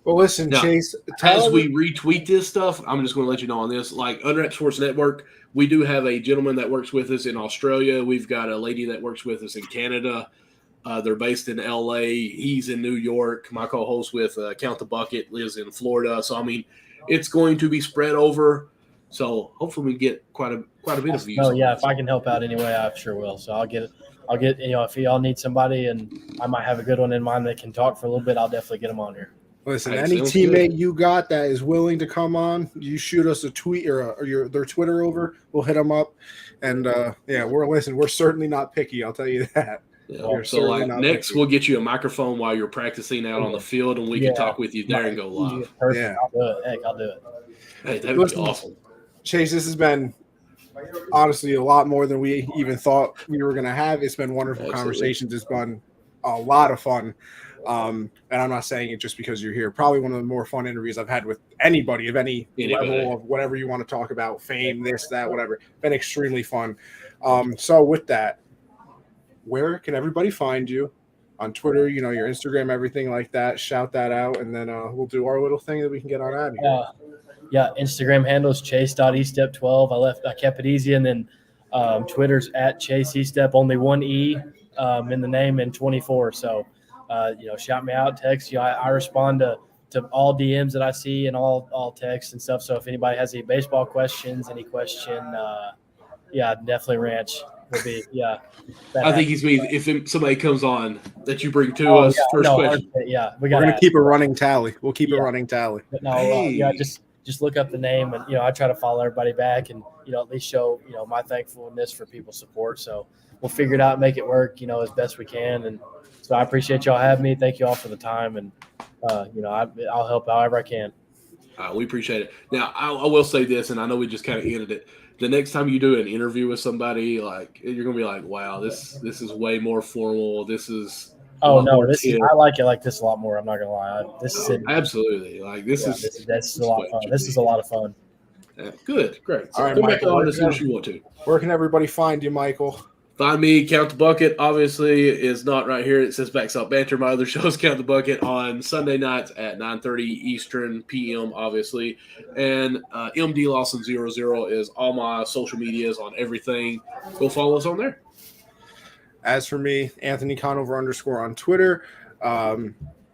well, listen, now, Chase, as we retweet this stuff, I'm just going to let you know on this. Like Unwrapped Sports Network, we do have a gentleman that works with us in Australia. We've got a lady that works with us in Canada. They're based in LA. He's in New York. My co-host with Count the Bucket lives in Florida. So, I mean, it's going to be spread over. So hopefully we get quite a bit of views. Oh yeah, if I can help out anyway, I sure will. So I'll get if y'all need somebody, and I might have a good one in mind that can talk for a little bit, I'll definitely get them on here. Listen, any teammate you got that is willing to come on, you shoot us a tweet or their Twitter over. We'll hit them up, and we're certainly not picky. I'll tell you that. Yeah. So like next, we'll get you a microphone while you're practicing out on the field, and we can talk with you there and go live. Perfect. Yeah. I'll do it. Heck, I'll do it. Hey, that would be awesome. Chase, this has been honestly a lot more than we even thought we were going to have. It's been wonderful conversations. It's been a lot of fun. And I'm not saying it just because you're here. Probably one of the more fun interviews I've had with anybody of any level of whatever you want to talk about, fame, this, that, whatever. Been extremely fun. So with that, where can everybody find you? On Twitter, your Instagram, everything like that. Shout that out, and then we'll do our little thing that we can get on out of here. Yeah, Instagram handle is chase.estep12. I kept it easy, and then Twitter's at Chase Estep, only one E in the name and 24. So, shout me out, text. I respond to all DMs that I see and all texts and stuff. So if anybody has any baseball questions, any question, definitely Ranch would be I think he's mean if somebody comes on that you bring to us first question. We're gonna keep a running tally. We'll keep a running tally. But no, just look up the name, and I try to follow everybody back, and at least show my thankfulness for people's support. So we'll figure it out, and make it work, as best we can. And so I appreciate y'all having me. Thank you all for the time, and I'll help however I can. We appreciate it. Now I will say this, and I know we just kind of ended it. The next time you do an interview with somebody, like you're gonna be like, "Wow, this is way more formal. This is." Oh no, I like it like this a lot more. I'm not gonna lie. Absolutely like this is a lot of fun. This is a lot of fun. Good, great. So all right, come Michael, back on as soon as you want to. Where can everybody find you, Michael? Find me, Count the Bucket. Obviously, is not right here. It says Backstop Banter. My other shows, Count the Bucket, on Sunday nights at 9:30 Eastern PM, obviously. And MD Lawson 00 is all my social medias on everything. Go follow us on there. As for me, Anthony Conover _ on Twitter.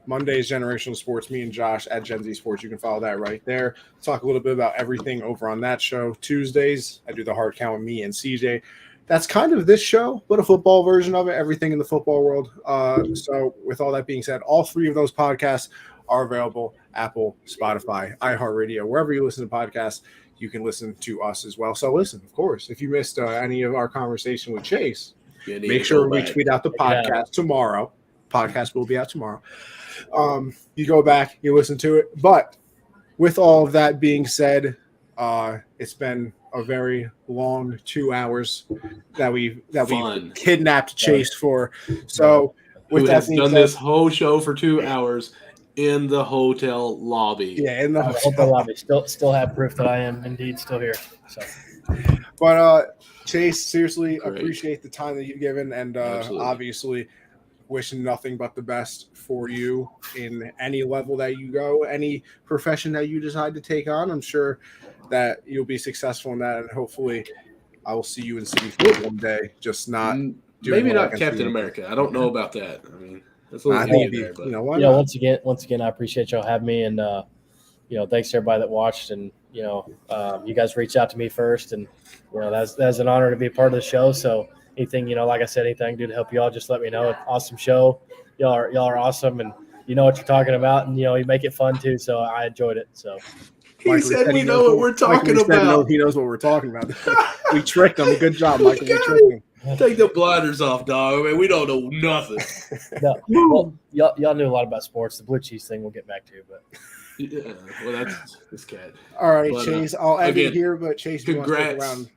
Mondays, Generational Sports, me and Josh at Gen Z Sports. You can follow that right there. Talk a little bit about everything over on that show. Tuesdays, I do the hard count with me and CJ. That's kind of this show, but a football version of it, everything in the football world. So with all that being said, all 3 of those podcasts are available: Apple, Spotify, iHeartRadio, wherever you listen to podcasts, you can listen to us as well. So listen, of course, if you missed any of our conversation with Chase, make sure we tweet out the podcast tomorrow. Podcast will be out tomorrow. You go back, you listen to it. But with all of that being said, it's been a very long 2 hours that we kidnapped Chase for. So with that being said, this whole show for 2 hours in the hotel lobby. Yeah, in the hotel lobby. Still have proof that I am indeed still here. So, but Chase, seriously, appreciate the time that you've given, and obviously wishing nothing but the best for you in any level that you go, any profession that you decide to take on. I'm sure that you'll be successful in that, and hopefully I will see you in City Field one day, just not maybe not Captain America. I don't know about that. I mean, that's a little once again, I appreciate y'all having me, and thanks to everybody that watched, and you guys reached out to me first, and that's an honor to be a part of the show. So anything, like I said, anything I can do to help y'all, just let me know. Awesome show. Y'all are awesome, and you know what you're talking about, and you make it fun too. So I enjoyed it. So He said we know what we're talking about. He knows what we're talking about. We tricked him. Good job, Michael. We tricked him. Take the blinders off, dog. I mean, we don't know nothing. No, well, y'all knew a lot about sports. The blue cheese thing we'll get back to, but yeah, well, that's this cat. All right, but, Chase. I'll end it here, but Chase, congrats. Around.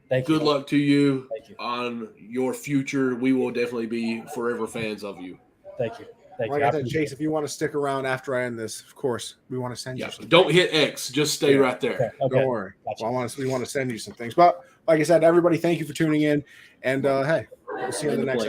Thank you. Good luck to you, on your future. We will definitely be forever fans of you. Thank you. Like I said, Chase, if you want to stick around after I end this, of course, we want to send you something. Don't hit X. Just stay right there. Okay. Don't worry. Gotcha. Well, we want to send you some things. But like I said, everybody, thank you for tuning in. And, hey, we'll see you in the next episode.